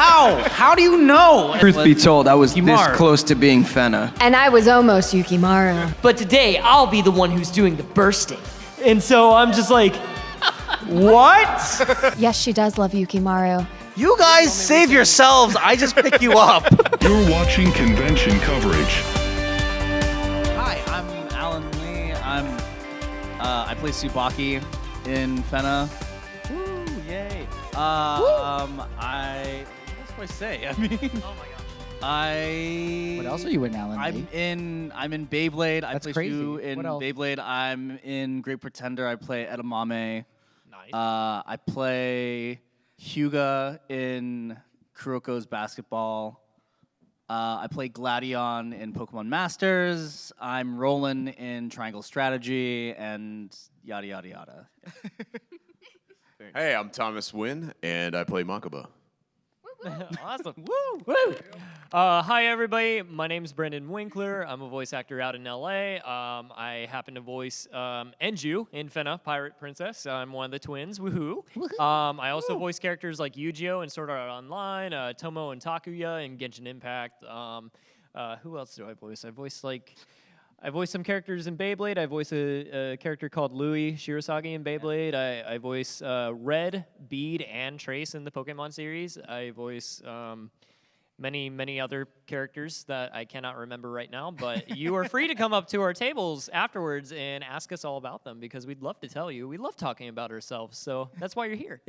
How? How do you know? Truth be told, I was this Yukimaru. close to being Fena. And I was almost Yukimaru. But today, I'll be the one who's doing the bursting. And so I'm just like, what? Yes, she does love Yukimaru. You guys save yourselves. I just pick you up. You're watching convention coverage. Hi, I'm Alan Lee. I play Tsubaki in Fena. Woo, yay. What else do I say? I mean, oh my god. What else are you in, Alan Lee? I'm in Beyblade. I That's play crazy. Shu in What else? Beyblade. I'm in Great Pretender. I play Edamame. Nice. I play Hyuga in Kuroko's basketball. I play Gladion in Pokemon Masters. I'm Roland in Triangle Strategy, and yada yada yada. Hey, I'm Thomas Wynn, and I play Makaba. Awesome. Woo! Woo! Hi, everybody. My name's Brendan Winckler. I'm a voice actor out in LA. I happen to voice Enju in Fena, Pirate Princess. I'm one of the twins. Woohoo! I also voice characters like Eugeo in Sword Art Online, Tomo and Takuya in Genshin Impact. Who else do I voice? I voice some characters in Beyblade. I voice a character called Louis Shirasagi in Beyblade. I voice Red, Bead, and Trace in the Pokemon series. I voice many other characters that I cannot remember right now, but you are free to come up to our tables afterwards and ask us all about them because we'd love to tell you. We love talking about ourselves, so that's why you're here.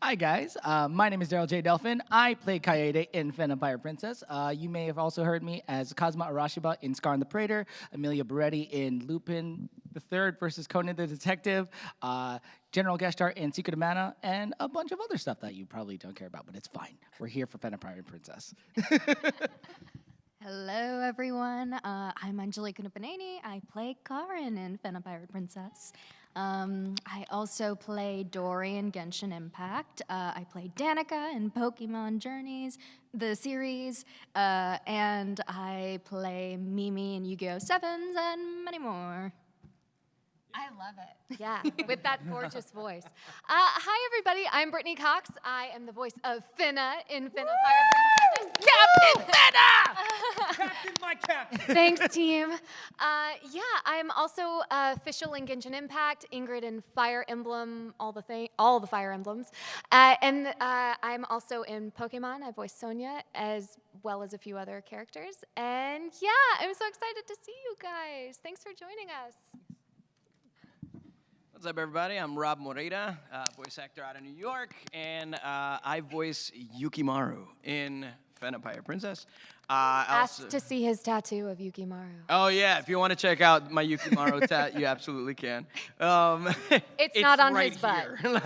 Hi, guys. My name is Darrel J. Delfin. I play Kaede in Fena Pirate Princess. You may have also heard me as Kazuma Arashiba in Scar and the Praetor, Amelia Beretti in Lupin the Third versus Conan the Detective, General guest star in Secret of Mana, and a bunch of other stuff that you probably don't care about, but it's fine. We're here for Fena Pirate Princess. Hello, everyone. I'm Anjali Kunapaneni. I play Karin in Fena Pirate Princess. I also play Dory in Genshin Impact. I play Danica in Pokemon Journeys, the series, and I play Mimi in Yu-Gi-Oh! Sevens and many more. I love it. Yeah, with that gorgeous voice. Hi, everybody. I'm Brittany Cox. I am the voice of Fena in Fena Pirate Princess. Captain Fena! Captain, my captain. Thanks, team. Yeah, I'm also official in Genshin Impact, Ingrid in Fire Emblem, all the Fire Emblems. And I'm also in Pokemon. I voice Sonia as well as a few other characters. And yeah, I'm so excited to see you guys. Thanks for joining us. What's up, everybody? I'm Rob Moreira, voice actor out of New York, and I voice Yukimaru in Fena Pirate Princess. Asked to see his tattoo of Yukimaru. Oh, yeah, if you want to check out my Yukimaru tat, you absolutely can. It's not on right his butt. here.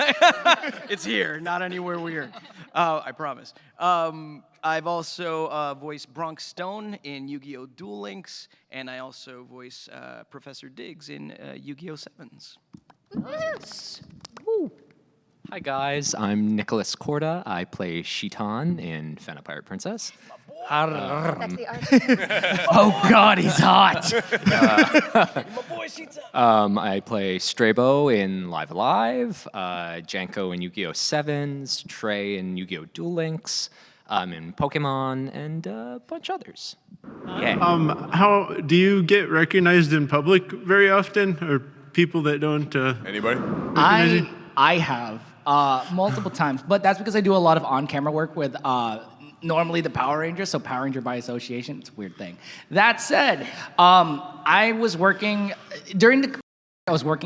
It's here, not anywhere weird. I promise. I've also voiced Bronx Stone in Yu-Gi-Oh! Duel Links, and I also voice Professor Diggs in Yu-Gi-Oh! Sevens. Hi guys, I'm Nicholas Corda. I play Shitan in Fena Pirate Princess. Sexy artist. Oh God, he's hot. I play Strabo in Live Alive, Janko in Yu-Gi-Oh! Sevens, Trey in Yu-Gi-Oh! Duel Links, in Pokemon, and a bunch others. Yeah. How do you get recognized in public very often, or people that don't? Anybody? I have multiple times, but that's because I do a lot of on-camera work with normally the Power Rangers, so Power Ranger by association. It's a weird thing. That said, I was working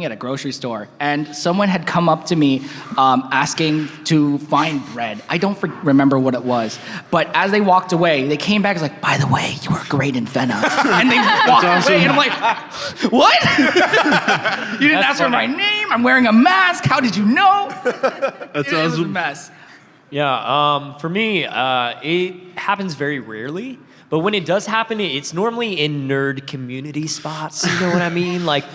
at a grocery store, and someone had come up to me asking to find bread. I don't remember what it was, but as they walked away, they came back and was like, "By the way, you were great in Fena." And they walked away, and I'm like, "What? You didn't ask for my name? I'm wearing a mask. How did you know?" That's It was a awesome. mess. Yeah, for me, it happens very rarely. But when it does happen, it's normally in nerd community spots, you know what I mean? Like,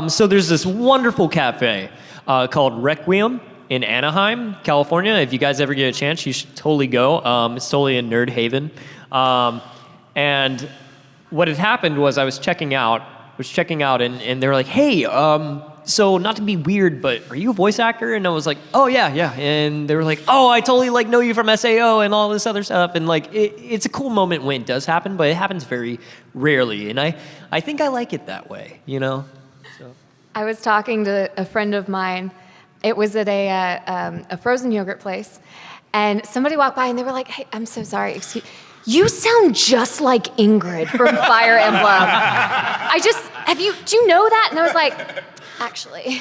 so there's this wonderful cafe called Requiem in Anaheim, California. If you guys ever get a chance, you should totally go. It's totally a nerd haven. And what had happened was I was checking out, and they were like, "Hey, so not to be weird, but are you a voice actor? And I was like, oh yeah. And they were like, oh, I totally like know you from SAO and all this other stuff. And like, it's a cool moment when it does happen, but it happens very rarely. And I think I like it that way, you know? So. I was talking to a friend of mine. It was at a frozen yogurt place. And somebody walked by and they were like, hey, I'm so sorry, you sound just like Ingrid from Fire Emblem. Do you know that? And I was like, actually.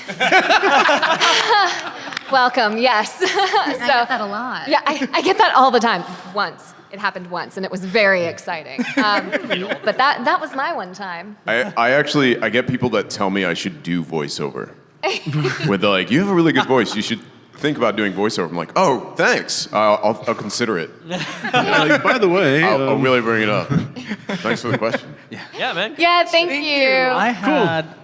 Welcome, yes. I get that a lot. Yeah, I get that all the time. Once. It happened once, and it was very exciting. But that was my one time. I get people that tell me I should do voiceover. Where they're like, you have a really good voice. You should think about doing voiceover. I'm like, oh, thanks. I'll consider it. By the way, I'll really bring it up. Thanks for the question. Yeah, man. Yeah, thank you. I had.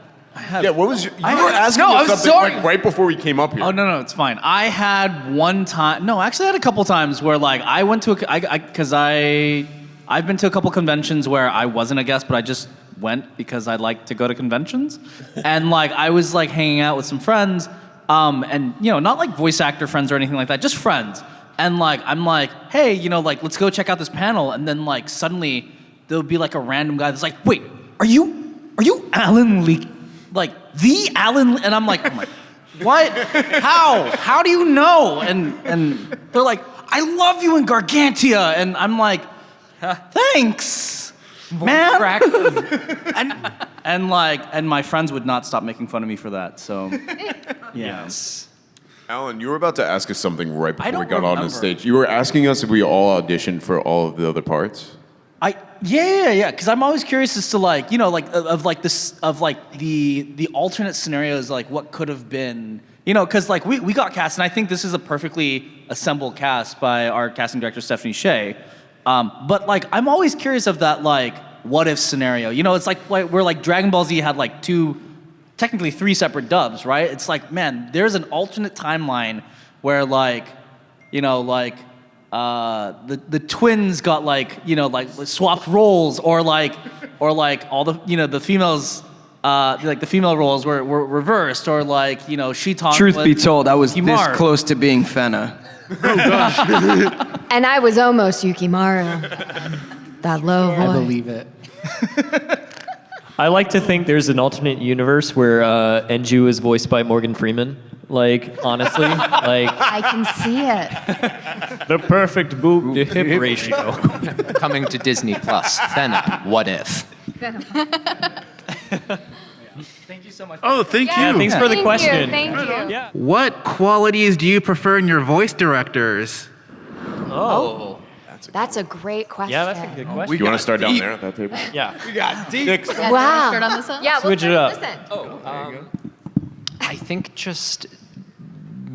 Yeah, what was you were asking me something like right before we came up here. Oh no, it's fine. I had one time. No, actually, I had a couple times where like I went to I've been to a couple conventions where I wasn't a guest, but I just went because I like to go to conventions, and like I was like hanging out with some friends, and you know, not like voice actor friends or anything like that, just friends. And like I'm like, hey, you know, like let's go check out this panel, and then like suddenly there'll be like a random guy that's like, wait, are you Alan Lee? Like the Alan, and I'm like, what? How do you know? And they're like, I love you in Gargantia, and I'm like, thanks, man. and my friends would not stop making fun of me for that. So, yes. Alan, you were about to ask us something right before we don't got on the remember. stage. You were asking us if we all auditioned for all of the other parts. Yeah. Because I'm always curious as to like, you know, like of like this of like the alternate scenarios, like what could have been, you know, because like we got cast, and I think this is a perfectly assembled cast by our casting director Stephanie Shea. But like I'm always curious of that like what if scenario. You know, it's like where like Dragon Ball Z had like technically three separate dubs, right? It's like, man, there's an alternate timeline where like, you know, like. The twins got like, you know, like swapped roles, or like all the, you know, the females, like the female roles were reversed, or like, you know, Shitan. Truth be told, I was Yukimaru. this close to being Fena. And I was almost Yukimaru. That low voice. I believe it. I like to think there's an alternate universe where Eugeo is voiced by Morgan Freeman. Like, honestly, like... I can see it. The perfect boob to hip ratio. Coming to Disney Plus. Fena, what if? Thank you so much. Oh, thank Yeah, you. thanks for the question. Thank you. Yeah. What qualities do you prefer in your voice directors? Oh. That's a great question. Yeah, that's a good question. You want to start down there at that table? Yeah. Wow. Start on this one? Yeah, we'll Switch it up. Listen. I think just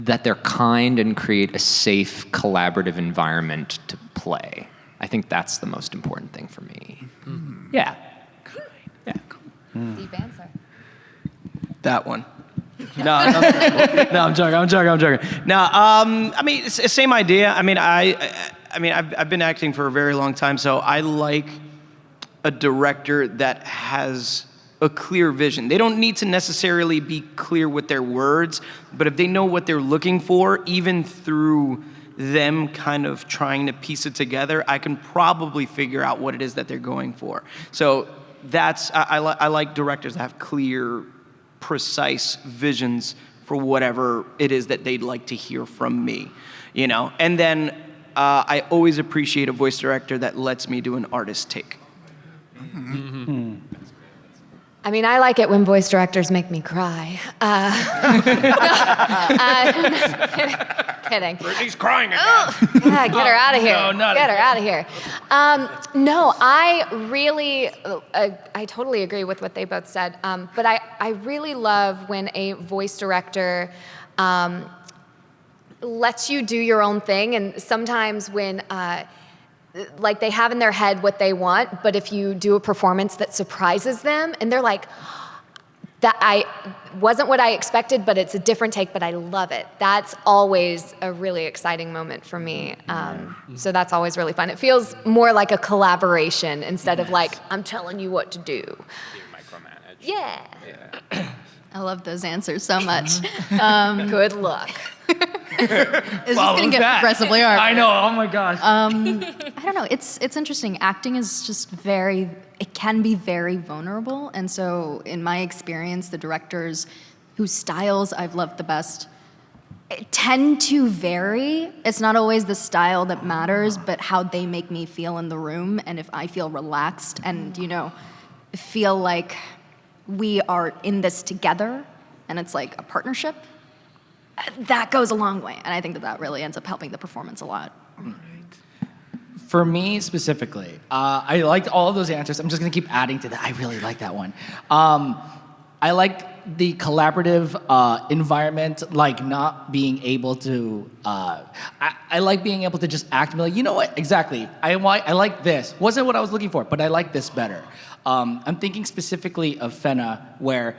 that they're kind and create a safe, collaborative environment to play. I think that's the most important thing for me. Yeah. Deep answer. That one. No, I'm joking. No, I mean, it's the same idea. I mean, I've been acting for a very long time, so I like a director that has a clear vision. They don't need to necessarily be clear with their words, but if they know what they're looking for, even through them kind of trying to piece it together, I can probably figure out what it is that they're going for. So I like directors that have clear, precise visions for whatever it is that they'd like to hear from me, you know? And then I always appreciate a voice director that lets me do an artist take. I mean, I like it when voice directors make me cry. Kidding. Brittany's crying again. Yeah, get her out of here. No, not Get her out of here. No, I really, I totally agree with what they both said. But I really love when a voice director lets you do your own thing. And sometimes when, like they have in their head what they want, but if you do a performance that surprises them and they're like, that wasn't what I expected, but it's a different take, but I love it. That's always a really exciting moment for me. So that's always really fun. It feels more like a collaboration instead of like, I'm telling you what to do. Micromanage. Yeah. I love those answers so much. Good luck. It's just gonna get progressively hard. I know. Oh my gosh. I don't know. It's interesting. Acting is just it can be very vulnerable. And so in my experience, the directors whose styles I've loved the best tend to vary. It's not always the style that matters, but how they make me feel in the room. And if I feel relaxed and, feel like we are in this together and it's like a partnership, that goes a long way. And I think that really ends up helping the performance a lot. For me specifically, I liked all of those answers. I'm just gonna keep adding to that. I really like that one. I liked the collaborative environment, like not being able to, I like being able to just act and be like, you know what, exactly, I like this. Wasn't what I was looking for, but I like this better. I'm thinking specifically of Fena, where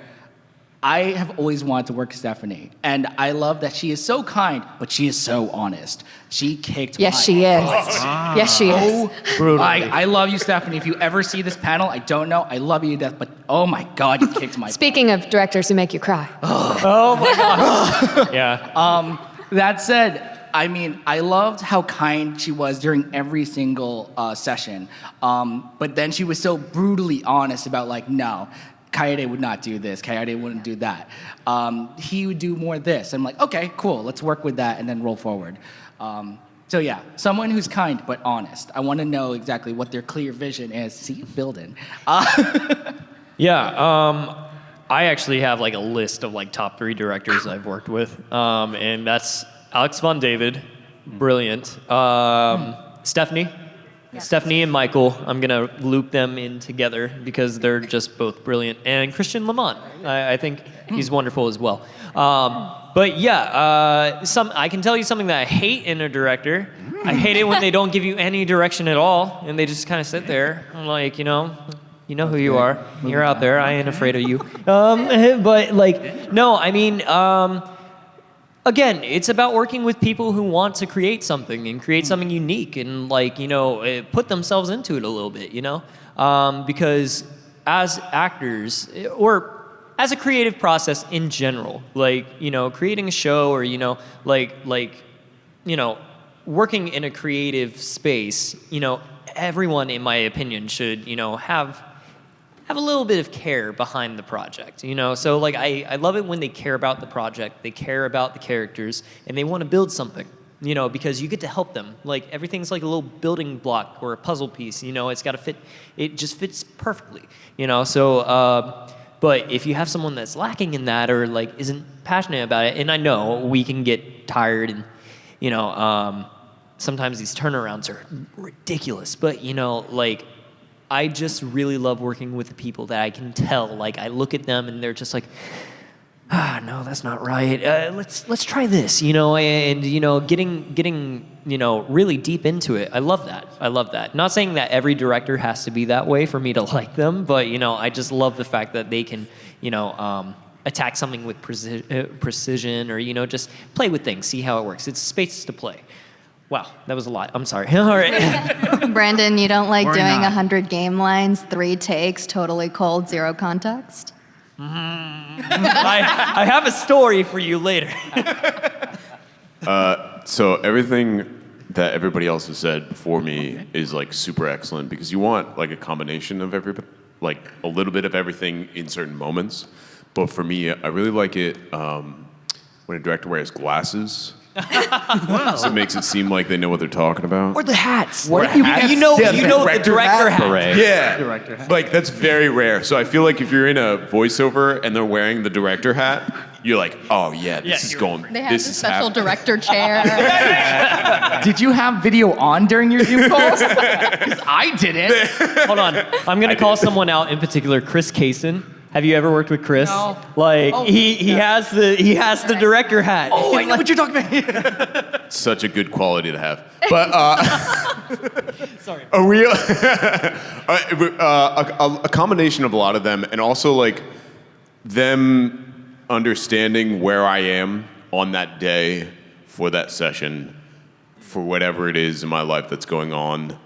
I have always wanted to work with Stephanie, and I love that she is so kind, but she is so honest. She kicked my She is. Yes, she is. Brutally. I love you, Stephanie. If you ever see this panel, I don't know, I love you to death, but oh my God, you kicked my Speaking of directors who make you cry. Oh my gosh. Yeah. That said, I mean, I loved how kind she was during every single session, but then she was so brutally honest about like, no, Kaede would not do this. Kaede wouldn't do that. He would do more this. I'm like, okay, cool. Let's work with that and then roll forward. So yeah, someone who's kind but honest. I want to know exactly what their clear vision is. See you building. Yeah. I actually have like a list of like top 3 directors I've worked with, and that's Alex von David, brilliant. Stephanie. Stephanie and Michael, I'm gonna loop them in together because they're just both brilliant. And Christian Lamont, I think he's wonderful as well. But yeah, I can tell you something that I hate in a director. I hate it when they don't give you any direction at all and they just kind of sit there. I'm like, you know who you are. You're out there. I ain't afraid of you. But like, no, I mean. Again, it's about working with people who want to create something and create something unique and like, put themselves into it a little bit, because as actors or as a creative process in general, like, creating a show or, working in a creative space, everyone, in my opinion, should, have a little bit of care behind the project, So like, I love it when they care about the project, they care about the characters, and they want to build something, because you get to help them. Like everything's like a little building block or a puzzle piece, it's got to fit. It just fits perfectly, So, but if you have someone that's lacking in that or like isn't passionate about it, and I know we can get tired and, sometimes these turnarounds are ridiculous, but I just really love working with the people that I can tell. Like I look at them and they're just like, no, that's not right. Let's try this, and getting really deep into it. I love that. Not saying that every director has to be that way for me to like them, but I just love the fact that they can, attack something with precision or just play with things, see how it works. It's a space to play. Wow, that was a lot. I'm sorry. All right. Brandon, you don't like doing 100 game lines, 3 takes, totally cold, 0 context? I have a story for you later. So everything that everybody else has said before me is like super excellent because you want like a combination of everybody, like a little bit of everything in certain moments. But for me, I really like it when a director wears glasses. So it makes it seem like they know what they're talking about. Or the hats. Or hats. You know the director hat. Yeah. Director hat. Like that's very rare. So I feel like if you're in a voiceover and they're wearing the director hat, you're like, oh yeah, this is going. They have this the is special happening. director chair. Did you have video on during your Zoom calls? 'Cause I didn't. Hold on. I'm going to call someone out in particular, Chris Kaysen. Have you ever worked with Chris? No. Like he has the director hat. Oh, I know what you're talking about. Such a good quality to have. But Sorry. a real a combination of a lot of them, and also like them understanding where I am on that day for that session, for whatever it is in my life that's going on,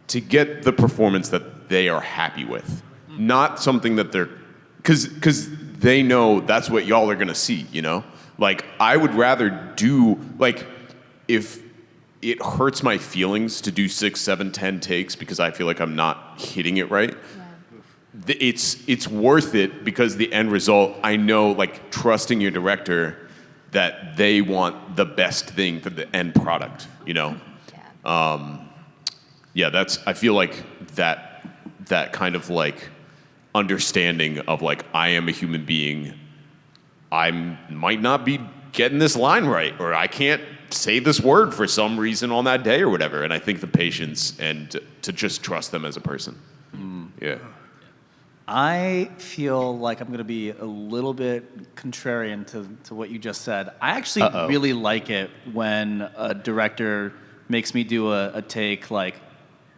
to get the performance that they are happy with, not something that they're. Because they know that's what y'all are gonna see, you know? Like, I would rather do, like, if it hurts my feelings to do 6, 7, 10 takes because I feel like I'm not hitting it right, it's worth it because the end result, I know, like, trusting your director that they want the best thing for the end product, you know? I feel like that kind of, like, understanding of, like, I am a human being, I might not be getting this line right, or I can't say this word for some reason on that day or whatever. And I think the patience and to just trust them as a person. Yeah. I feel like I'm going to be a little bit contrarian to what you just said. I actually really like it when a director makes me do a take like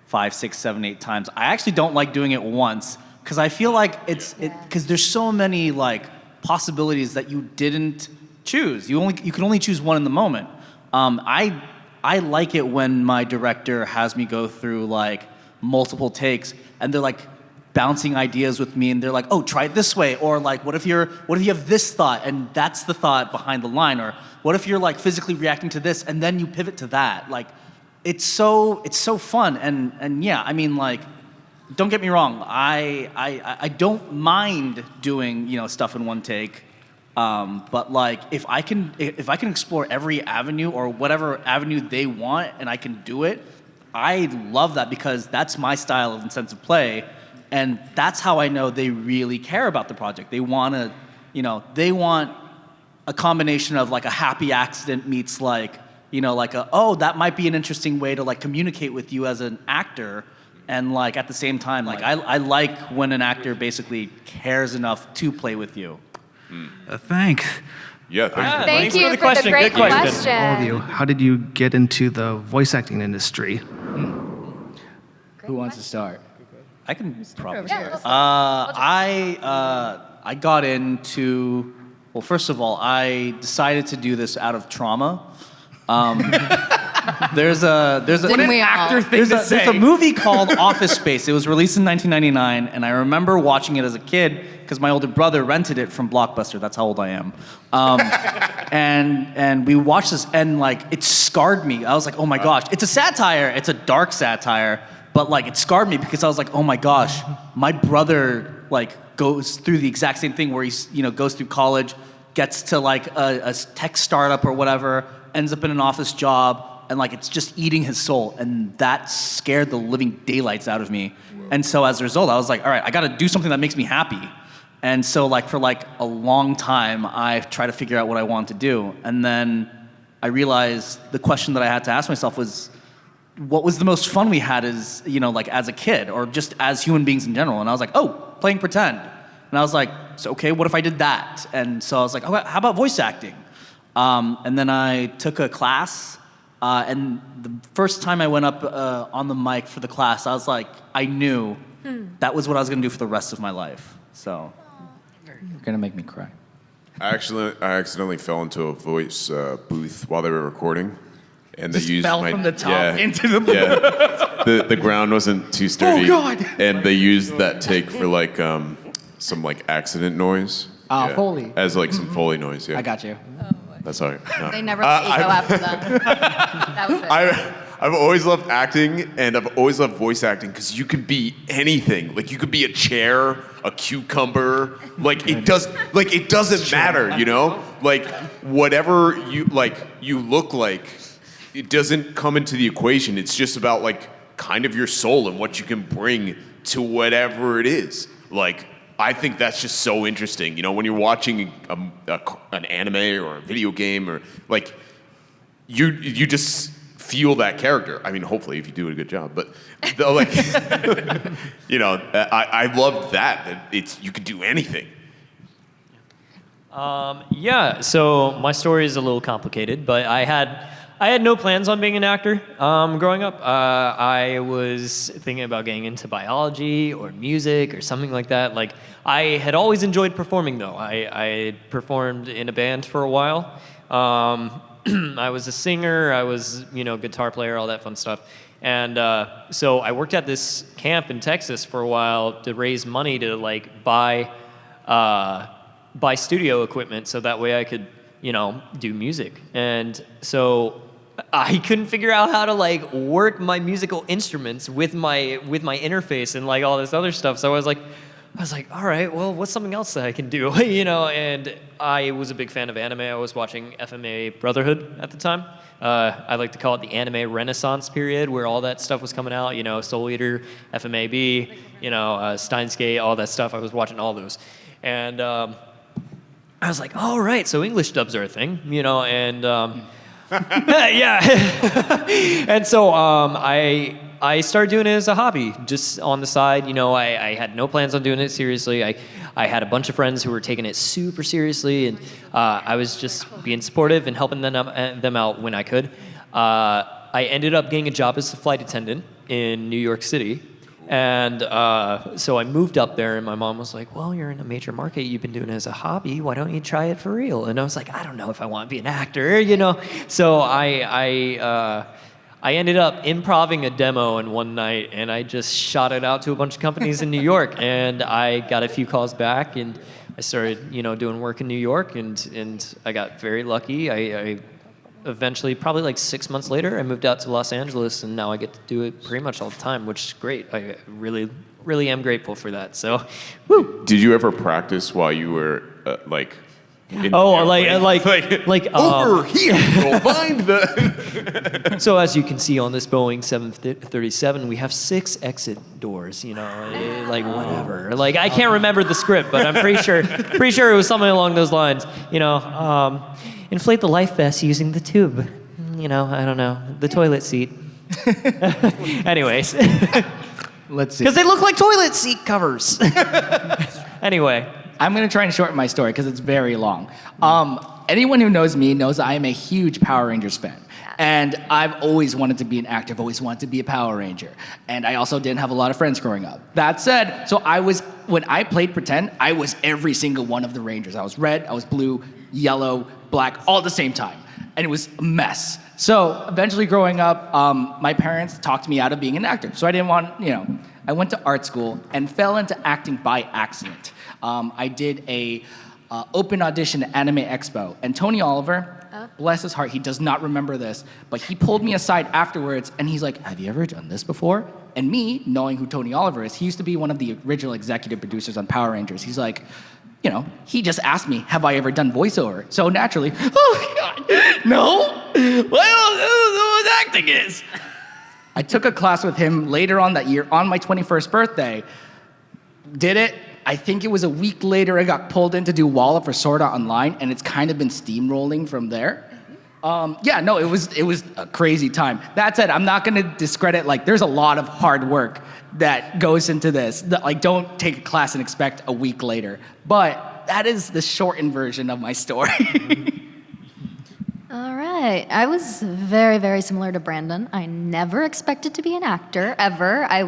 5, 6, 7, 8 times. I actually don't like doing it once because I feel like because there's so many like possibilities that you didn't choose. You can only choose one in the moment. I like it when my director has me go through like multiple takes and they're like bouncing ideas with me and they're like, oh, try it this way, or like what if you have this thought and that's the thought behind the line, or what if you're like physically reacting to this and then you pivot to that. Like it's so fun and yeah, I mean, like, don't get me wrong, I don't mind doing, you know, stuff in one take. But like if I can explore every avenue or whatever avenue they want and I can do it, I love that because that's my style and sense of play, and that's how I know they really care about the project. They want to, you know, they want a combination of like a happy accident meets like, you know, like that might be an interesting way to like communicate with you as an actor, and like at the same time, like I like when an actor basically cares enough to play with you. Thanks. Yeah, Thank you for the question. Great question. All of you, how did you get into the voice acting industry? Who wants to start? I can probably. Yeah, I got into, well, first of all, I decided to do this out of trauma. There's a movie called Office Space. It was released in 1999, and I remember watching it as a kid because my older brother rented it from Blockbuster. That's how old I am. And we watched this, and like it scarred me. I was like, oh my gosh, it's a satire. It's a dark satire, but like it scarred me because I was like, oh my gosh, my brother like goes through the exact same thing where he's, you know, goes through college, gets to like a tech startup or whatever, ends up in an office job, and like it's just eating his soul, and that scared the living daylights out of me. And so as a result, I was like, all right, I got to do something that makes me happy. And so like for like a long time, I tried to figure out what I wanted to do, and then I realized the question that I had to ask myself was, what was the most fun we had as, you know, like as a kid or just as human beings in general? And I was like, oh, playing pretend. And I was like, so okay, what if I did that? And so I was like, how about voice acting? And then I took a class, and the first time I went up on the mic for the class, I was like, I knew that was what I was gonna do for the rest of my life. So, you're gonna make me cry. I accidentally fell into a voice booth while they were recording, and they used fell my from the top into the booth. Yeah, the ground wasn't too sturdy. Oh God! And they used that take for like some like accident noise. Foley. As like some Foley noise. Yeah. I got you. That's all right. No. They never let you go after that. That was it. I've always loved acting, and I've always loved voice acting because you can be anything. Like you could be a chair, a cucumber. Like it doesn't matter, you know. Like whatever you look like, it doesn't come into the equation. It's just about like kind of your soul and what you can bring to whatever it is. Like I think that's just so interesting. You know, when you're watching an anime or a video game, or like you just feel that character. I mean, hopefully if you do a good job, but like you know, I love that you could do anything. Yeah, so my story is a little complicated, but I had no plans on being an actor growing up. I was thinking about getting into biology or music or something like that. Like, I had always enjoyed performing, though. I performed in a band for a while. I was a singer. I was, you know, guitar player, all that fun stuff. And so I worked at this camp in Texas for a while to raise money to like buy buy studio equipment so that way I could, do music. And so I couldn't figure out how to like work my musical instruments with my interface and like all this other stuff. So I was like, all right, well, what's something else that I can do? And I was a big fan of anime. I was watching FMA Brotherhood at the time. I like to call it the anime renaissance period, where all that stuff was coming out. Soul Eater, FMAB, Steins Gate, all that stuff. I was watching all those, and I was like, all right, so English dubs are a thing, and yeah, and so I started doing it as a hobby, just on the side. I had no plans on doing it seriously. I had a bunch of friends who were taking it super seriously, and I was just being supportive and helping them out when I could. I ended up getting a job as a flight attendant in New York City, and so I moved up there, and my mom was like, well, you're in a major market. You've been doing it as a hobby. Why don't you try it for real? And I was like, I don't know if I want to be an actor, So I ended up improvising a demo in one night, and I just shot it out to a bunch of companies in New York, and I got a few calls back, and I started, doing work in New York, and I got very lucky. I eventually, probably like 6 months later, I moved out to Los Angeles, and now I get to do it pretty much all the time, which is great. I really, really am grateful for that. So, woo. Did you ever practice while you were over here, you'll find the. So as you can see on this Boeing 737, we have 6 exit doors. Whatever. I can't remember the script, but I'm pretty sure it was something along those lines. Inflate the life vest using the tube. I don't know, the toilet seat. Anyways, Let's see. because they look like toilet seat covers. Anyway. I'm going to try and shorten my story because it's very long. Anyone who knows me knows I am a huge Power Rangers fan. And I've always wanted to be an actor. I've always wanted to be a Power Ranger. And I also didn't have a lot of friends growing up. That said, when I played pretend, I was every single one of the Rangers. I was red, I was blue, yellow, black, all at the same time. And it was a mess. So eventually growing up, my parents talked me out of being an actor. So I didn't want, I went to art school and fell into acting by accident. I did a open audition at Anime Expo, and Tony Oliver, bless his heart, he does not remember this, but he pulled me aside afterwards, and he's like, have you ever done this before? And me, knowing who Tony Oliver is, he used to be one of the original executive producers on Power Rangers. He's like, he just asked me, have I ever done voiceover? So naturally, oh my God, no, I don't know what acting is. I took a class with him later on that year on my 21st birthday, did it. I think it was a week later I got pulled in to do Walla for Sword Art Online, and it's kind of been steamrolling from there. It was a crazy time. That said, I'm not gonna discredit, there's a lot of hard work that goes into this. Don't take a class and expect a week later. But that is the shortened version of my story. All right. I was very, very similar to Brandon. I never expected to be an actor, ever. I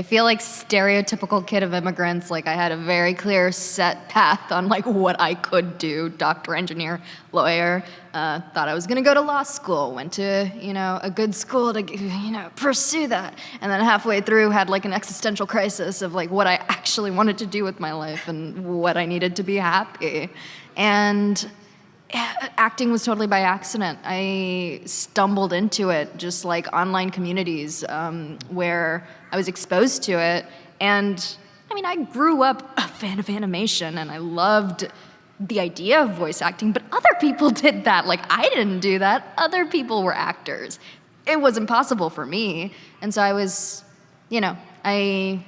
feel like stereotypical kid of immigrants. I had a very clear set path on what I could do, doctor, engineer, lawyer. Thought I was gonna go to law school, went to, a good school to, pursue that. And then halfway through had an existential crisis of what I actually wanted to do with my life and what I needed to be happy. And acting was totally by accident. I stumbled into it, just online communities where I was exposed to it. And I grew up a fan of animation, and I loved the idea of voice acting, but other people did that. I didn't do that. Other people were actors. It was impossible for me. And so I was, I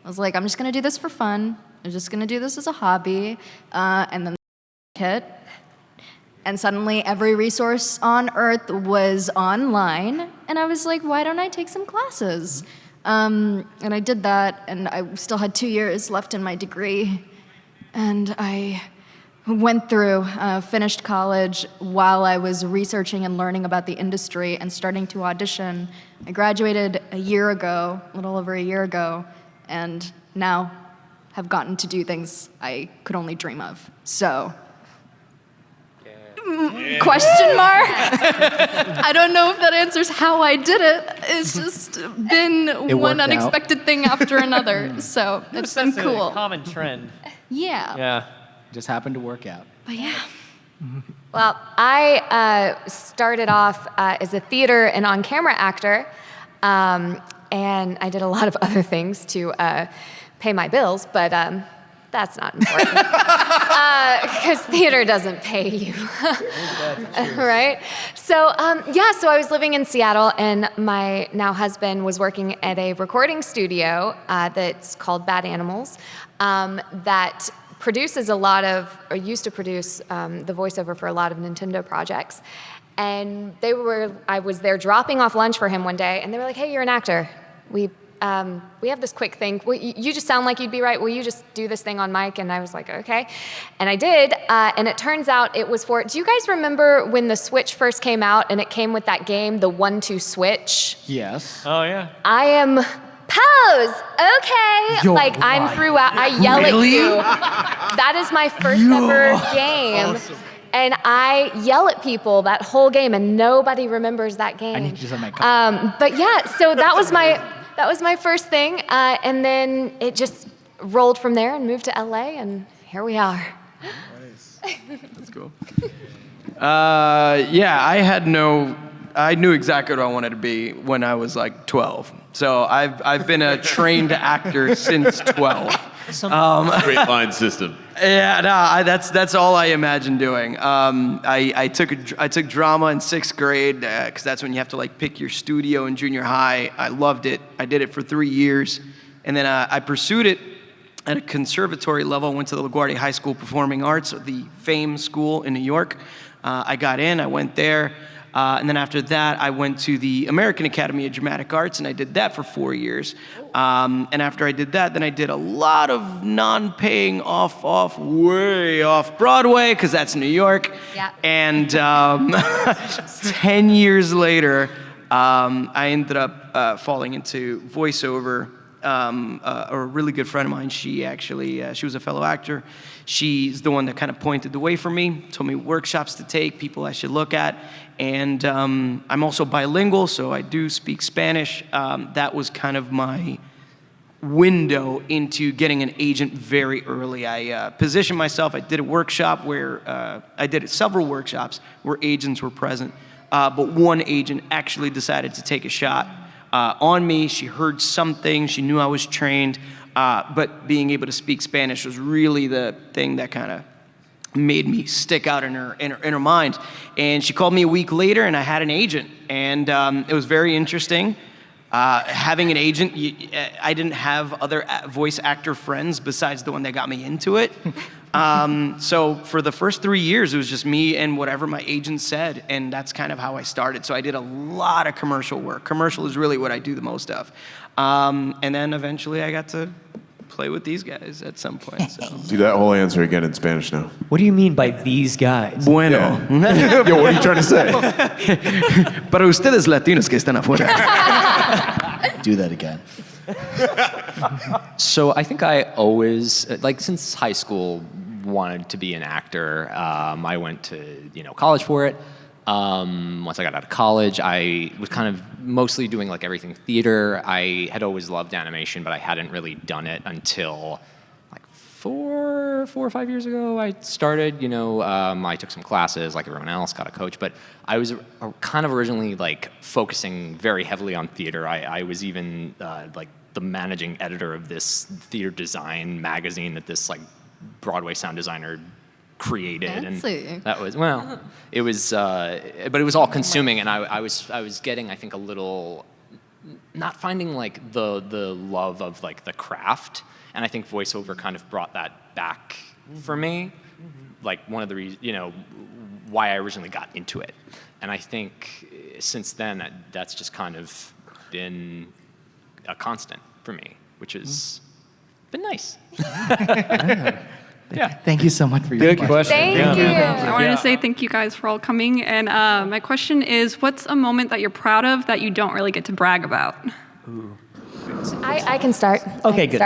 was like, I'm just gonna do this for fun. I'm just gonna do this as a hobby. And then hit. And suddenly every resource on earth was online. And I was like, why don't I take some classes? And I did that, and I still had 2 years left in my degree. And I went through, finished college while I was researching and learning about the industry and starting to audition. I graduated a little over a year ago, and now have gotten to do things I could only dream of. So. Question mark? I don't know if that answers how I did it. It's just been one unexpected thing after another. So it's been cool. A common trend. Yeah. Yeah. Just happened to work out. But yeah. Well, I started off as a theater and on-camera actor, and I did a lot of other things to pay my bills, but that's not important. Because theater doesn't pay you. Right? So, so I was living in Seattle, and my now husband was working at a recording studio that's called Bad Animals that produces a lot of, or used to produce the voiceover for a lot of Nintendo projects. And I was there dropping off lunch for him one day, and they were like, hey, you're an actor. We have this quick thing. You just sound like you'd be right. Will you just do this thing on mic? And I was like, okay. And I did. And it turns out it was for, do you guys remember when the Switch first came out and it came with that game, the 1-2 switch? Yes. Oh, yeah. I am pose. Okay. You're I'm lying. throughout. I yell Really? at you. That is my first ever game. Awesome. And I yell at people that whole game, and nobody remembers that game. I need you to make up. But yeah, so that was my first thing, and then it just rolled from there and moved to LA, and here we are. Nice. That's cool. I knew exactly what I wanted to be when I was like 12. So I've been a trained actor since 12. Great line system. Yeah, no, that's all I imagined doing. I took drama in 6th grade because that's when you have to like pick your studio in junior high. I loved it. I did it for 3 years, and then I pursued it at a conservatory level. Went to the LaGuardia High School Performing Arts, the Fame School in New York. I got in. I went there. And then after that, I went to the American Academy of Dramatic Arts, and I did that for 4 years. And after I did that, then I did a lot of non-paying way off Broadway, because that's New York. Yeah. And 10 years later, I ended up falling into voiceover. A really good friend of mine, she was a fellow actor. She's the one that kind of pointed the way for me, told me workshops to take, people I should look at. And I'm also bilingual, so I do speak Spanish. That was kind of my window into getting an agent very early. I positioned myself. I did a workshop where I did several workshops where agents were present, but one agent actually decided to take a shot on me. She heard something. She knew I was trained, but being able to speak Spanish was really the thing that kind of made me stick out in her mind. And she called me a week later, and I had an agent, and it was very interesting. Having an agent, I didn't have other voice actor friends besides the one that got me into it. So for the first 3 years, it was just me and whatever my agent said, and that's kind of how I started. So I did a lot of commercial work. Commercial is really what I do the most of. And then eventually I got to play with these guys at some point. So. Do that whole answer again in Spanish now. What do you mean by these guys? Bueno. Yeah. Yo, what are you trying to say? Para ustedes latinos que están afuera. Do that again. So I think I always, since high school, wanted to be an actor. I went to college for it. Once I got out of college, I was kind of mostly doing everything theater. I had always loved animation, but I hadn't really done it until 4 or 5 years ago. I started, I took some classes like everyone else, got a coach, but I was kind of originally focusing very heavily on theater. I was even the managing editor of this theater design magazine that this Broadway sound designer created. Fancy. And that was, it was, but it was all consuming, and I was getting, I think, a little, not finding the love of the craft, and I think voiceover kind of brought that back for me, one of the reasons, why I originally got into it. And I think since then, that's just kind of been a constant for me, which has been nice. Yeah. Thank you so much for your question. Thank you. I wanted to say thank you guys for all coming. And my question is, what's a moment that you're proud of that you don't really get to brag about? Ooh. I can start. Okay, good.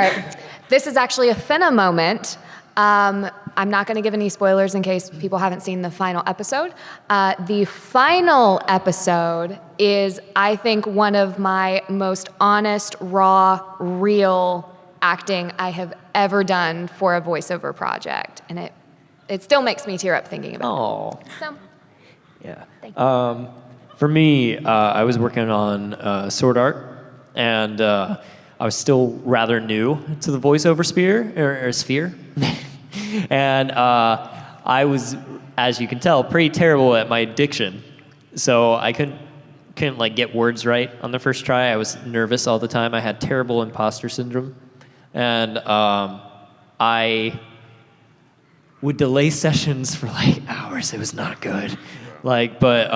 This is actually a Fena moment. I'm not going to give any spoilers in case people haven't seen the final episode. The final episode is, I think, one of my most honest, raw, real acting I have ever done for a voiceover project. And it it still makes me tear up thinking about Oh. it. So, Yeah. For me, I was working on Sword Art, and I was still rather new to the voiceover sphere. And I was, as you can tell, pretty terrible at my diction. So I couldn't like get words right on the first try. I was nervous all the time. I had terrible imposter syndrome, and I would delay sessions for like hours. It was not good. But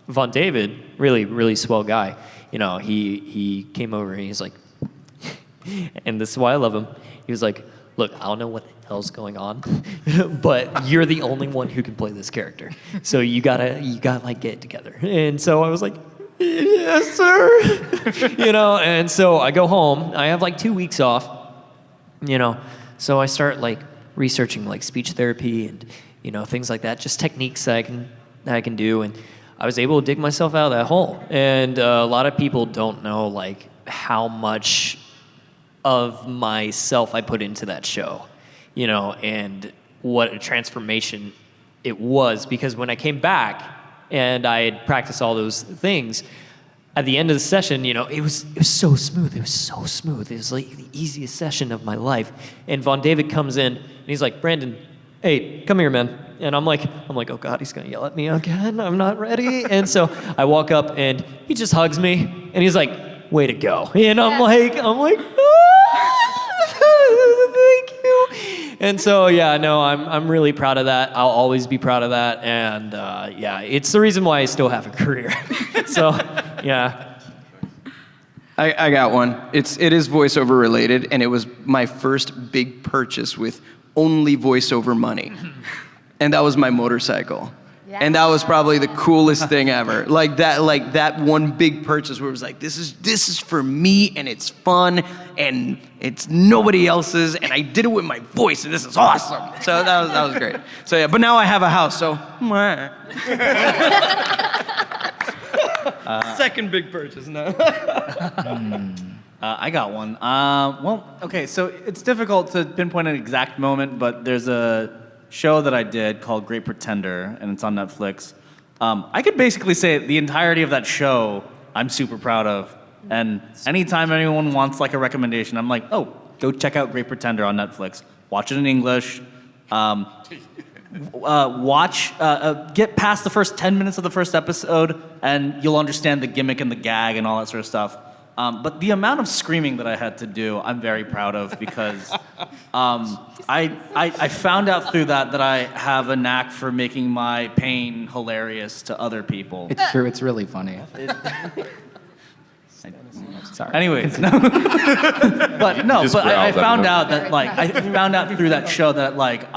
Von David, really swell guy. You know, he came over and he's like, and this is why I love him. He was like, look, I don't know what the hell's going on, but you're the only one who can play this character. So you gotta like get it together. And so I was like, yes, sir. You know, and so I go home. I have like 2 weeks off, you know. So I start like researching like speech therapy and, you know, things like that, just techniques that I can do. And I was able to dig myself out of that hole. And a lot of people don't know like how much of myself I put into that show, you know, and what a transformation it was. Because when I came back and I had practiced all those things, at the end of the session, you know, it was so smooth. It was so smooth. It was like the easiest session of my life. And Von David comes in and he's like, Brandon, hey, come here, man. And I'm like, oh God, he's gonna yell at me again. I'm not ready. And so I walk up and he just hugs me and he's like, way to go. And I'm like, thank you. And so, yeah, no, I'm really proud of that. I'll always be proud of that. And yeah, it's the reason why I still have a career. So, yeah. I got one. It is voiceover related, and it was my first big purchase with only voiceover money. And that was my motorcycle. Yeah. And that was probably the coolest thing ever. Like that one big purchase where it was like, this is for me, and it's fun, and it's nobody else's, and I did it with my voice, and this is awesome. So that was great. So yeah, but now I have a house, so second big purchase, no. I got one. Well, okay, so it's difficult to pinpoint an exact moment, but there's a show that I did called Great Pretender, and it's on Netflix. I could basically say the entirety of that show I'm super proud of. And anytime anyone wants like a recommendation, I'm like, oh, go check out Great Pretender on Netflix. Watch it in English. Get past the first 10 minutes of the first episode, and you'll understand the gimmick and the gag and all that sort of stuff. But the amount of screaming that I had to do, I'm very proud of, because I found out through that I have a knack for making my pain hilarious to other people. It's true. It's really funny. Sorry. Anyways, no. I found out through that show that like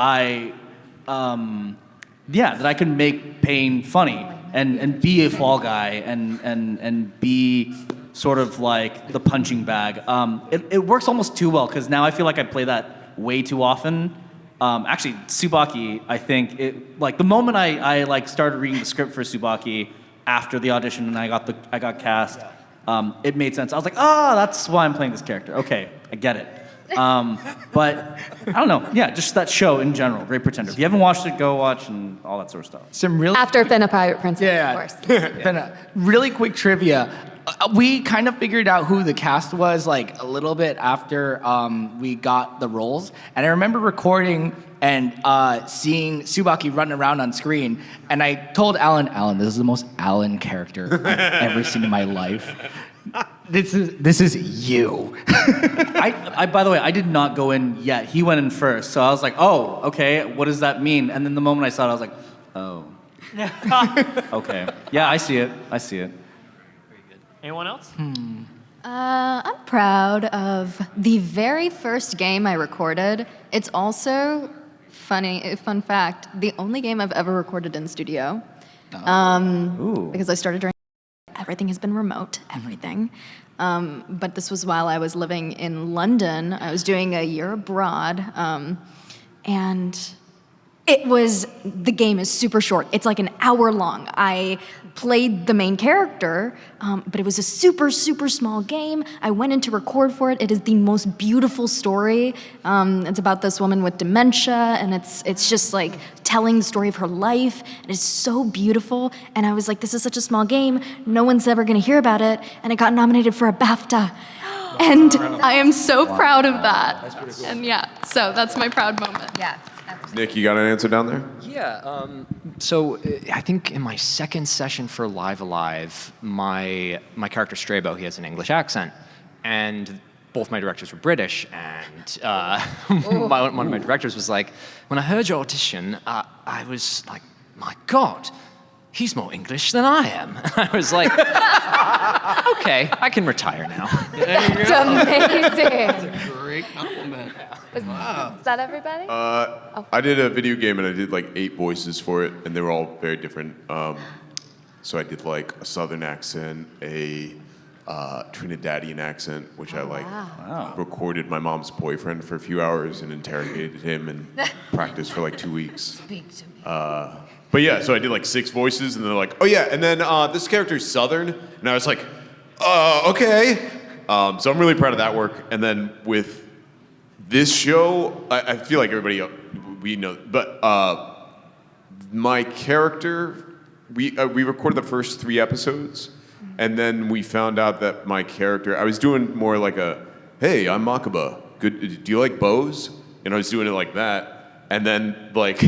that I can make pain funny and be a fall guy and be sort of like the punching bag. It works almost too well, because now I feel like I play that way too often. Actually, Tsubaki, I think the moment I like started reading the script for Tsubaki after the audition and I got cast. It made sense. I was like, that's why I'm playing this character. Okay, I get it. But I don't know. Yeah, just that show in general, Great Pretender. If you haven't watched it, go watch and all that sort of stuff. After Fena Pirate Princess, of course. Fena, really quick trivia. We kind of figured out who the cast was like a little bit after we got the roles. And I remember recording and seeing Tsubaki running around on screen. And I told Alan, this is the most Alan character I've ever seen in my life. This is you. By the way, I did not go in yet. He went in first. So I was like, oh, okay, what does that mean? And then the moment I saw it, I was like, oh. Okay. Yeah, I see it. Very good. Anyone else? I'm proud of the very first game I recorded. It's also fun fact, the only game I've ever recorded in studio. Because I started during everything has been remote, everything. But this was while I was living in London. I was doing a year abroad, and The game is super short. It's like an hour long. I played the main character, but it was a super, super small game. I went in to record for it. It is the most beautiful story. It's about this woman with dementia, and it's just like telling the story of her life. And it's so beautiful. And I was like, this is such a small game. No one's ever gonna hear about it. And it got nominated for a BAFTA. And I am so proud of that. And yeah, so that's my proud moment. Yeah. Nick, you got an answer down there? Yeah. So I think in my second session for Live Alive, my character Strabo, he has an English accent, and both my directors were British, and one of my directors was like, when I heard your audition, I was like, my God, he's more English than I am. And I was like, okay, I can retire now. That's amazing. That's a great compliment. Is that everybody? I did a video game and I did like 8 voices for it, and they were all very different. So I did like a Southern accent, a Trinidadian accent, which I recorded my mom's boyfriend for a few hours and interrogated him and practiced for like 2 weeks. But yeah, so I did like 6 voices, and they're like, oh yeah, and then this character's Southern, and I was like, okay. So I'm really proud of that work. And then with this show, I feel like everybody, we know, but my character, we recorded the first 3 episodes, and then we found out that my character, I was doing more like a, hey, I'm Makaba. Good, do you like bows? And I was doing it like that, and then like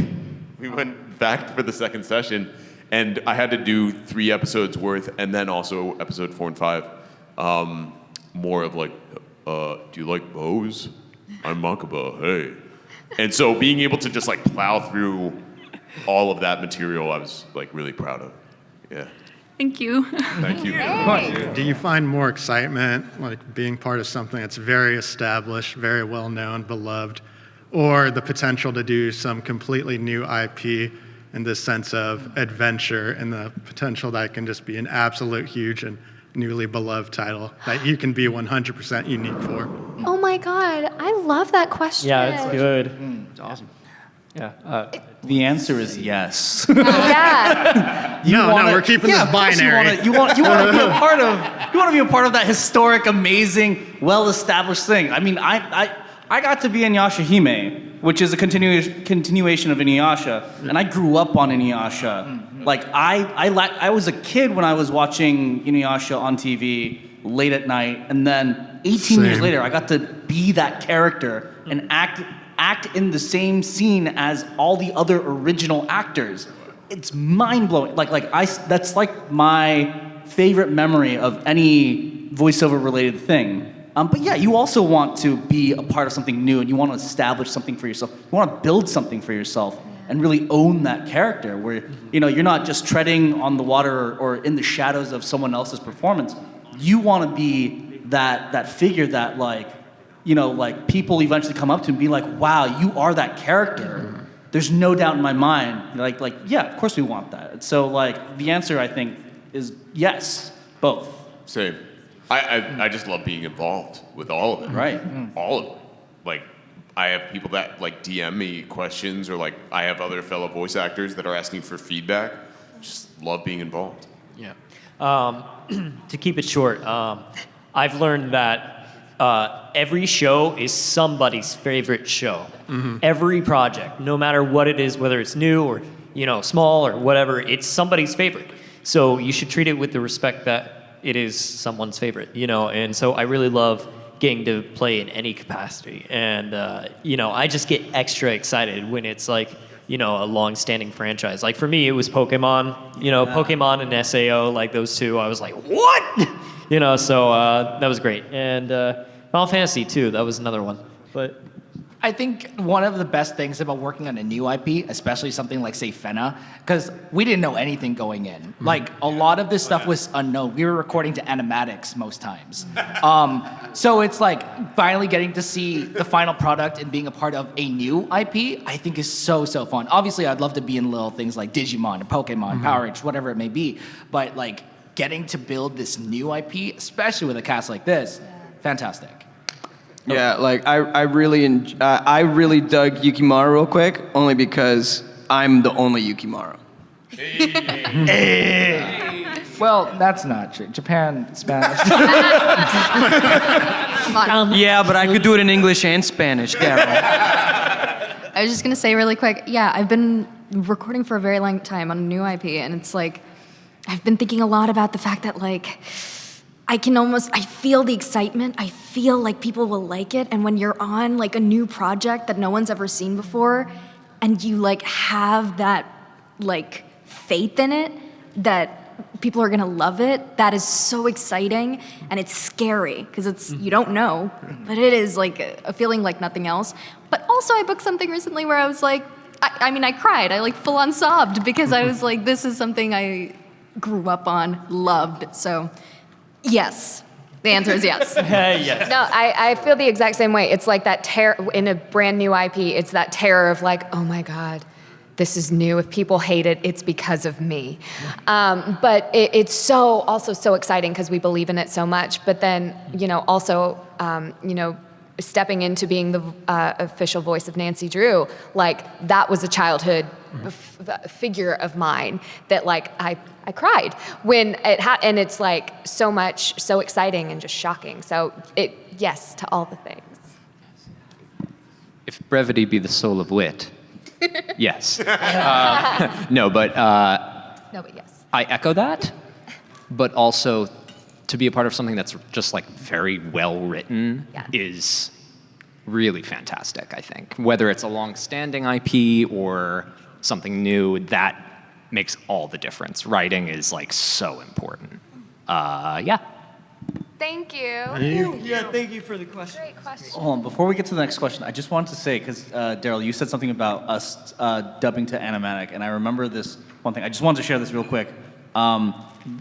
we went back for the second session, and I had to do 3 episodes worth, and then also episode 4 and 5, more of like, do you like bows? I'm Makaba, hey. And so being able to just like plow through all of that material, I was like really proud of. Yeah. Thank you. Thank you. Do you find more excitement like being part of something that's very established, very well known, beloved, or the potential to do some completely new IP in the sense of adventure and the potential that can just be an absolute huge and newly beloved title that you can be 100% unique for? Oh my God, I love that question. Yeah, it's good. It's awesome. Yeah. The answer is yes. Yeah. No, we're keeping this binary. You want to be a part of. You want to be a part of that historic, amazing, well-established thing. I mean, I got to be Inuyasha Hime, which is a continuation of Inuyasha, and I grew up on Inuyasha. Like I was a kid when I was watching Inuyasha on TV late at night, and then 18 years later, I got to be that character and act in the same scene as all the other original actors. It's mind-blowing. That's like my favorite memory of any voiceover-related thing. But yeah, you also want to be a part of something new, and you want to establish something for yourself. You want to build something for yourself and really own that character, where you're not just treading on the water or in the shadows of someone else's performance. You want to be that figure that like people eventually come up to and be like, wow, you are that character. There's no doubt in my mind. Like yeah, of course we want that. So like the answer I think is yes, both. Same. I just love being involved with all of it. Right. All of it. Like I have people that like DM me questions, or like I have other fellow voice actors that are asking for feedback. Just love being involved. Yeah. To keep it short, I've learned that every show is somebody's favorite show. Every project, no matter what it is, whether it's new or small or whatever, it's somebody's favorite. So you should treat it with the respect that it is someone's favorite, And so I really love getting to play in any capacity, and I just get extra excited when it's like a long-standing franchise. Like for me, it was Pokemon. Pokemon and SAO, like those two. I was like, what? So that was great. And Final Fantasy too. That was another one. But I think one of the best things about working on a new IP, especially something like, say, Fena, because we didn't know anything going in. Like, a lot of this stuff was unknown. We were recording to animatics most times. So it's like finally getting to see the final product and being a part of a new IP, I think is so, so fun. Obviously, I'd love to be in little things like Digimon or Pokemon, Power Rangers, whatever it may be. But, like, getting to build this new IP, especially with a cast like this, fantastic. Yeah, like I really dug Yukimaru real quick, only because I'm the only Yukimaru. Well, that's not true. Japan, Spanish. Yeah, but I could do it in English and Spanish, Darrel. I was just gonna say really quick, yeah, I've been recording for a very long time on a new IP, and it's like, I've been thinking a lot about the fact that like, I feel the excitement, I feel like people will like it, and when you're on like a new project that no one's ever seen before, and you like have that like faith in it, that people are gonna love it, that is so exciting, and it's scary, because you don't know, but it is like a feeling like nothing else. But also I booked something recently where I was like, I cried, I like full on sobbed, because I was like, this is something I grew up on, loved, so yes. The answer is yes. Yes. No, I feel the exact same way. It's like that terror in a brand new IP. It's that terror of like, oh my God, this is new. If people hate it, it's because of me. But it's also so exciting because we believe in it so much. But then, also, stepping into being the official voice of Nancy Drew, like that was a childhood figure of mine that like I cried when and it's like so exciting and just shocking. So yes to all the things. If brevity be the soul of wit, yes. No, but yes. I echo that, but also to be a part of something that's just like very well written is really fantastic, I think. Whether it's a long-standing IP or something new, that makes all the difference. Writing is like so important. Yeah. Thank you. Yeah, thank you for the question. Great question. Hold on, before we get to the next question, I just wanted to say, because Darrel, you said something about us dubbing to animatic, and I remember this one thing. I just wanted to share this real quick.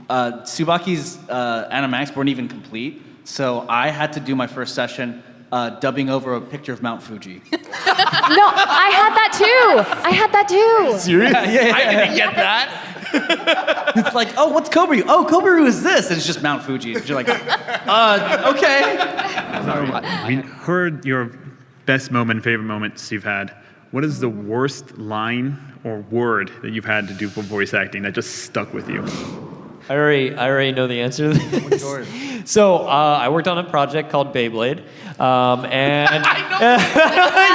Tsubaki's animatics weren't even complete, so I had to do my first session dubbing over a picture of Mount Fuji. No, I had that too. Serious? Yeah. I didn't get that. It's like, oh, what's Kobaru? Oh, Kobaru is this. And it's just Mount Fuji. And you're like, okay. We heard your best moment, favorite moments you've had. What is the worst line or word that you've had to do for voice acting that just stuck with you? I already know the answer to this. So I worked on a project called Beyblade, and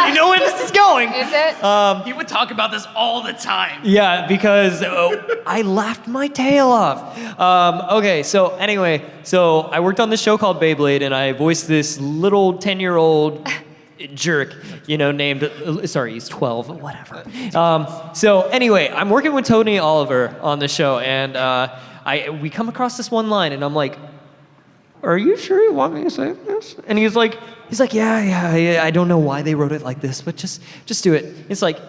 you know where this is going. Is it? He would talk about this all the time. Yeah, because I laughed my tail off. Okay, so anyway, I worked on this show called Beyblade, and I voiced this little 10-year-old jerk, named, sorry, he's 12, whatever. So anyway, I'm working with Tony Oliver on the show, and we come across this one line, and I'm like, are you sure you want me to say this? And he's like, yeah, I don't know why they wrote it like this, but just do it. It's like,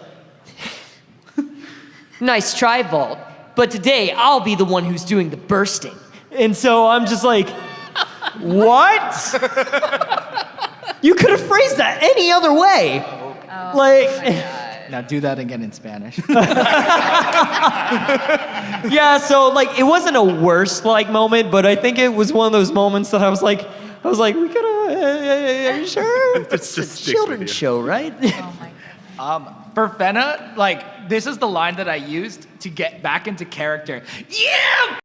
nice try, Vault, but today I'll be the one who's doing the bursting. And so I'm just like, what? You could have phrased that any other way. Now do that again in Spanish. Yeah, so it wasn't a worst moment, but I think it was one of those moments that I was like, we could have, are you sure? It's a children's show, right? Oh my God. For Fena, this is the line that I used to get back into character. Yeah!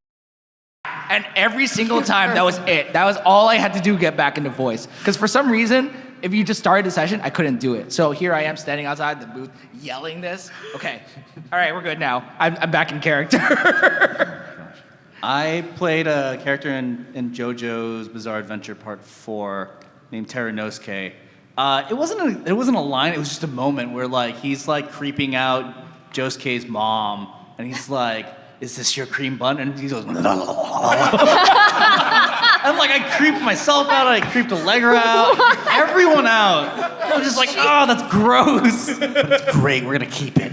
And every single time, that was it. That was all I had to do to get back into voice. Because for some reason, if you just started the session, I couldn't do it. So here I am standing outside the booth, yelling this. Okay, all right, we're good now. I'm back in character. I played a character in JoJo's Bizarre Adventure Part 4 named Teranosuke. It wasn't a line, it was just a moment where he's creeping out Josuke's mom, and he's like, is this your cream bun? And he goes, and I creeped myself out, I creeped Allegra out, everyone out. I was just like, oh, that's gross. But it's great, we're gonna keep it.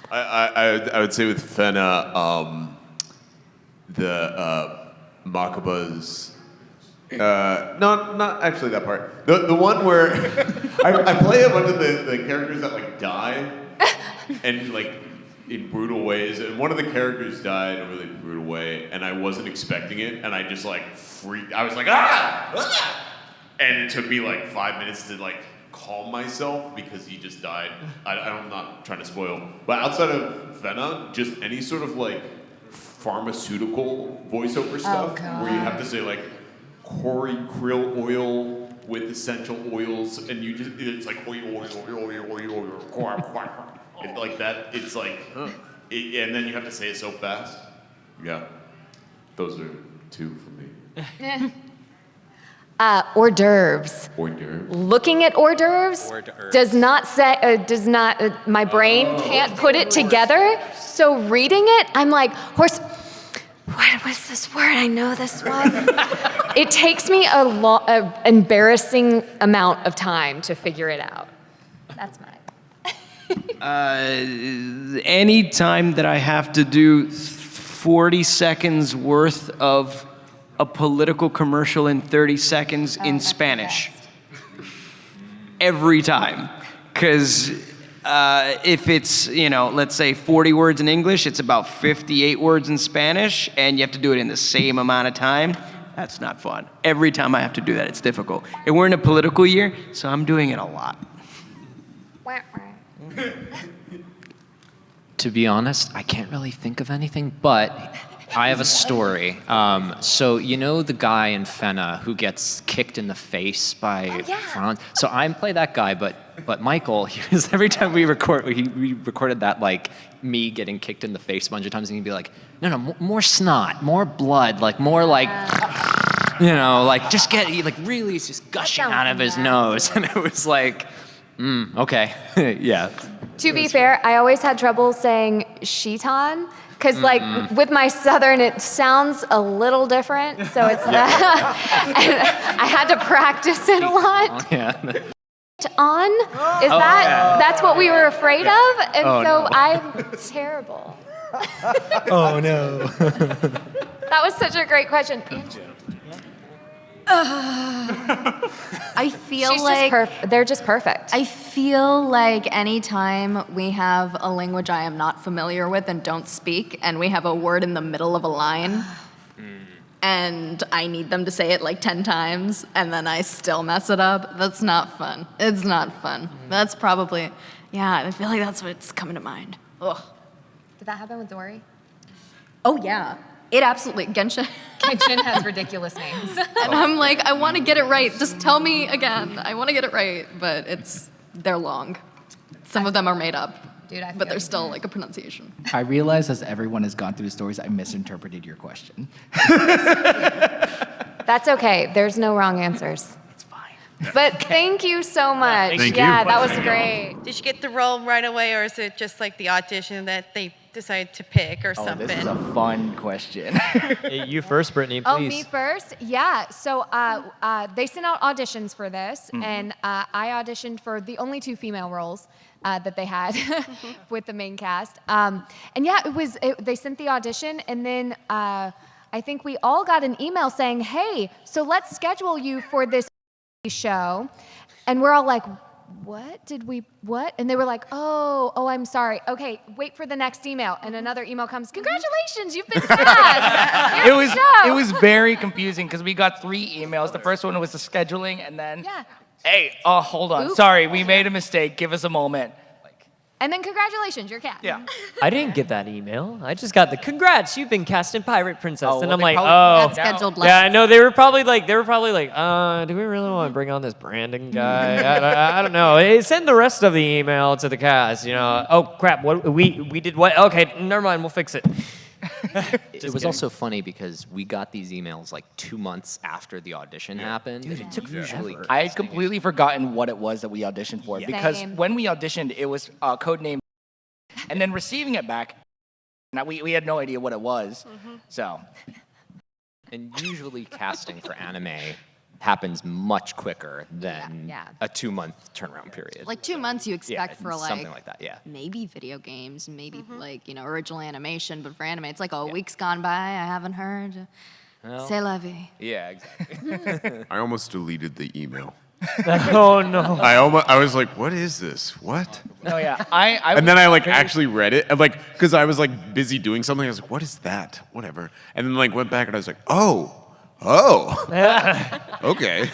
I would say with Fena, the Makaba's, not actually that part. The one where I play a bunch of the characters that die and in brutal ways, and one of the characters died in a really brutal way, and I wasn't expecting it, and I just freaked. I was like, ah! And it took me 5 minutes to calm myself because he just died. I'm not trying to spoil, but outside of Fena, just any sort of like pharmaceutical voiceover stuff where you have to say like Cory krill oil with essential oils, and it's like oil, like that. It's like, and then you have to say it so fast. Yeah, those are two for me. Hors d'oeuvres. Hors d'oeuvres. Looking at hors d'oeuvres does not say, my brain can't put it together. So reading it, I'm like, what was this word? I know this one. It takes me an embarrassing amount of time to figure it out. That's mine. Any time that I have to do 40 seconds worth of a political commercial in 30 seconds in Spanish. Every time. Because if it's, let's say 40 words in English, it's about 58 words in Spanish, and you have to do it in the same amount of time. That's not fun. Every time I have to do that, it's difficult. And we're in a political year, so I'm doing it a lot. To be honest, I can't really think of anything, but I have a story. So you know the guy in Fena who gets kicked in the face by Franz? So I play that guy, but Michael, every time we recorded that, like me getting kicked in the face a bunch of times, and he'd be like, no, more snot, more blood, like more like, like just really it's just gushing out of his nose. And it was like, okay, yeah. To be fair, I always had trouble saying Shitan. Because with my Southern, it sounds a little different, so it's I had to practice it a lot. That's what we were afraid of, and I'm terrible. Oh no. That was such a great question. I feel they're just perfect. I feel like anytime we have a language I am not familiar with and don't speak, and we have a word in the middle of a line, and I need them to say it like 10 times, and then I still mess it up, that's not fun. It's not fun. That's probably, I feel like that's what's coming to mind. Ugh. Did that happen with Dory? Oh, yeah. It absolutely, Genshin has ridiculous names. And I'm like, I want to get it right. Just tell me again. I want to get it right, but they're long. Some of them are made up, but there's still like a pronunciation. I realize as everyone has gone through the stories, I misinterpreted your question. That's okay. There's no wrong answers. It's fine. But thank you so much. Thank you. That was great. Did you get the role right away, or is it just like the audition that they decide to pick or something? This is a fun question. Hey, you first, Brittany, please. Oh, me first? Yeah. So they sent out auditions for this, and I auditioned for the only 2 female roles that they had with the main cast. And they sent the audition, and then I think we all got an email saying, hey, so let's schedule you for this show. And we're all like, what? And they were like, oh, I'm sorry. Okay, wait for the next email. And another email comes, congratulations, you've been cast. It was very confusing because we got 3 emails. The first one was the scheduling, and then, hey, hold on. Oops. Sorry, we made a mistake. Give us a moment. And then congratulations, you're cast. Yeah. I didn't get that email. I just got the congrats, you've been cast in Pirate Princess. Oh, and well, I'm they like, probably- That's scheduled Yeah, I last. know. They were probably like, do we really want to bring on this Brandon guy? I don't know. Hey, send the rest of the email to the cast. Oh crap! What we did what? Okay, never mind. We'll fix it. It was also funny because we got these emails like 2 months after the audition happened. Dude, it took usually. I had completely forgotten what it was that we auditioned for because Same. when we auditioned, it was codename, and then receiving it back, now we had no idea what it was. So, And usually casting for anime happens much quicker than a 2-month turnaround period. Like 2 months you expect for something like that. Yeah. maybe video games, maybe original animation, but for anime it's like, week's gone by, I haven't heard. Well, C'est la vie. Yeah, exactly. I almost deleted the email. Oh no. I was like, what is this? What? no, yeah, And then I actually read it, and because I was busy doing something. I was like, what is that? Whatever. And then went back and I was like, oh, Oh. Okay.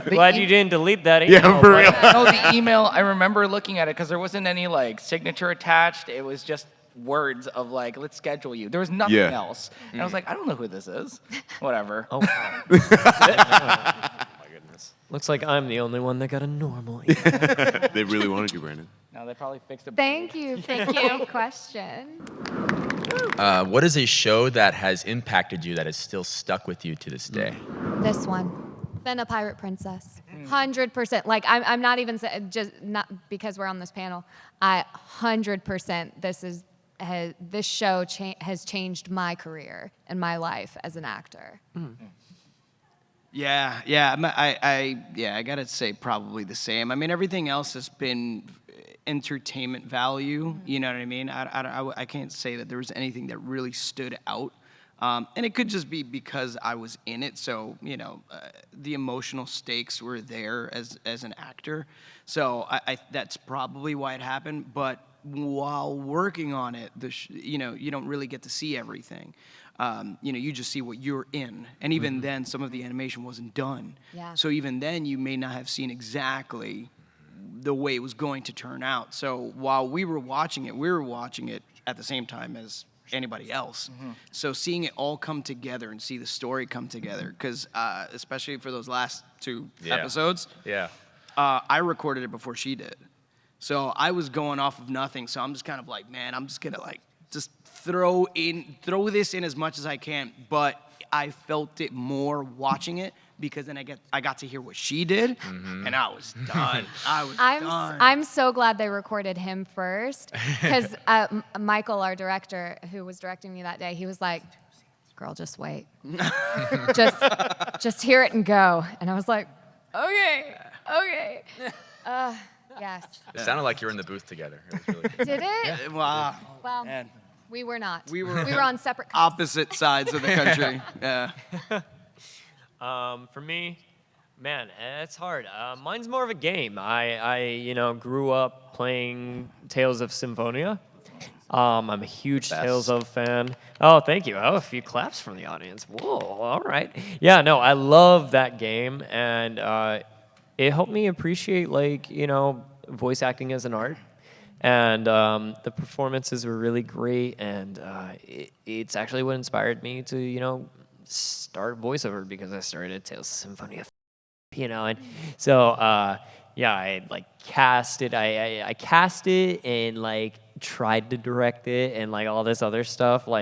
Glad you didn't delete that Yeah, email. for real. No, the email, I remember looking at it because there wasn't any like signature attached. It was just words of like, let's schedule you. There was nothing Yeah. else. And I was like, I don't know who this is. Whatever. Oh, wow. My goodness. Looks like I'm the only one that got a normal email. They really wanted you, Brandon. No, they probably fixed it. Thank you for the great question. What is a show that has impacted you that is still stuck with you to this day? This one, Fena Pirate Princess, 100%. Like I'm not even just not because we're on this panel. 100%. This show has changed my career and my life as an actor. Yeah, I gotta say probably the same. I mean, everything else has been entertainment value. You know what I mean? I can't say that there was anything that really stood out. And it could just be because I was in it, so the emotional stakes were there as an actor. So that's probably why it happened. But while working on it, you don't really get to see everything. You just see what you're in, and even then, some of the animation wasn't done. Yeah. So even then, you may not have seen exactly the way it was going to turn out. So while we were watching it at the same time as anybody else. So seeing it all come together and see the story come together, because especially for those last two episodes, I recorded it before she did. So I was going off of nothing. So I'm just kind of like, man, I'm just gonna just throw this in as much as I can. But I felt it more watching it because then I got to hear what she did, and I was done. I'm so glad they recorded him first, because Michael, our director, who was directing me that day, he was like, "Girl, just wait, just hear it and go." And I was like, "Okay." Yes. It sounded like you were in the booth together. It was really good. Did it? Yeah, wow. Well, Man. we were not. We were on separate opposite sides of the country. Yeah. For me, man, it's hard. Mine's more of a game. I grew up playing Tales of Symphonia. I'm a huge Tales of fan. Oh, thank you. Oh, a few claps from the audience. Whoa, all right. Yeah, no, I love that game, and it helped me appreciate, voice acting as an art. And the performances were really great, and it's actually what inspired me to, start voiceover, because I started Tales of Symphonia, and so I cast it. I cast it and tried to direct it and all this other stuff. Oh,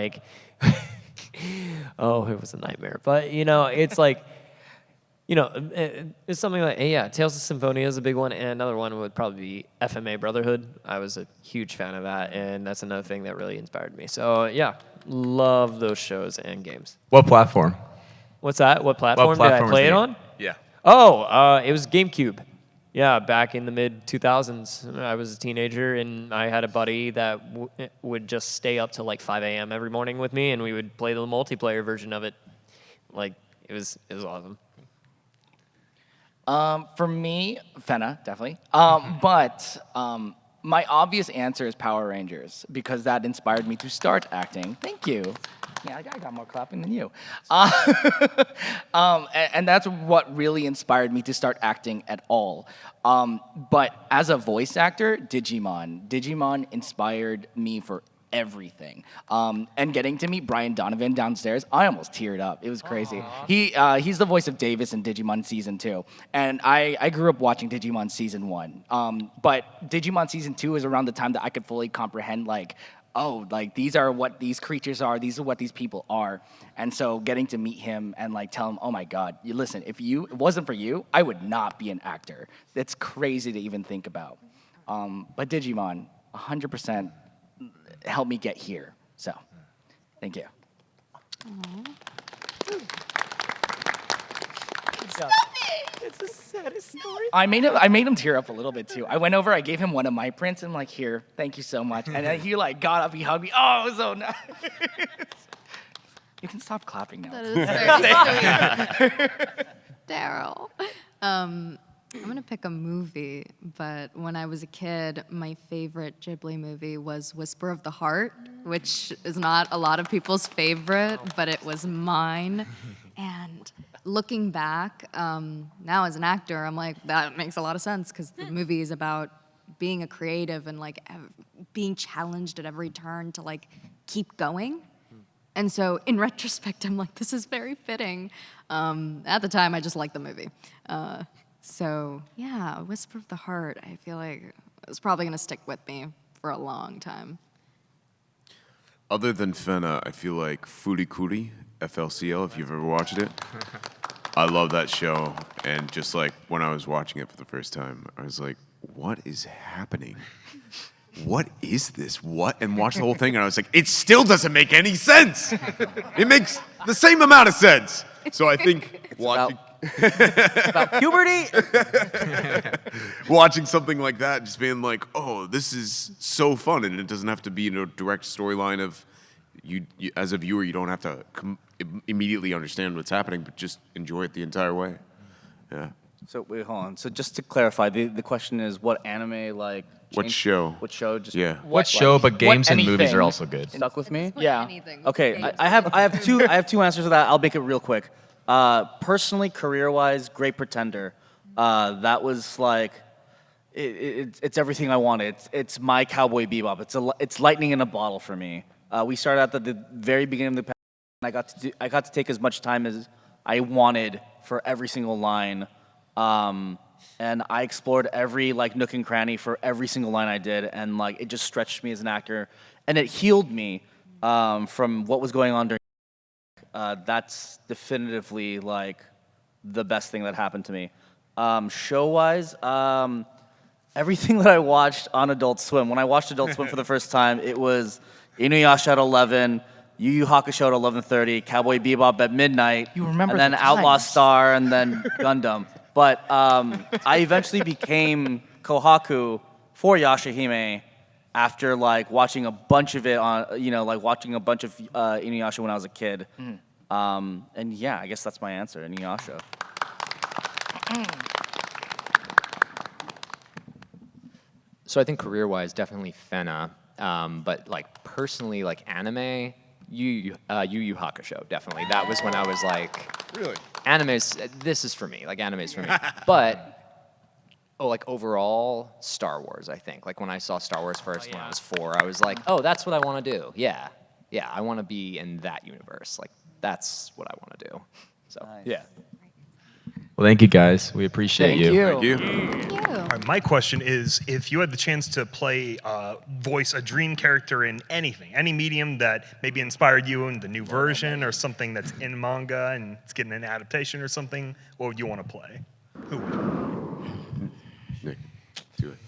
it was a nightmare. But it's it's something like, Tales of Symphonia is a big one, and another one would probably be FMA Brotherhood. I was a huge fan of that, and that's another thing that really inspired me. So love those shows and games. What platform? What's that? What platform did I play it on? Yeah. Oh, it was GameCube. Yeah, back in the mid-2000s. I was a teenager, and I had a buddy that would just stay up till 5 a.m. every morning with me, and we would play the multiplayer version of it. It was awesome. For me, Fena, definitely. My obvious answer is Power Rangers, because that inspired me to start acting. Thank you. Yeah, I got more clapping than you. And that's what really inspired me to start acting at all. But as a voice actor, Digimon inspired me for everything. And getting to meet Brian Donovan downstairs, I almost teared up. It was crazy. He's the voice of Davis in Digimon Season 2. And I grew up watching Digimon Season 1. But Digimon Season 2 is around the time that I could fully comprehend, these are what these creatures are, these are what these people are. And so getting to meet him and tell him, oh my God, listen, if it wasn't for you, I would not be an actor. That's crazy to even think about. But Digimon, 100% helped me get here. So, thank you. Stop it! It's the saddest story. I made him tear up a little bit too. I went over, I gave him one of my prints, and I'm like, here, thank you so much. And then he got up, he hugged me. Oh, it was so nice. You can stop clapping now. That is very sweet. Darrel. I'm gonna pick a movie, but when I was a kid, my favorite Ghibli movie was Whisper of the Heart, which is not a lot of people's favorite, but it was mine. And looking back, now as an actor, I'm like, that makes a lot of sense because the movie is about being a creative and like being challenged at every turn to like keep going. And so in retrospect, I'm like, this is very fitting. At the time, I just liked the movie. So yeah, Whisper of the Heart, I feel like it's probably gonna stick with me for a long time. Other than Fena, I feel like Furikuri, FLCL, if you've ever watched it. I love that show. And just like when I was watching it for the first time, I was like, what is happening? What is this? What? And watched the whole thing and I was like, it still doesn't make any sense. It makes the same amount of sense. So I think watching... About puberty? Watching something like that, just being like, oh, this is so fun. And it doesn't have to be a direct storyline of you as a viewer, you don't have to immediately understand what's happening, but just enjoy it the entire way. Yeah. So wait, hold on. So just to clarify, the question is what anime like? What show? What show? Just Yeah. What show, but games and movies are also good. Stuck with me? Yeah. Okay, I have two answers to that. I'll make it real quick. Personally, career-wise, Great Pretender. That was like, it's everything I wanted. It's my Cowboy Bebop. It's lightning in a bottle for me. We started at the very beginning of the pandemic, and I got to take as much time as I wanted for every single line. And I explored every like nook and cranny for every single line I did, and like it just stretched me as an actor, and it healed me from what was going on during. That's definitively like the best thing that happened to me. Show-wise, everything that I watched on Adult Swim. When I watched Adult Swim for the first time, it was Inuyasha at 11, Yu Yu Hakusho at 11:30, Cowboy Bebop at midnight, You remember and then the Outlaw times. Star, and then Gundam. But I eventually became Kohaku for Yashahime after like watching a bunch of it on, like watching a bunch of Inuyasha when I was a kid. And yeah, I guess that's my answer, Inuyasha. So I think career-wise, definitely Fena. But like personally, like anime, Yu Yu Hakusho, definitely. That was when I was like, Really? anime's, this is for me, like anime's for me. But, like overall, Star Wars, I think. Like when I saw Star Wars first when I was 4, I was like, oh, that's what I want to do. Yeah, I want to be in that universe. Like that's what I want to do. So, yeah. Well, thank you guys. We appreciate Thank you. you. Thank you. Thank you. All right, my question is, if you had the chance to play, voice a dream character in anything, any medium that maybe inspired you in the new version or something that's in manga and it's getting an adaptation or something, what would you want to play? Who would? Nick, do it.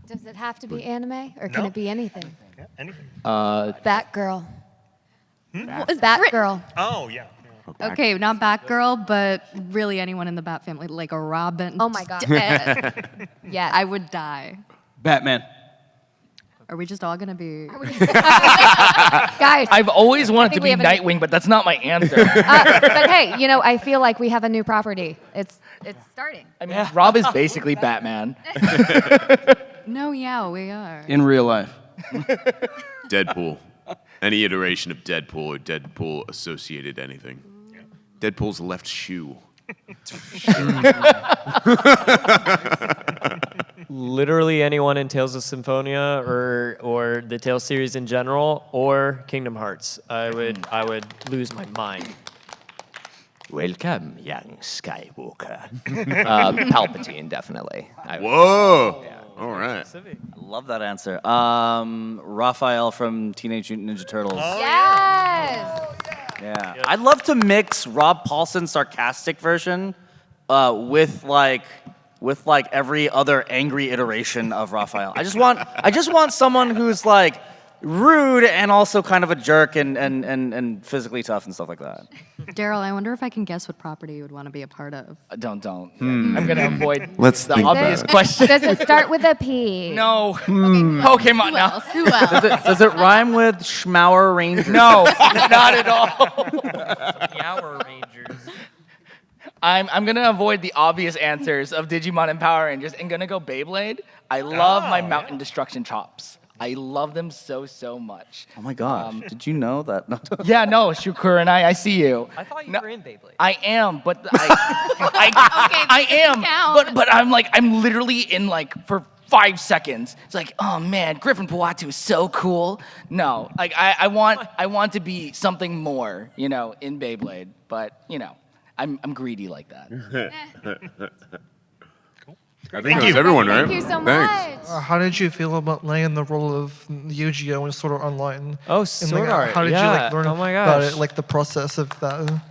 Does it have to be anime or can No. it be anything? Yeah, anything. Batgirl. Is Batgirl. Oh, yeah. Okay, not Batgirl, but really anyone in the Bat family, like a Robin. Oh my God. Yeah, I would die. Batman. Are we just all gonna be? Guys. I've always wanted I to think be we have a- Nightwing, but that's not my answer. But hey, I feel like we have a new property. It's starting. I mean, Rob is basically Batman. No, yeah, we are. In real life. Deadpool. Any iteration of Deadpool or Deadpool associated anything. Deadpool's left shoe. Literally anyone in Tales of Symphonia or the Tales series in general or Kingdom Hearts. I would lose my mind. Welcome, young Skywalker. Palpatine, definitely. Whoa! All right. I love that answer. Raphael from Teenage Mutant Ninja Turtles. Yes. Yeah. I'd love to mix Rob Paulson's sarcastic version with every other angry iteration of Raphael. I just want someone who's like rude and also kind of a jerk and physically tough and stuff like that. Darrel, I wonder if I can guess what property you would want to be a part of. Don't. I'm gonna avoid Let's the think obvious about it. question. Does it start with a P? No. Pokemon Who now. else? Who else? Does it rhyme with Schmauer Ranger? No, not at all. Power Rangers. I'm gonna avoid the obvious answers of Digimon and Power Rangers and gonna go Beyblade. I love my mountain destruction chops. I love them so much. Oh my gosh, did you know that? No. Yeah, no, Shukur and I see you. I thought you were in Beyblade. I am, but I am, but I'm literally in like for 5 seconds. It's like, oh man, Griffin Puatu is so cool. No, like I want to be something more, in Beyblade, but I'm greedy like that. I think that's everyone, right? Thank you so Thanks. much. How did you feel about laying the role of Eugeo in Sword Art Online? Oh, And, Sword Art, How did you yeah. learn Oh my about gosh. it, like the process of that?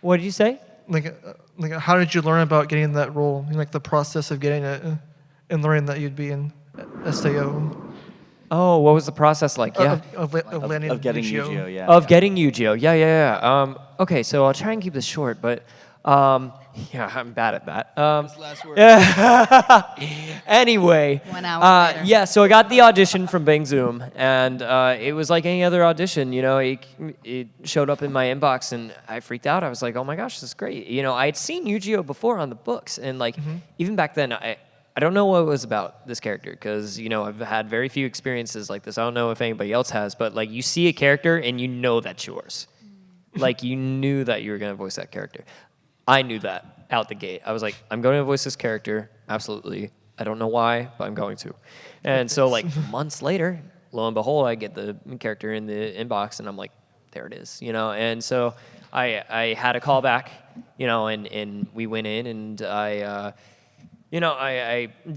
What did you say? Like how did you learn about getting that role? Like the process of getting it and learning that you'd be in SAO. Oh, what was the process like? Yeah. Of landing Of getting Eugeo. Eugeo, yeah. Of getting Eugeo. Yeah. Okay, so I'll try and keep this short, but yeah, I'm bad at that. Anyway, 1 hour later. yeah, so I got the audition from Bang Zoom, and it was like any other audition. It showed up in my inbox, and I freaked out. I was like, oh my gosh, this is great. I had seen Eugeo before on the books, and like even back then, I don't know what it was about this character because, I've had very few experiences like this. I don't know if anybody else has, but like you see a character and you know that's yours. Like you knew that you were going to voice that character. I knew that out the gate. I was like, I'm going to voice this character. Absolutely. I don't know why, but I'm going to. And so like months later, lo and behold, I get the character in the inbox and I'm like, there it is, And so I had a call back, and we went in and I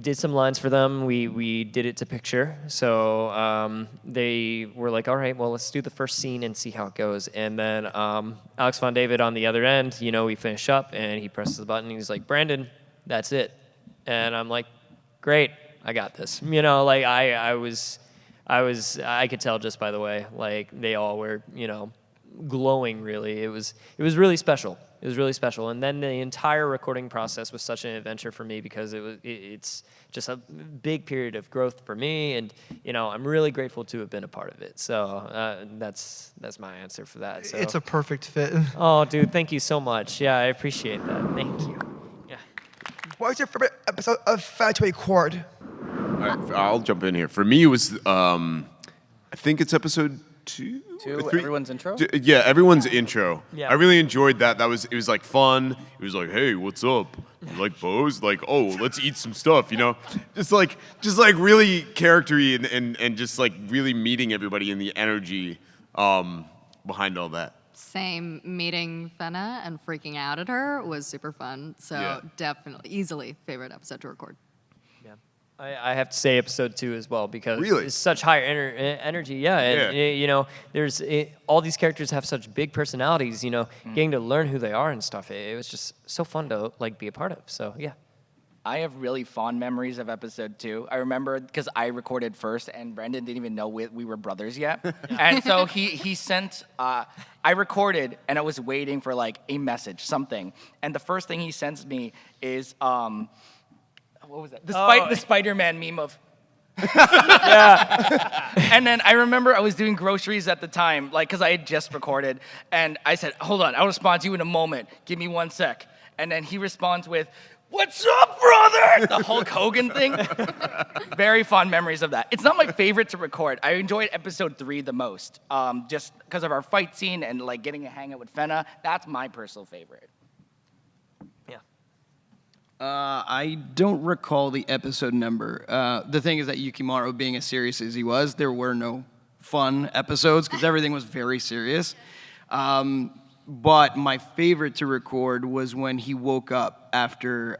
did some lines for them. We did it to picture. So they were like, all right, well, let's do the first scene and see how it goes. And then Alex Von David on the other end, we finish up and he presses the button and he's like, Brandon, that's it. And I'm like, great, I got this. I could tell just by the way, like they all were, glowing really. It was really special. It was really special, and then the entire recording process was such an adventure for me because it's just a big period of growth for me, and I'm really grateful to have been a part of it. So that's my answer for that. So. It's a perfect fit. Oh, dude, thank you so much. Yeah, I appreciate that. Thank you. Yeah. What was your favorite episode of Fena to Record? All right, I'll jump in here. For me, it was I think it's episode 2 or 3? Everyone's intro? Yeah, everyone's intro. Yeah. I really enjoyed that. It was like fun. It was like, hey, what's up? You like bows? Like, oh, let's eat some stuff, Just like really charactery and just like really meeting everybody and the energy behind all that. Same, meeting Fena and freaking out at her was super fun. So Yeah. definitely, easily favorite episode to record. I have to say episode 2 as well because Really? it's such high energy. Yeah, and there's all these characters have such big personalities. Getting to learn who they are and stuff. It was just so fun to like be a part of. So yeah. I have really fond memories of episode 2. I remember because I recorded first, and Brendan didn't even know we were brothers yet. And so he sent. I recorded, and I was waiting for like a message, something. And the first thing he sends me is what was that? The Spider-Man meme of. Yeah. And then I remember I was doing groceries at the time, like, because I had just recorded, and I said, hold on, I'll respond to you in a moment. Give me 1 sec. And then he responds with, what's up, brother? The Hulk Hogan thing. Very fond memories of that. It's not my favorite to record. I enjoyed episode 3 the most, just because of our fight scene and like getting a hangout with Fena. That's my personal favorite. I don't recall the episode number. The thing is that Yukimaru, being as serious as he was, there were no fun episodes because everything was very serious. But my favorite to record was when he woke up after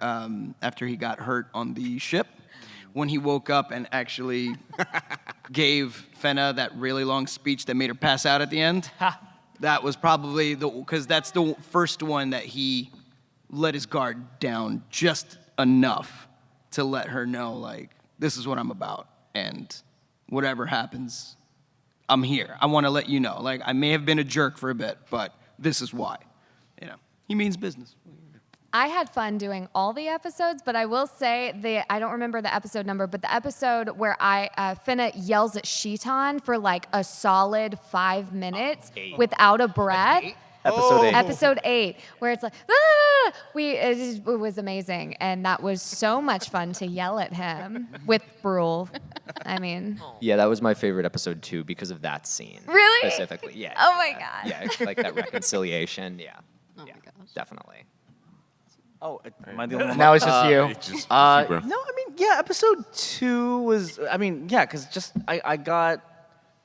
he got hurt on the ship. When he woke up and actually gave Fena that really long speech that made her pass out at the end. That was probably because that's the first one that he let his guard down just enough to let her know, like, this is what I'm about, and whatever happens, I'm here. I want to let you know. Like, I may have been a jerk for a bit, but this is why. He means business. I had fun doing all the episodes, but I will say I don't remember the episode number, but the episode where Fena yells at Shitan for like a solid 5 minutes without a breath. Episode 8. Episode 8, where it's like, ah! It was amazing. And that was so much fun to yell at him with Brule. I mean. Yeah, that was my favorite episode too because of that scene. Really? Specifically, yeah. Oh my God. Yeah, it's like that reconciliation. Yeah. Oh my gosh. Definitely. Oh, am I the only one? Now it's just you. No, I mean, yeah, episode 2 was, I mean, yeah, because just, I got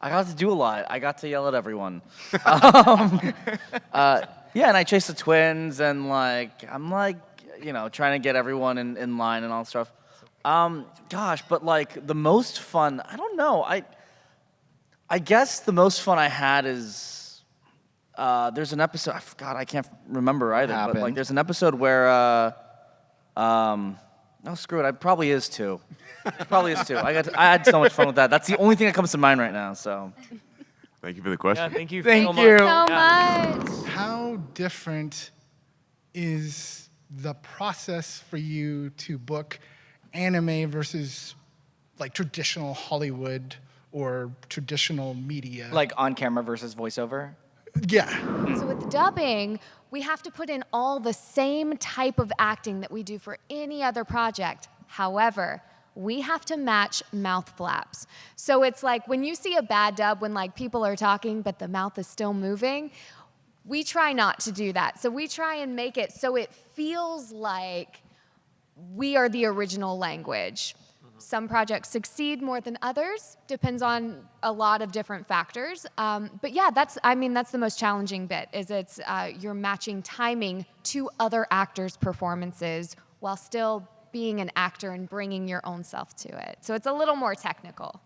to do a lot. I got to yell at everyone. Yeah, and I chased the twins, and like, I'm like, trying to get everyone in line and all that stuff. Gosh, but like, the most fun, I don't know. I guess the most fun I had is, there's an episode, I can't remember either, but like, there's an episode where, no, screw it, I probably is too. Probably is too. I had so much fun with that. That's the only thing that comes to mind right now, so. Thank you for the question. Yeah, thank you Thank so you much. so much. How different is the process for you to book anime versus like traditional Hollywood or traditional media? Like on camera versus voiceover? Yeah. So with dubbing, we have to put in all the same type of acting that we do for any other project. However, we have to match mouth flaps. So it's like when you see a bad dub when like people are talking but the mouth is still moving, we try not to do that. So we try and make it so it feels like we are the original language. Some projects succeed more than others, depends on a lot of different factors. But yeah, that's the most challenging bit, is you're matching timing to other actors' performances while still being an actor and bringing your own self to it. So it's a little more technical.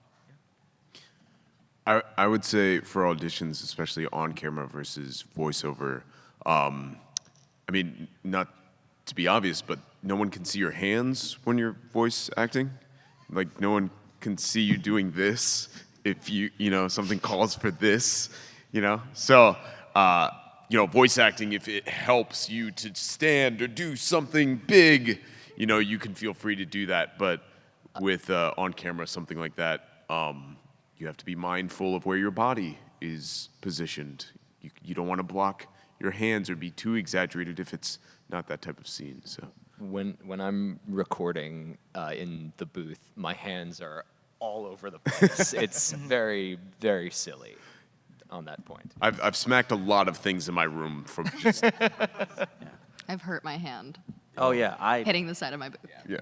I would say for auditions, especially on camera versus voiceover, I mean, not to be obvious, but no one can see your hands when you're voice acting. Like, no one can see you doing this if something calls for this, So, voice acting, if it helps you to stand or do something big, you can feel free to do that. But with on camera, something like that, you have to be mindful of where your body is positioned. You don't want to block your hands or be too exaggerated if it's not that type of scene. So when I'm recording in the booth, my hands are all over the place. It's very, very silly on that point. I've smacked a lot of things in my room from just. I've hurt my hand. Oh yeah, hitting the side of my booth. Yeah.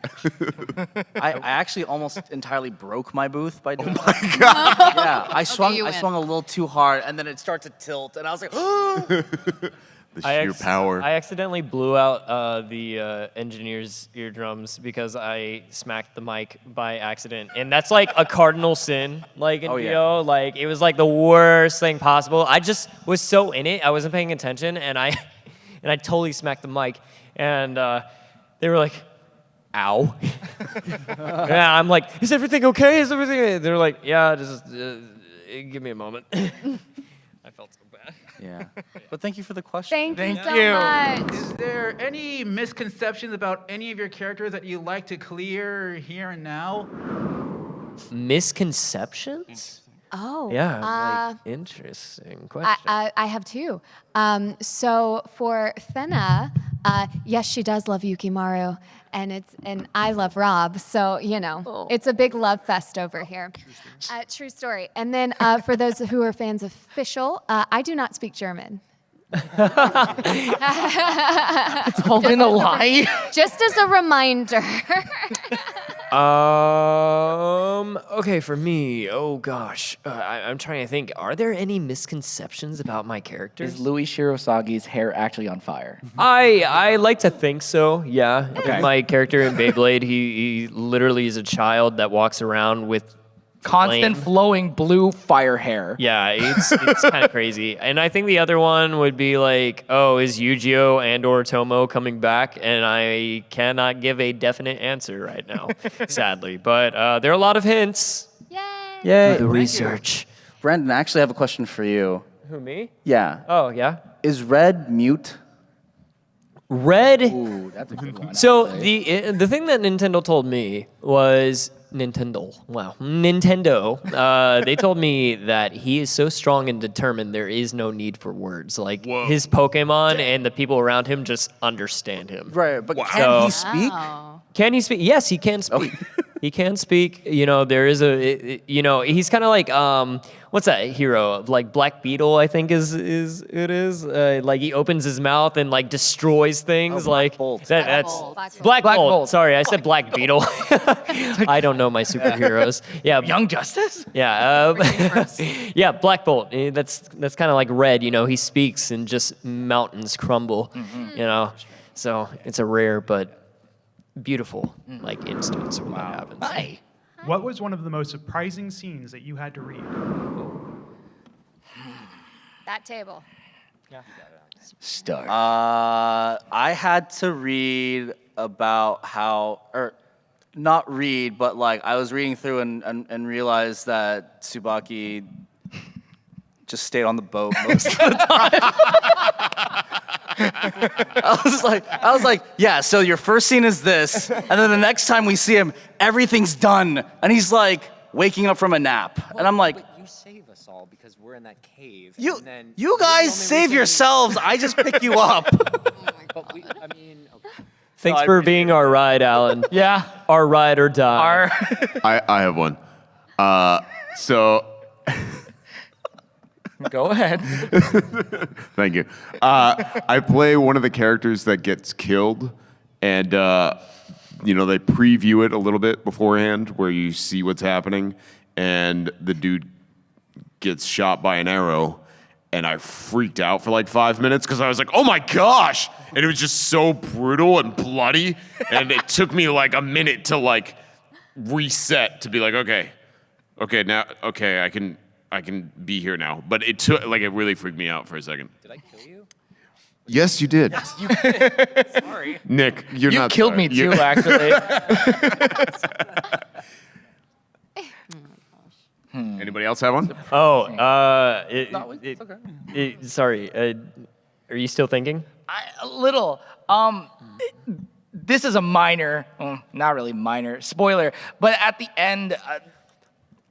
I actually almost entirely broke my booth by doing my God. Yeah, I swung you I win. swung a little too hard, and then it started to tilt, and I was like, the sheer power. I accidentally blew out the engineer's eardrums because I smacked the mic by accident, and that's like a cardinal sin. Like in VO, like it was like the worst thing possible. I just was so in it, I wasn't paying attention, and I totally smacked the mic, and they were like, "Ow!" Yeah, I'm like, "Is everything okay? Is everything?" They're like, "Yeah, just give me a moment." I felt so bad. Yeah. But thank you for the question. Thank you so much. Is there any misconceptions about any of your characters that you like to clear here and now? Misconceptions? Oh. Yeah, like, interesting question. I have two. So for Fena, yes, she does love Yukimaru, and I love Rob. So it's a big love fest over here. True story. And then for those who are fans of Fischl, I do not speak German. It's all been a lie. Just as a reminder. Okay, for me, oh gosh, I'm trying to think. Are there any misconceptions about my characters? Is Louis Shirosagi's hair actually on fire? I like to think so. Yeah. Okay. My character in Beyblade, he literally is a child that walks around with Constant flame. flowing blue fire hair. Yeah, it's kind of crazy. And I think the other one would be like, oh, is Eugeo and/or Tomo coming back? And I cannot give a definite answer right now, sadly. But there are a lot of hints. Yay. Do the research. Brandon, I actually have a question for you. Who, me? Yeah. Oh, yeah? Is Red mute? Red? Ooh, that's a good one. So the thing that Nintendo told me was Nintendo. Wow. Nintendo. They told me that he is so strong and determined there is no need for words. Like his Pokemon and the people around him just understand him. Right, but can he speak? Can he speak? Yes, he can speak. He can speak. You know, there is he's kind of like what's that hero? Like Black Beetle, I think is like he opens his mouth and like destroys things. Black Bolt. That's Black Bolt. Sorry, I said Black Beetle. I don't know my superheroes. Yeah, Young Justice? yeah, yeah, Black Bolt. That's kind of like Red. You know, he speaks and just mountains crumble. You know, so it's a rare but beautiful like instance when that happens. Hi. What was one of the most surprising scenes that you had to read? That table. Start. I had to read about how, or not read, but like I was reading through and realized that Tsubaki just stayed on the boat most of the time. I was like, yeah, so your first scene is this, and then the next time we see him, everything's done, and he's like waking up from a nap, and I'm like, You save us all because we're in that cave. You and then you guys save yourselves. I just pick you up. But I mean, okay. Thanks for being our ride, Alan. Yeah. Our ride or die. I have one. So. Go ahead. Thank you. I play one of the characters that gets killed, and they preview it a little bit beforehand, where you see what's happening, and the dude gets shot by an arrow, and I freaked out for like 5 minutes because I was like, "Oh my gosh!" And it was just so brutal and bloody, and it took me like a minute to like reset to be like, okay, I can be here now. But it took, it really freaked me out for a second. Did I kill you? Yes, you did. Yes, you did. Sorry. Nick, you're You not killed sorry. me too, actually. Anybody else have one? Oh, okay. Sorry. Are you still thinking? A little. This is a minor, not really minor, spoiler, but at the end,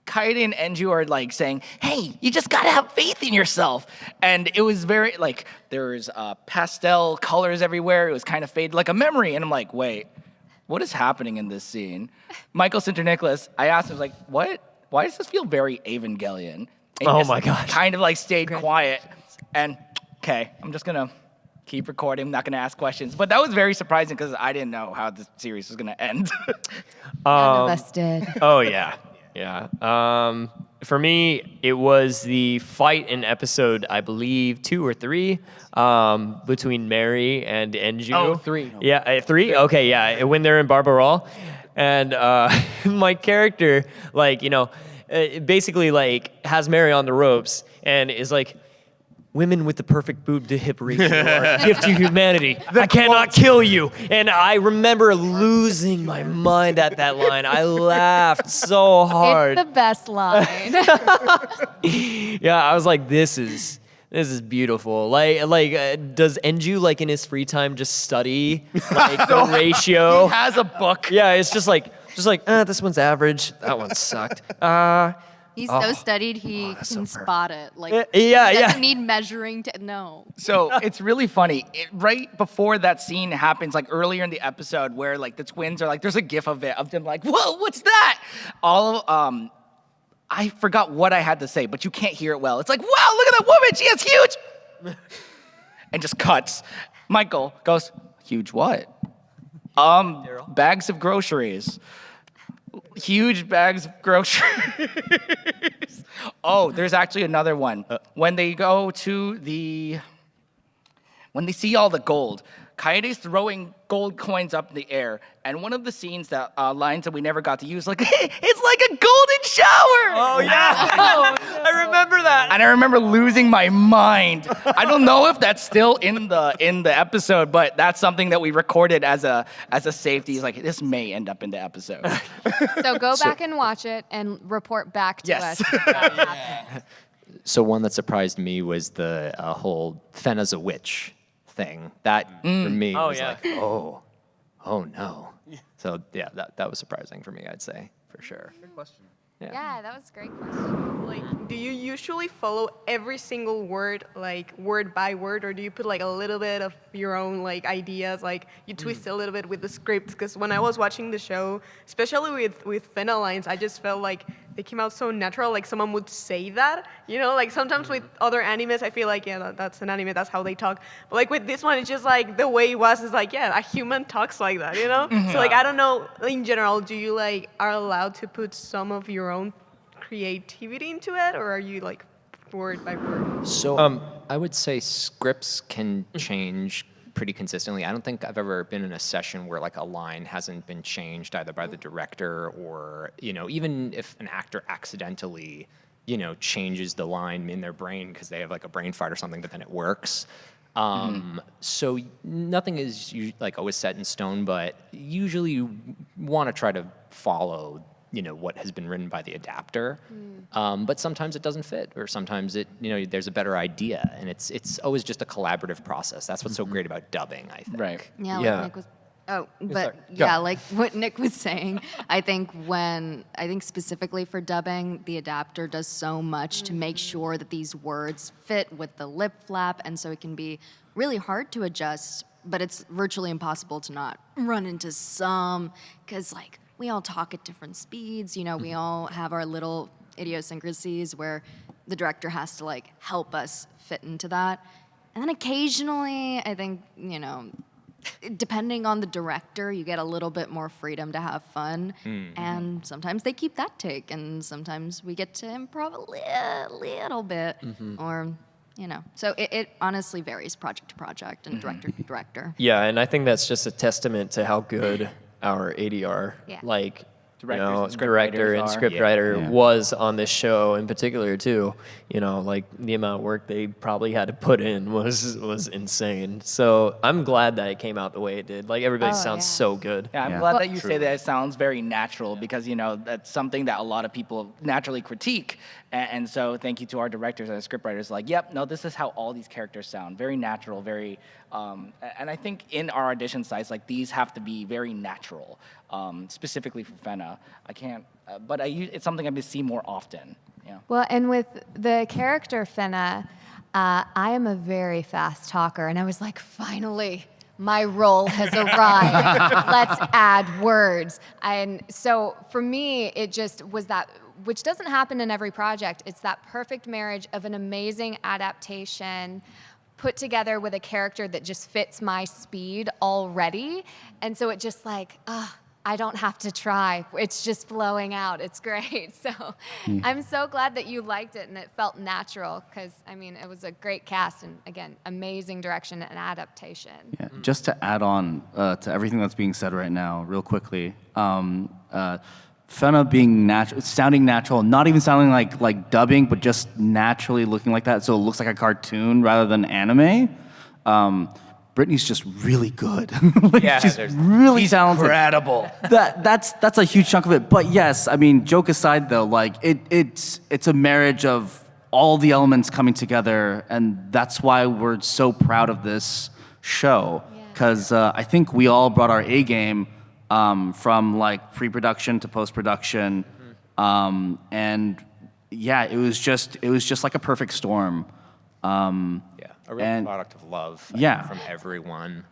Kaede and Enju are like saying, hey, you just gotta have faith in yourself. And it was very, like, there's pastel colors everywhere. It was kind of faded like a memory. And I'm like, wait, what is happening in this scene? Michael Sinter-Nicholas, I asked him, like, what? Why does this feel very Evangelion? And Oh just my gosh. kind of like stayed quiet. And, okay, I'm just gonna keep recording. I'm not gonna ask questions. But that was very surprising because I didn't know how the series was gonna end. None of us did. Oh, yeah. Yeah. For me, it was the fight in episode, I believe, 2 or 3, between Mary and Enju. Oh, 3. Yeah, 3? Okay, yeah. When they're in Barbarol. And my character, basically, has Mary on the ropes and is like, women with the perfect boob to hip ratio are a gift to humanity. I cannot kill you. And I remember losing my mind at that line. I laughed so hard. It's the best line. Yeah, I was like, this is beautiful. Does Enju in his free time just study the ratio? He has a book. Yeah, it's just like this one's average. That one sucked. He's so studied he can spot it. He doesn't need measuring to know. So it's really funny. Right before that scene happens, earlier in the episode, where the twins are there's a gif of it of them whoa, what's that? I forgot what I had to say, but you can't hear it well. It's like, wow, look at that woman, she is huge, and just cuts. Michael goes, huge what? Bags of groceries. Huge bags of groceries. Oh, there's actually another one. When they go to when they see all the gold, Kaede's throwing gold coins up in the air, and one of the scenes lines that we never got to use, it's like a golden shower. Oh yeah, I remember that. And I remember losing my mind. I don't know if that's still in the episode, but that's something that we recorded as a safety. It's this may end up in the episode. So go back and watch it and report back to us. So one that surprised me was the whole Fena's a witch thing. That for me was oh no. So yeah, that was surprising for me, I'd say. for sure. Good question. Yeah, that was a great question. Like, do you usually follow every single word, like word by word, or do you put like a little bit of your own like ideas, like you twist a little bit with the script? Because when I was watching the show, especially with Fena lines, I just felt like they came out so natural, like someone would say that, you know? Like sometimes with other animes, I feel like, yeah, that's an anime, that's how they talk. But like with this one, it's just like the way it was is like, yeah, a human talks like that, you know? So like, I don't know, in general, do you like are allowed to put some of your own creativity into it, or are you like word by word? So I would say scripts can change pretty consistently. I don't think I've ever been in a session where like a line hasn't been changed either by the director or, you know, even if an actor accidentally, you know, changes the line in their brain because they have like a brain fart or something, but then it works. So nothing is like always set in stone, but usually you want to try to follow, you know, what has been written by the adapter. But sometimes it doesn't fit, or sometimes it, you know, there's a better idea, and it's always just a collaborative process. That's what's so great about dubbing, I think. Right. Yeah, like Nick was. Oh, but yeah, like what Nick was saying, I think specifically for dubbing, the adapter does so much to make sure that these words fit with the lip flap, and so it can be really hard to adjust, but it's virtually impossible to not run into some, because like we all talk at different speeds, you know, we all have our little idiosyncrasies where the director has to like help us fit into that. And then occasionally, I think, you know, depending on the director, you get a little bit more freedom to have fun. And sometimes they keep that take, and sometimes we get to improv a little bit, or, you know. So it honestly varies project to project and director to director. Yeah, and I think that's just a testament to how good our ADR, like, director and scriptwriter was on this show in particular too. You know, like the amount of work they probably had to put in was insane. So I'm glad that it came out the way it did. Like everybody sounds so good. Yeah, I'm glad that you say that it sounds very natural, because, you know, that's something that a lot of people naturally critique. And so thank you to our directors and scriptwriters, like, yep, no, this is how all these characters sound. Very natural, very, and I think in our audition sites, like these have to be very natural, specifically for Fena. I can't, but it's something I've been seeing more often. Yeah. Well, and with the character Fena, I am a very fast talker, and I was like, finally, my role has arrived. Let's add words. And so for me, it just was that, which doesn't happen in every project. It's that perfect marriage of an amazing adaptation put together with a character that just fits my speed already. And so it just like, I don't have to try. It's just flowing out. It's great. So I'm so glad that you liked it and it felt natural, because, I mean, it was a great cast and, again, amazing direction and adaptation. Yeah, just to add on to everything that's being said right now, real quickly, Fena being natural, sounding natural, not even sounding like dubbing, but just naturally looking like that, so it looks like a cartoon rather than anime. Brittany's just really good. She's really talented. Incredible. That's a huge chunk of it. But yes, I mean, joke aside though, like it's a marriage of all the elements coming together, and that's why we're so proud of this show. Because I think we all brought our A game. From like pre-production to post-production, and yeah, it was just like a perfect storm. A real product of love. From everyone.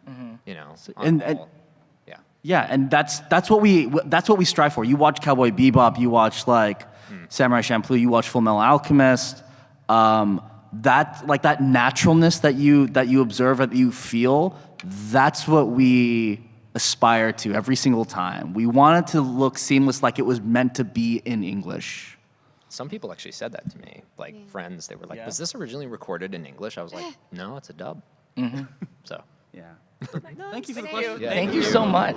You know, and that's what we strive for. You watch Cowboy Bebop, you watch like Samurai Champloo, you watch Full Metal Alchemist. That naturalness that you observe, that you feel, that's what we aspire to every single time. We want it to look seamless, like it was meant to be in English. Some people actually said that to me, like friends. They were like, "Was this originally recorded in English?" I was like, "No, it's a dub." So Thank you for the question. Yeah. Thank you so much.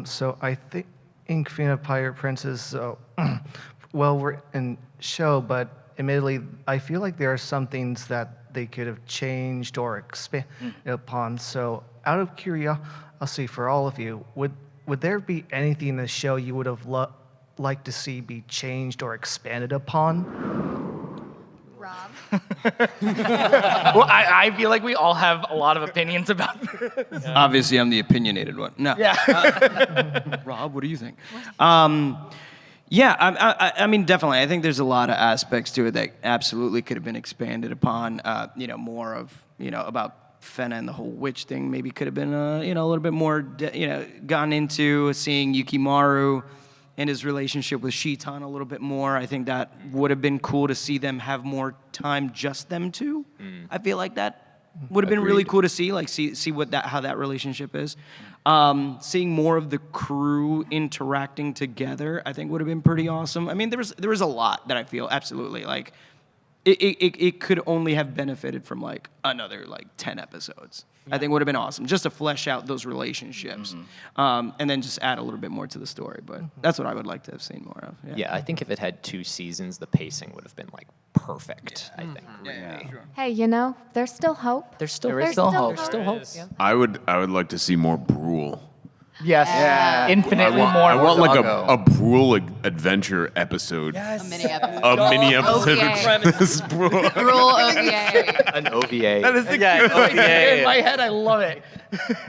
So I think Fena Pirate Princess, well-written show, but admittedly, I feel like there are some things that they could have changed or expanded upon. So out of curiosity for all of you, would there be anything in the show you would have liked to see be changed or expanded upon? Rob? Well, I feel like we all have a lot of opinions about this. Obviously, I'm the opinionated one. No. Yeah. Rob, what do you think? Yeah, I mean, definitely. I think there's a lot of aspects to it that absolutely could have been expanded upon. More of, about Fena and the whole witch thing maybe could have been, a little bit more, gone into seeing Yukimaru and his relationship with Shitan a little bit more. I think that would have been cool to see them have more time, just them two. I feel like that would have been really cool to see, like see how that relationship is. Seeing more of the crew interacting together, I think would have been pretty awesome. I mean, there was a lot that I feel absolutely like it could only have benefited from like another like 10 episodes. I think would have been awesome just to flesh out those relationships, and then just add a little bit more to the story. But that's what I would like to have seen more of. Yeah, I think if it had 2 seasons, the pacing would have been like perfect. I think. Hey, there's still hope. There's still hope. There's still hope. Yeah. I would like to see more Brule. Yes. Yeah. Infinitely more. I want like Doggo. a Brule adventure episode. A mini episode. A mini episode OVA. of this Brule. Rule OVA. An OVA. That is in my head. I love it.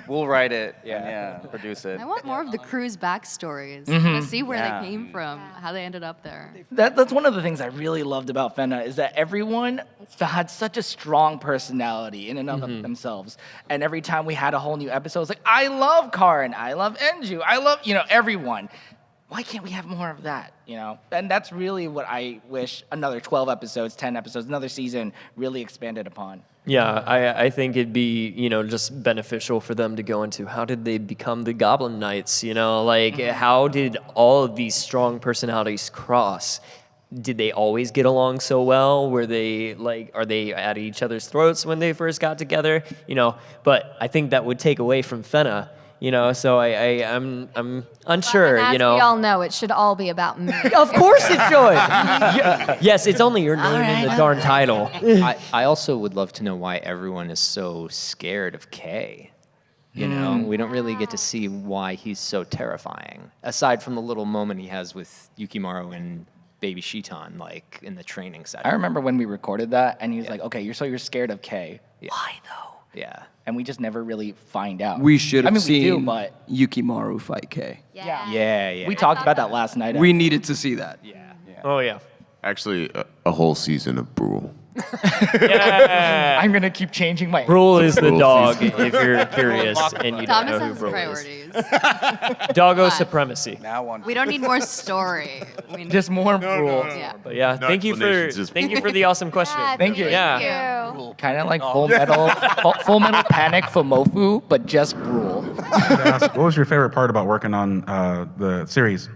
We'll write it. Yeah. Produce it. I want more of the crew's backstories. Mhm. To see where Yeah. they came from, how they ended up there. That's one of the things I really loved about Fena is that everyone had such a strong personality in and of themselves. And every time we had a whole new episode, it's like, I love Karin, I love Enju, I love, everyone. Why can't we have more of that, And that's really what I wish another 12 episodes, 10 episodes, another season really expanded upon. Yeah, I think it'd be, just beneficial for them to go into how did they become the Goblin Knights, how did all of these strong personalities cross? Did they always get along so well? Were they are they at each other's throats when they first got together? But I think that would take away from Fena. So I'm unsure. And as we all know, it should all be about me. Of course it should. Yes, it's only your name in the darn title. I also would love to know why everyone is so scared of Kay. We don't really get to see why he's so terrifying, aside from the little moment he has with Yukimaru and Baby Shitan, like in the training session. I remember when we recorded that, and he was like, okay, you're scared of Kay. Why, though? Yeah. And we just never really find out. We should have we seen do, but Yukimaru fight Kay. Yeah. We talked about that last night. We needed to see that. Oh yeah. Actually, a whole season of Brule. I'm gonna keep changing my. Brule is the Brule dog, season. if you're curious and you don't Thomas know who has Brule priorities. is. Doggo supremacy. Now one. We don't need more story. We need Just more Brule. Yeah. But yeah, No thank you for the awesome question. Thank you. Yeah. Kind of like Full Metal, Full Metal Panic for Mofu, but just Brule. What was your favorite part about working on the series?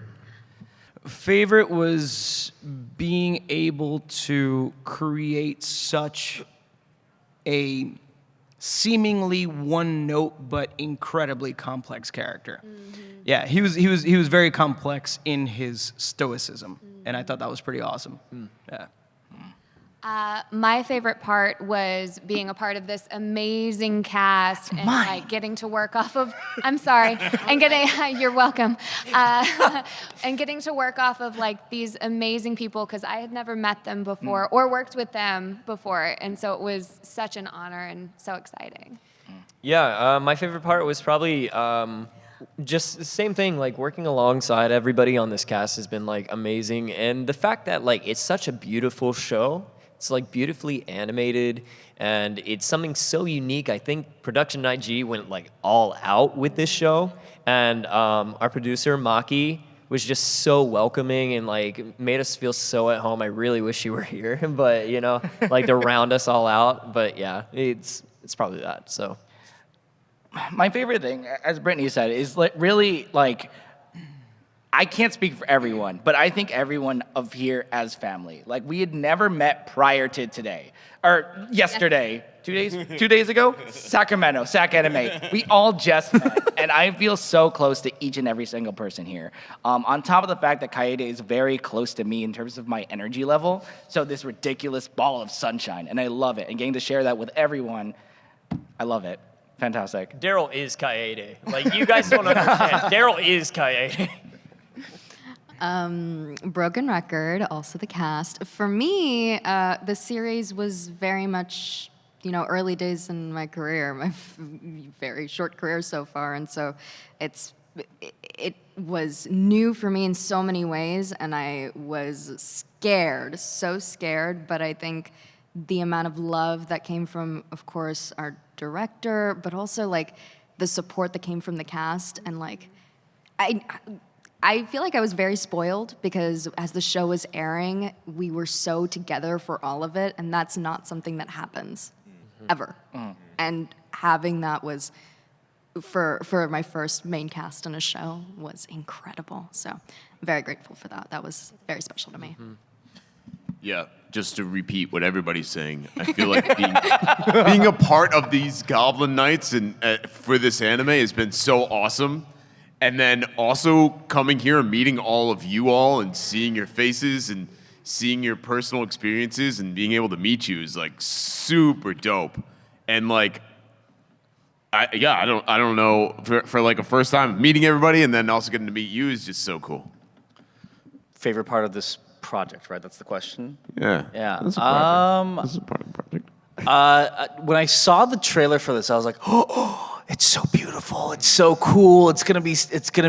Favorite was being able to create such a seemingly one note but incredibly complex character. Yeah, he was very complex in his stoicism, and I thought that was pretty awesome. Yeah. My favorite part was being a part of this amazing cast and like getting to work off of. I'm sorry, and you're welcome, and getting to work off of like these amazing people because I had never met them before or worked with them before, and so it was such an honor and so exciting. Yeah, my favorite part was probably just the same thing, like working alongside everybody on this cast has been like amazing, and the fact that like it's such a beautiful show. It's like beautifully animated, and it's something so unique. I think Production IG went like all out with this show, and our producer Maki was just so welcoming and like made us feel so at home. I really wish you were here, but like to round us all out. But yeah, it's probably that. So My favorite thing, as Brittany said, is really like. I can't speak for everyone, but I think everyone of here as family. Like we had never met prior to today or yesterday. 2 days ago, Sacramento, SacAnime. We all just met, and I feel so close to each and every single person here. On top of the fact that Kaede is very close to me in terms of my energy level, so this ridiculous ball of sunshine, and I love it. And getting to share that with everyone, I love it. Fantastic. Darrel is Kaede. Like you guys don't understand. Darrel is Kaede. Broken Record, also the cast. For me, the series was very much, early days in my career, my very short career so far, and so it was new for me in so many ways, and I was scared, so scared, but I think the amount of love that came from, of course, our director, but also like the support that came from the cast, and like I feel like I was very spoiled because as the show was airing, we were so together for all of it, and that's not something that happens ever. And having that was for my first main cast on a show was incredible. So I'm very grateful for that. That was very special to me. Yeah, just to repeat what everybody's saying, I feel like being a part of these Goblin Nights and for this anime has been so awesome. And then also coming here and meeting all of you all and seeing your faces and seeing your personal experiences and being able to meet you is like super dope. And like, I don't know, for like a first time meeting everybody and then also getting to meet you is just so cool. Favorite part of this project, right? That's the question. Yeah. Yeah. This is a part of the project. When I saw the trailer for this, I was like, oh, it's so beautiful. It's so cool. It's gonna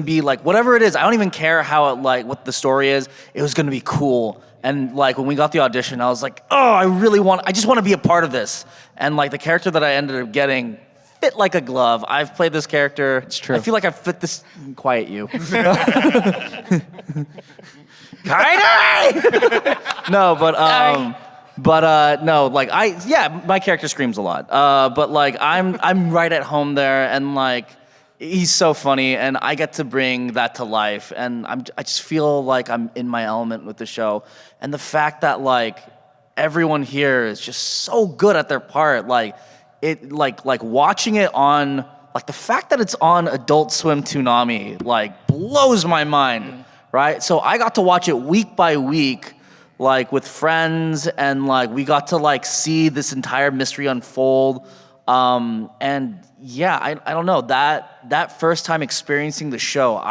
be like whatever it is. I don't even care how what the story is. It was gonna be cool. And like when we got the audition, I was like, oh, I just want to be a part of this. And like the character that I ended up getting fit like a glove. I've played this character. It's true. I feel like I fit this. Quiet you. No, no, like my character screams a lot. But like I'm right at home there, and like he's so funny, and I get to bring that to life, and I just feel like I'm in my element with the show, and the fact that like everyone here is just so good at their part, like watching it on like the fact that it's on Adult Swim Toonami like blows my mind. Right? So I got to watch it week by week, like with friends, and like we got to like see this entire mystery unfold. And yeah, I don't know, that first time experiencing the show,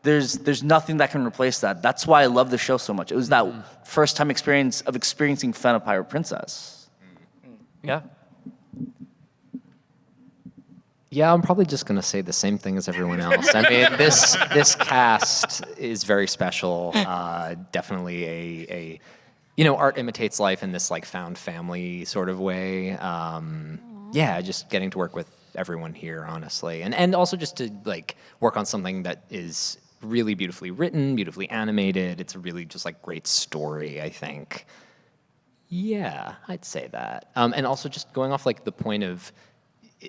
there's nothing that can replace that. That's why I love the show so much. It was that first time experience of experiencing Fena Pirate Princess. Yeah. Yeah, I'm probably just gonna say the same thing as everyone else. I mean, this cast is very special. Definitely a art imitates life in this like found family sort of way. Yeah, just getting to work with everyone here, honestly, and also just to like work on something that is really beautifully written, beautifully animated. It's a really just like great story, I think. Yeah, I'd say that. And also just going off like the point of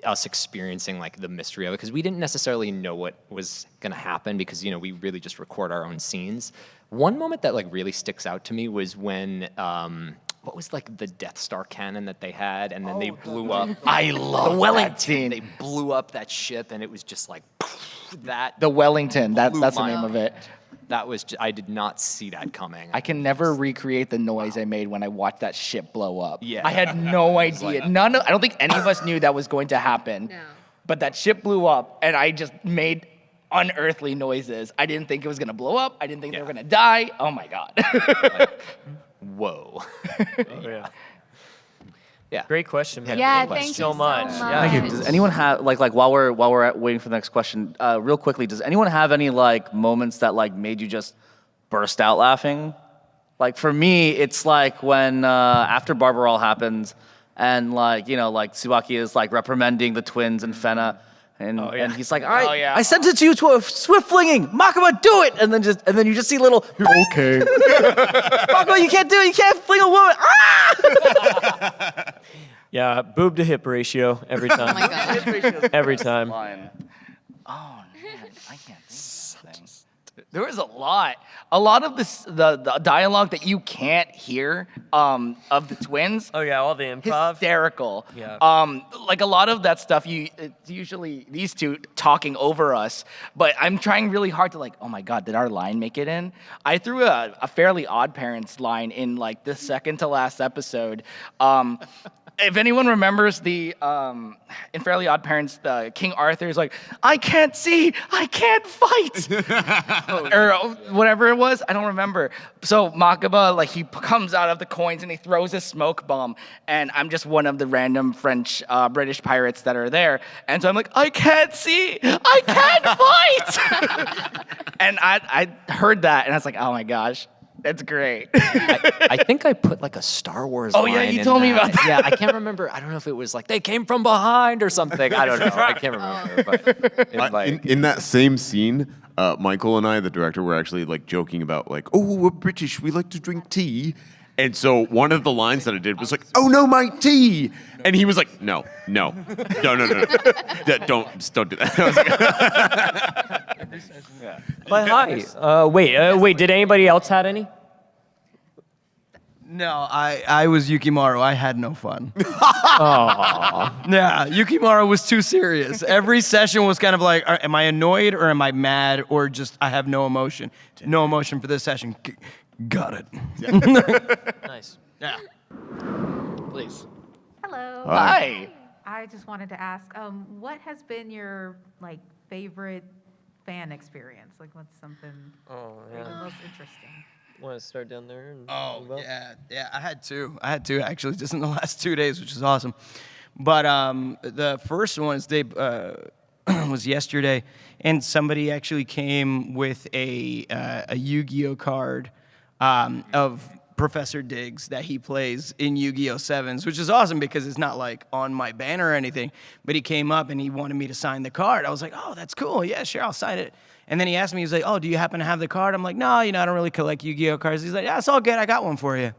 us experiencing like the mystery of it, because we didn't necessarily know what was gonna happen because we really just record our own scenes. One moment that like really sticks out to me was when what was like the Death Star cannon that they had, and then they blew up. I love the Wellington. They blew up that ship, and it was just like that. The Wellington. That's the name of it. That was I did not see that coming. I can never recreate the noise I made when I watched that ship blow up. Yeah. I had no idea. I don't think any of us knew that was going to happen. No. But that ship blew up, and I just made unearthly noises. I didn't think it was going to blow up. I didn't think they were going to die. Oh my God. Whoa. Yeah. Yeah. Great question, man. Yeah, Thank you thank so you much. so much. Yeah. Thank you. Does anyone have like while we're waiting for the next question, real quickly, does anyone have any like moments that like made you just burst out laughing? Like for me, it's like when after Barbarol happens, and like like Tsubaki is like reprimanding the twins and Fena, and he's like, I sent it to you to a swift flinging, Makaba, do it, and then you just see little, okay, Makaba, you can't do it, you can't fling a woman. Ah! Yeah, boob to hip ratio every time. Oh my God. Every time. Oh man, I can't think of things. There was a lot of this the dialogue that you can't hear of the twins. Oh yeah, all the improv. Hysterical. Yeah. Like a lot of that stuff, it's usually these two talking over us, but I'm trying really hard to like, oh my God, did our line make it in? I threw a Fairly Odd Parents line in like the second to last episode. If anyone remembers in Fairly Odd Parents, King Arthur is like, I can't see, I can't fight, or whatever it was. I don't remember. So Makaba, like he comes out of the coins and he throws a smoke bomb, and I'm just one of the random British pirates that are there, and so I'm like, I can't see, I can't And I heard that, and I was like, oh my gosh, that's great. I think I put like a Star Wars. Oh, yeah, line you in told me about that. Yeah, I can't remember. I don't know if it was like they came from behind or something. I don't know. I can't remember. But it's like, in that same scene, Michael and I, the director, were actually like joking about like, oh, we're British, we like to drink tea. And so one of the lines that I did was like, oh no, my tea. And he was like, no. Don't do that. I was like, but hi. Wait. Did anybody else had any? No, I was Yukimaru. I had no fun. Aww. Yeah, Yukimaru was too serious. Every session was kind of like, am I annoyed or am I mad or just I have no emotion? No emotion for this session. Got it. Nice. Yeah. Please. Hello. Hi. I just wanted to ask, what has been your like favorite fan experience? Like, what's something the most interesting? Want to start down there? Yeah. I had two actually, just in the last 2 days, which is awesome. But the first one is was yesterday, and somebody actually came with a Yu-Gi-Oh card of Professor Diggs that he plays in Yu-Gi-Oh! Sevens, which is awesome because it's not like on my banner or anything, but he came up and he wanted me to sign the card. I was like, oh, that's cool. Yeah, sure, I'll sign it. And then he asked me, he was like, oh, do you happen to have the card? I'm like, no, I don't really collect Yu-Gi-Oh! Cards. He's like, yeah, it's all good. I got one for you.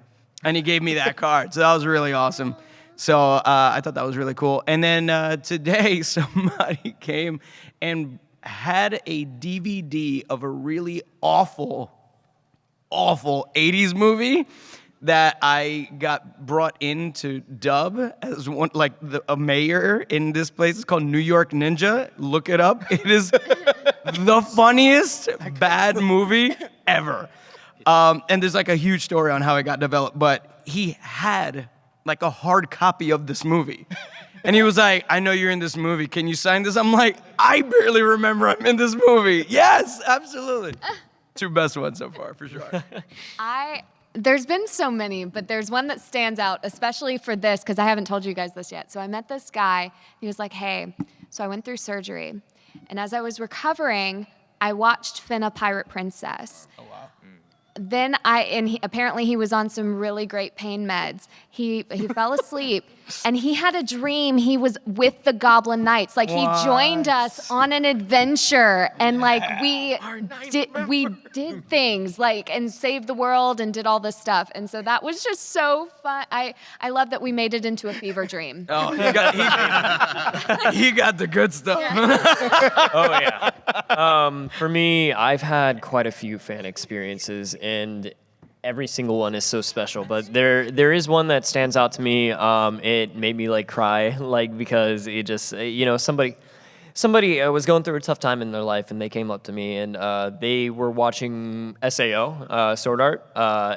And he gave me that card. So that was really awesome. So I thought that was really cool. And then today, somebody came and had a DVD of a really awful 80s movie that I got brought in to dub as one, like a mayor in this place. It's called New York Ninja. Look it up. It is the funniest bad movie ever. And there's like a huge story on how it got developed, but he had like a hard copy of this movie. And he was like, I know you're in this movie. Can you sign this? I'm like, I barely remember I'm in this movie. Yes, absolutely. Two best ones so far, for sure. There's been so many, but there's one that stands out, especially for this, because I haven't told you guys this yet. So I met this guy. He was like, hey, so I went through surgery. And as I was recovering, I watched Fena Pirate Princess. Oh, wow. Then apparently he was on some really great pain meds. He fell asleep, and he had a dream he was with the Goblin Knights. Like, he joined us on an adventure, and like we did things like and saved the world and did all this stuff. And so that was just so fun. I love that we made it into a fever dream. Oh, he got the good stuff. Oh yeah. For me, I've had quite a few fan experiences, and every single one is so special. But there is one that stands out to me. It made me like cry, like because it just somebody was going through a tough time in their life, and they came up to me, and they were watching SAO, Sword Art,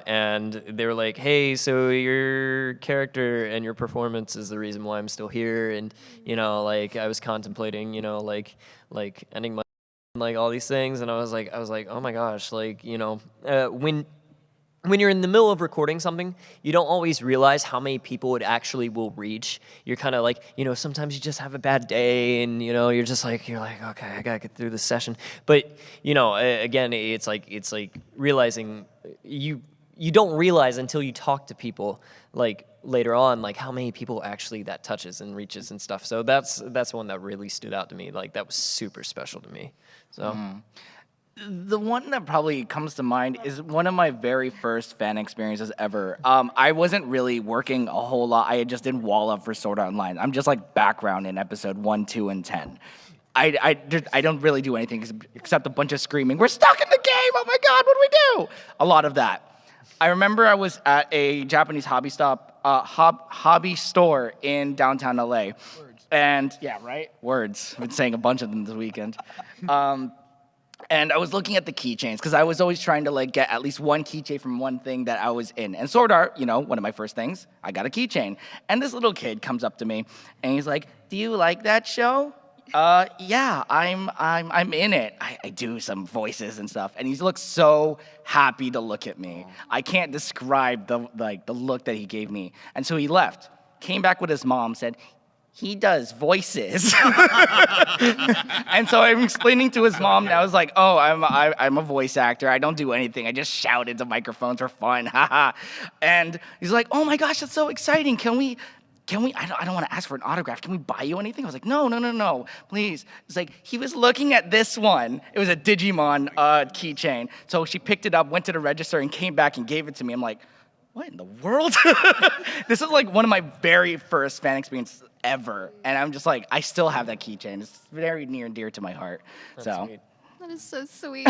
and they were like, hey, so your character and your performance is the reason why I'm still here, and like I was contemplating, like ending my like all these things, and I was like, oh my gosh, like when you're in the middle of recording something, you don't always realize how many people it actually will reach. You're kind of like, sometimes you just have a bad day, and you're like, okay, I gotta get through this session. But again, it's like realizing you don't realize until you talk to people like later on, like how many people actually that touches and reaches and stuff. So that's one that really stood out to me. Like that was super special to me. So. The one that probably comes to mind is one of my very first fan experiences ever. I wasn't really working a whole lot. I just did wall up for Sword Art Online. I'm just like background in episode 1, 2, and 10. I don't really do anything except a bunch of screaming. We're stuck in the game. Oh my God, what do we do? A lot of that. I remember I was at a Japanese hobby store in downtown LA. Words. And yeah, right? Words. I've been saying a bunch of them this weekend. And I was looking at the keychains because I was always trying to like get at least one keychain from one thing that I was in. And Sword Art, one of my first things, I got a keychain. And this little kid comes up to me and he's like, "Do you like that show?" Yeah, I'm in it. I do some voices and stuff. And he looks so happy to look at me. I can't describe the look that he gave me. And so he left, came back with his mom, said, he does voices. And so I'm explaining to his mom, and I was like, oh, I'm a voice actor. I don't do anything. I just shout into microphones for fun. Haha. And he's like, oh my gosh, that's so exciting. Can we, I don't want to ask for an autograph. Can we buy you anything? I was like, no, please. It's like, he was looking at this one. It was a Digimon keychain. So she picked it up, went to the register, and came back and gave it to me. I'm like, what in the world? This is like one of my very first fan experiences ever. And I'm just like, I still have that keychain. It's very near and dear to my heart. That's sweet. That is so sweet.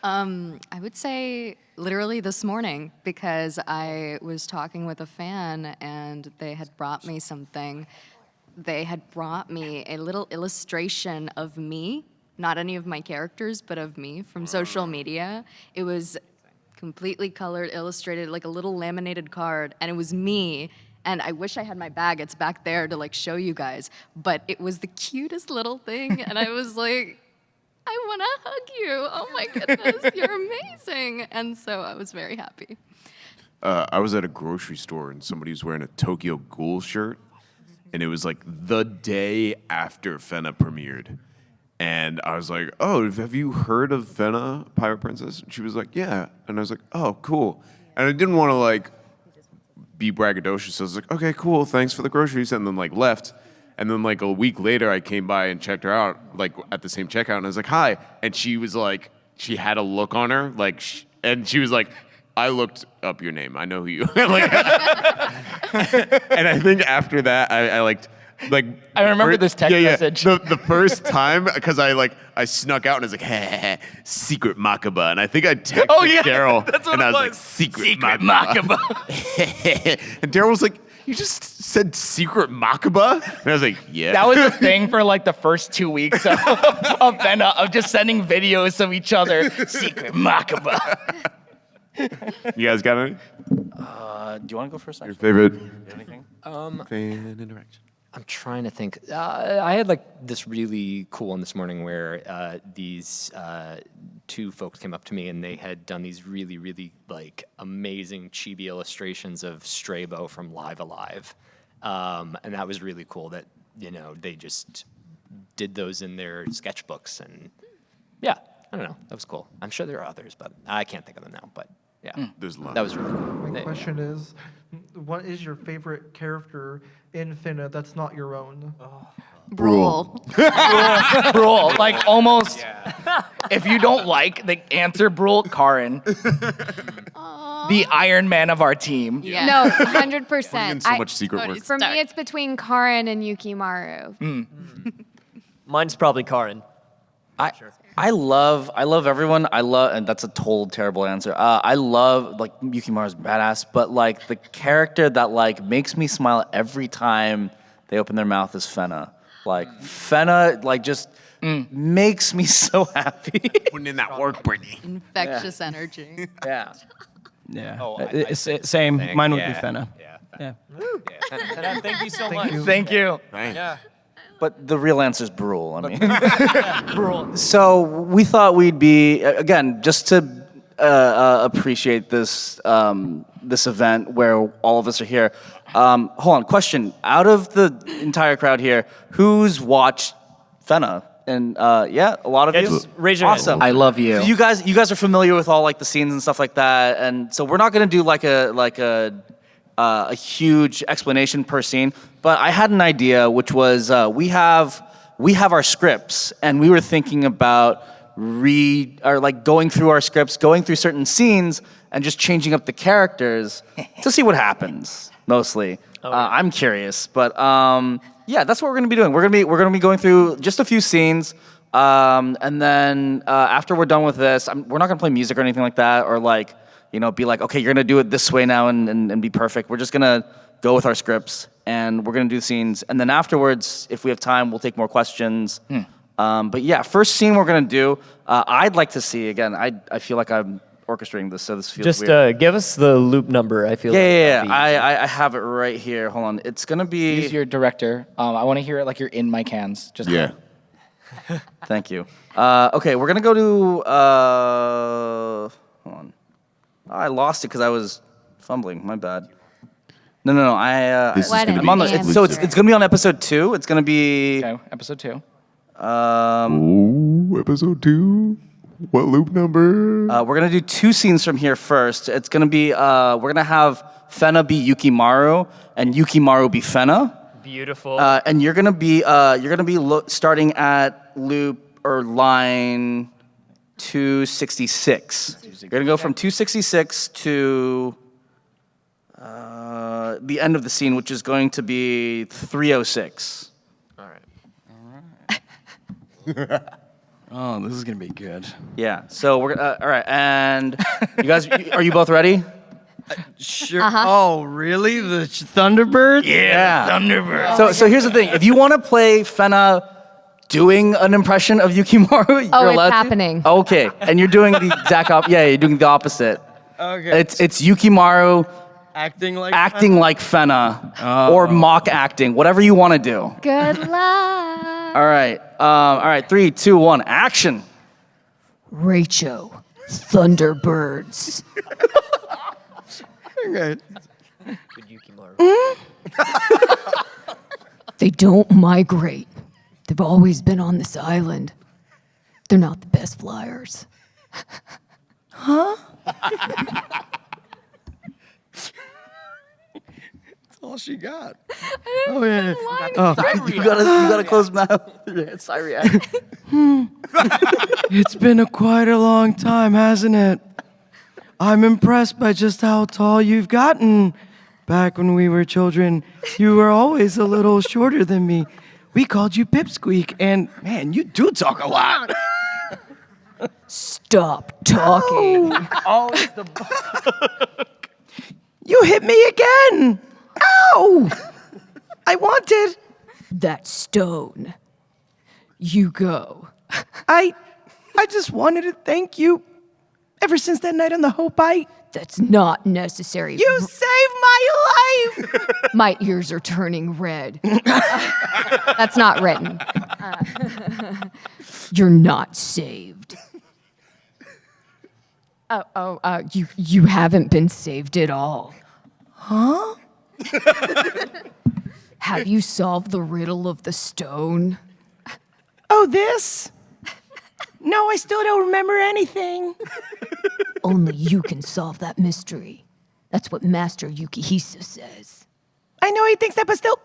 I would say literally this morning, because I was talking with a fan and they had brought me something. They had brought me a little illustration of me, not any of my characters, but of me from social media. It was completely colored, illustrated, like a little laminated card, and it was me. And I wish I had my bag. It's back there to like show you guys. But it was the cutest little thing, and I was like, I want to hug you. Oh my goodness, you're amazing. And so I was very happy. I was at a grocery store and somebody was wearing a Tokyo Ghoul shirt, and it was like the day after Fena premiered. And I was like, oh, have you heard of Fena, Pirate Princess? And she was like, yeah. And I was like, oh, cool. And I didn't want to like be braggadocious. So I was like, okay, cool, thanks for the groceries. And then like left. And then like a week later, I came by and checked her out, like at the same checkout. And I was like, hi. And she was like, she had a look on her, like, and she was like, I looked up your name. I know who you are. Like, and I think after that, I I remember this text message. The first time, because I snuck out and I was like, hey, secret Makaba. And I think I texted Darrel. That's what and it I was was. like, secret Makaba. And Darrel was like, you just said secret Makaba? And I was like, yeah. That was a thing for like the first 2 weeks of Fena, of just sending videos of each other. Secret Makaba. You guys got any? Do you want to go first? Your favorite anything? fan interaction? I'm trying to think. I had like this really cool one this morning where these two folks came up to me and they had done these really, really like amazing chibi illustrations of Strabo from Live Alive. And that was really cool that, you know, they just did those in their sketchbooks. And yeah, I don't know. That was cool. I'm sure there are others, but I can't think of them now. But yeah, there's a lot. That was really cool. My question is, what is your favorite character in Fena that's not your own? Brule. Brule, like almost. If you don't like the answer, Brule, Karin. The Iron Man of our team. Yeah. No, 100%. So much secret work. For me, it's between Karin and Yukimaru. Mine's probably Karin. I love everyone. And that's a total terrible answer. I love, like, Yukimaru's badass, but like the character that like makes me smile every time they open their mouth is Fena. Like Fena, like just makes me so happy. Putting in that work, Brittany. Infectious energy. Yeah. Yeah. Oh, Same. Mine would be yeah. Fena. Yeah. Fena, thank you so much. Thank you. Thanks. Yeah. But the real answer is Brule. I mean, So we thought we'd be again just to appreciate this this event where all of us are here. Hold on, question: out of the entire crowd here, who's watched Fena? And yeah, a lot of you. Just raise your Awesome. hand. I love you. So you guys are familiar with all like the scenes and stuff like that, and so we're not gonna do like a huge explanation per scene, but I had an idea, which was we have our scripts, and we were thinking about going through our scripts, going through certain scenes, and just changing up the characters to see what happens. Mostly, I'm curious, but yeah, that's what we're gonna be doing. We're gonna be going through just a few scenes, and then after we're done with this, we're not gonna play music or anything like that, or like, you know, be like, okay, you're gonna do it this way now and be perfect. We're just gonna go with our scripts, and we're gonna do scenes, and then afterwards, if we have time, we'll take more questions. But yeah, first scene we're gonna do, I'd like to see, again, I feel like I'm orchestrating this, so this feels Just weird. give us the loop number. I feel. Yeah. I have it right here. Hold on. It's gonna be. Use your director. I want to hear it like you're in my cans. Just Yeah. Thank you. Okay, we're gonna go to. Hold on. I lost it because I was fumbling. My bad. No. I'm on the. So it's gonna be on episode 2. It's gonna be. Okay, episode 2. Ooh, episode 2. What loop number? We're gonna do 2 scenes from here first. It's gonna be. We're gonna have Fena be Yukimaru and Yukimaru be Fena. Beautiful. And you're gonna be starting at loop or line 266. You're gonna go from 266 to the end of the scene, which is going to be 306. All right. Oh, this is gonna be good. Yeah. So we're all right. And you guys, are you both ready? Sure. Oh, really? The Thunderbird? Yeah. Thunderbird. So here's the thing. If you want to play Fena doing an impression of Yukimaru, you're Oh, it's allowed to. happening. Okay. And you're doing the exact you're doing the opposite. Okay. It's Yukimaru acting like Fena or mock acting, whatever you want to do. Good luck. All right. 3, 2, 1, action. Rachel, Thunderbirds. Okay. They don't migrate. They've always been on this island. They're not the best flyers. Huh? That's all she got. Oh yeah. You gotta close mouth. Side react. It's been quite a long time, hasn't it? I'm impressed by just how tall you've gotten. Back when we were children, you were always a little shorter than me. We called you Pipsqueak, and man, you do talk a lot. Stop talking. Always the You hit me again! Ow! I wanted that stone. You go. I just wanted to thank you. Ever since that night on the Hope Bite. That's not necessary. You saved my life! My ears are turning red. That's not written. You're not saved. You haven't been saved at all. Huh? Have you solved the riddle of the stone? Oh, this? No, I still don't remember anything. Only you can solve that mystery. That's what Master Yukihisa says. I know he thinks that, but still.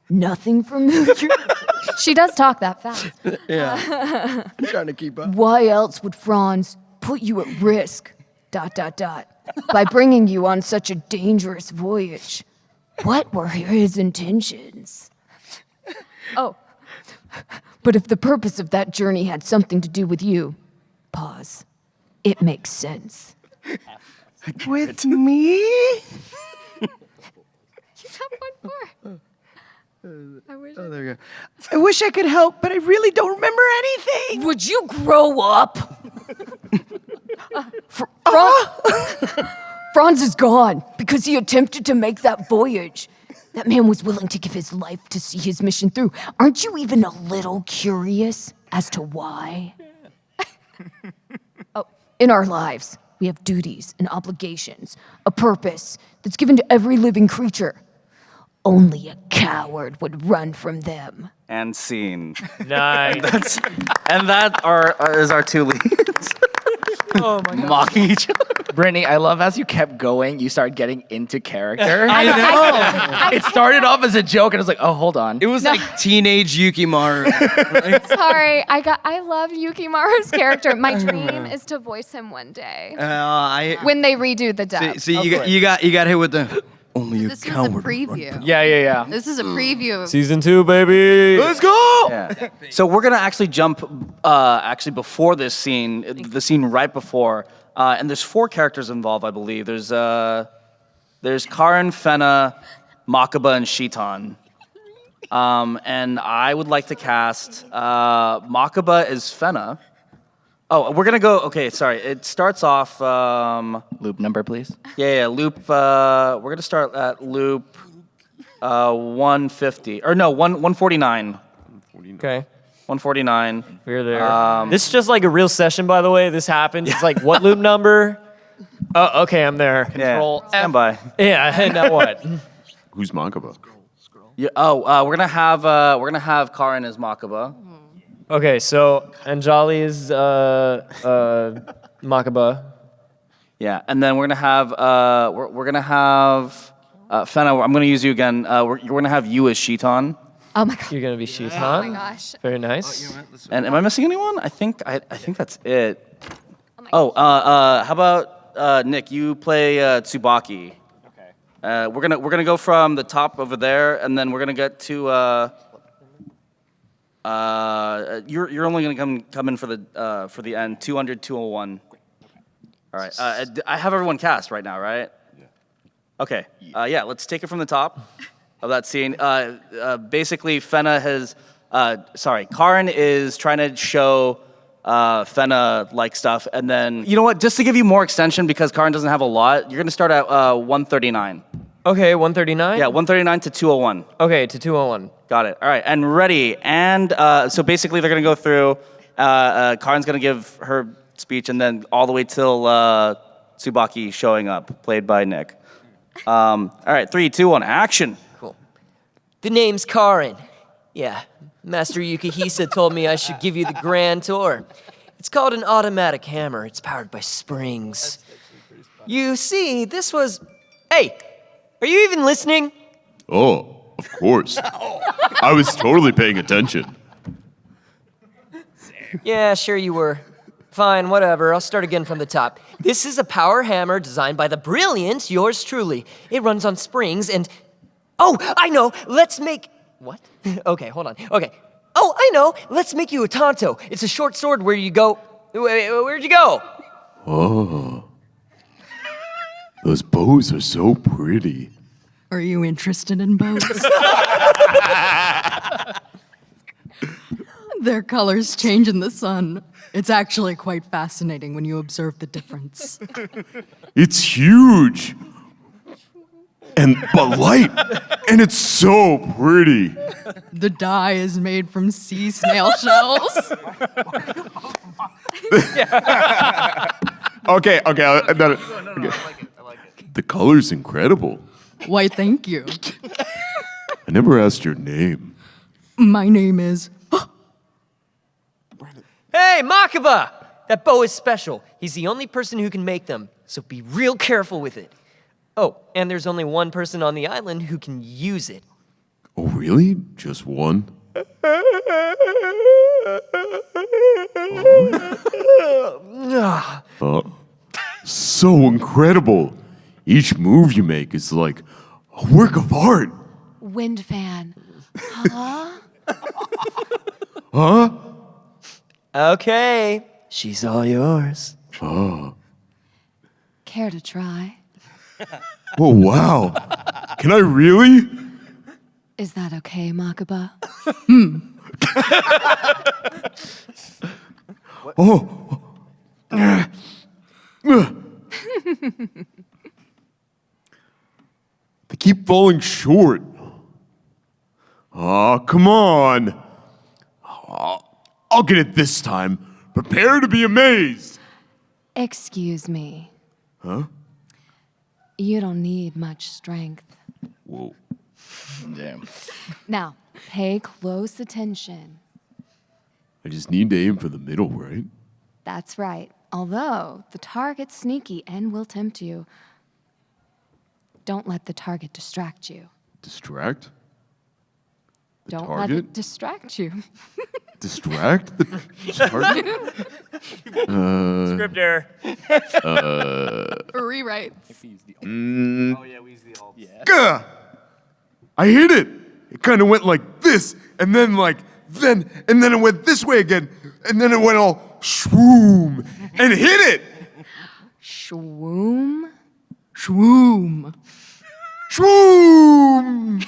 Nothing familiar. She does talk that fast. Yeah. I'm trying to keep up. Why else would Franz put you at risk, ... by bringing you on such a dangerous voyage? What were his intentions? Oh, but if the purpose of that journey had something to do with you, pause. It makes sense. With me? You have one more. There you go. I wish I could help, but I really don't remember anything. Would you grow up? Franz is gone because he attempted to make that voyage. That man was willing to give his life to see his mission through. Aren't you even a little curious as to why? In our lives, we have duties and obligations, a purpose that's given to every living creature. Only a coward would run from them. And scene. Nice. And that is our 2 leads. Oh my God. Mocking each other. Brittany, I love as you kept going, you started getting into character. I know. It started off as a joke, and I was like, oh, hold on. It was like teenage Yukimaru. Right? Sorry, I love Yukimaru's character. My dream is to voice him one day. When they redo the dub. See, you got hit with the only a This was a coward. preview. Yeah. This is a preview. Season 2, baby. Let's go! Yeah. So we're gonna actually jump before this scene, the scene right before, and there's 4 characters involved, I believe. There's Karin, Fena, Makaba, and Shitan. And I would like to cast Makaba as Fena. Oh, we're gonna go. Okay, sorry. It starts off. Loop number, please. Yeah. Loop. We're gonna start at loop 150 or no 149. Okay. 149. We're there. This is just like a real session, by the way. This happened. It's like, what loop number? Oh, okay, I'm there. Control Stand F. by. Yeah, and now what? Who's Makaba? Yeah, we're gonna have Karin as Makaba. Okay, so Anjali is Makaba. Yeah, and then we're gonna have Fena. I'm gonna use you again. We're gonna have you as Shitan. Oh my god. You're gonna be Shitan. Oh my gosh. Very nice. And am I missing anyone? I think that's it. How about Nick? You play Tsubaki. Okay. We're gonna go from the top over there, and then we're gonna get to. You're only gonna come in for the end. 200, 201. All right. I have everyone cast right now, right? Yeah. Okay. Yeah. Let's take it from the top of that scene. Basically, Fena has. Karin is trying to show Fena like stuff, and then you know what? Just to give you more extension, because Karin doesn't have a lot, you're gonna start at 139. Okay, 139. Yeah, 139 to 201. Okay, to 201. Got it. All right, and ready. And so basically, they're gonna go through. Karin's gonna give her speech, and then all the way till Tsubaki showing up, played by Nick. All right, 3, 2, 1, action. Cool. The name's Karin. Yeah, Master Yukihisa told me I should give you the grand tour. It's called an automatic hammer. It's powered by springs. You see, this was... Hey, are you even listening? Oh, of course. I was totally paying attention. Yeah, sure you were. Fine, whatever. I'll start again from the top. This is a power hammer designed by the brilliant yours truly. It runs on springs and... Oh, I know! Let's make... What? Okay, hold on. Okay. Oh, I know! Let's make you a tanto. It's a short sword where you go... Where'd you go? Oh. Those bows are so pretty. Are you interested in bows? Their colors change in the sun. It's actually quite fascinating when you observe the difference. It's huge. But light. And it's so pretty. The dye is made from sea snail shells. Okay. The color's incredible. Why, thank you. I never asked your name. My name is... Hey, Makaba! That bow is special. He's the only person who can make them, so be real careful with it. Oh, and there's only one person on the island who can use it. Oh, really? Just one? So incredible. Each move you make is like a work of art. Wind fan. Huh? Huh? Okay, she's all yours. Oh. Care to try? Oh, wow. Can I really? Is that okay, Makaba? Oh. They keep falling short. Oh, come on. I'll get it this time. Prepare to be amazed. Excuse me. Huh? You don't need much strength. Whoa. Damn. Now, pay close attention. I just need to aim for the middle, right? That's right. Although the target's sneaky and will tempt you, don't let the target distract you. Distract? Don't let target? it distract you. Distract the target? Script error. Rewrites. Oh, yeah, we use the alt. Gah! I hit it. It kind of went like this, and then and then it went this way again, and then it went all shwoom, and hit it. Shwoom? Shwoom. Shwoom!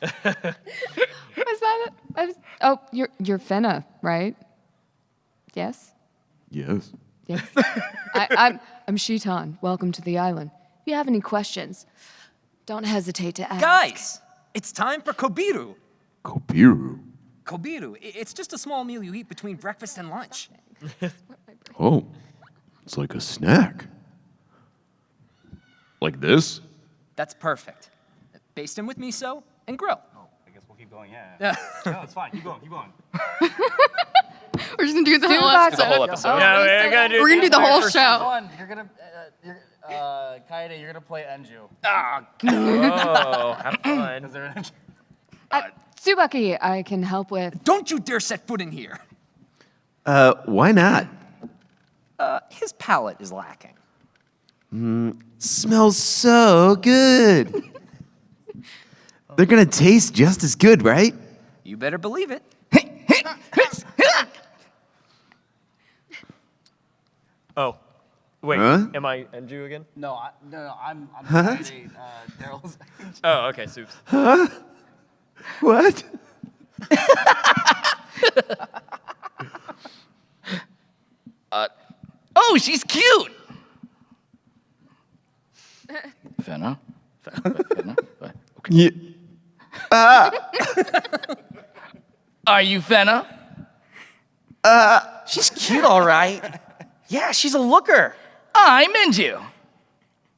Was that it? Oh, you're Fena, right? Yes? Yes. Yes. I'm Shitan. Welcome to the island. If you have any questions, don't hesitate to ask. Guys, it's time for kobiru. Kobiru? Kobiru, it's just a small meal you eat between breakfast and lunch. Oh. It's like a snack. Like this? That's perfect. Baste them with miso and grill. I guess we'll keep going, Yeah. No, it's fine. Keep going. We're just gonna do the Do whole that. episode. The whole episode. Yeah, we're gonna do. We're gonna do the whole show. One, you're gonna, Kaede, you're gonna play Enju. Oh, have fun. Is there an Enju? Tsubaki, I can help with. Don't you dare set foot in here. Why not? His palate is lacking. Smells so good. They're gonna taste just as good, right? You better believe it. Oh, wait. Huh? Am I Enju again? No, I'm Huh? Darrel's. Oh, okay. Soups. Huh? What? Oh, she's cute. Fena. Yeah. Are you Fena? She's cute, all right. Yeah, she's a looker. I'm Inju.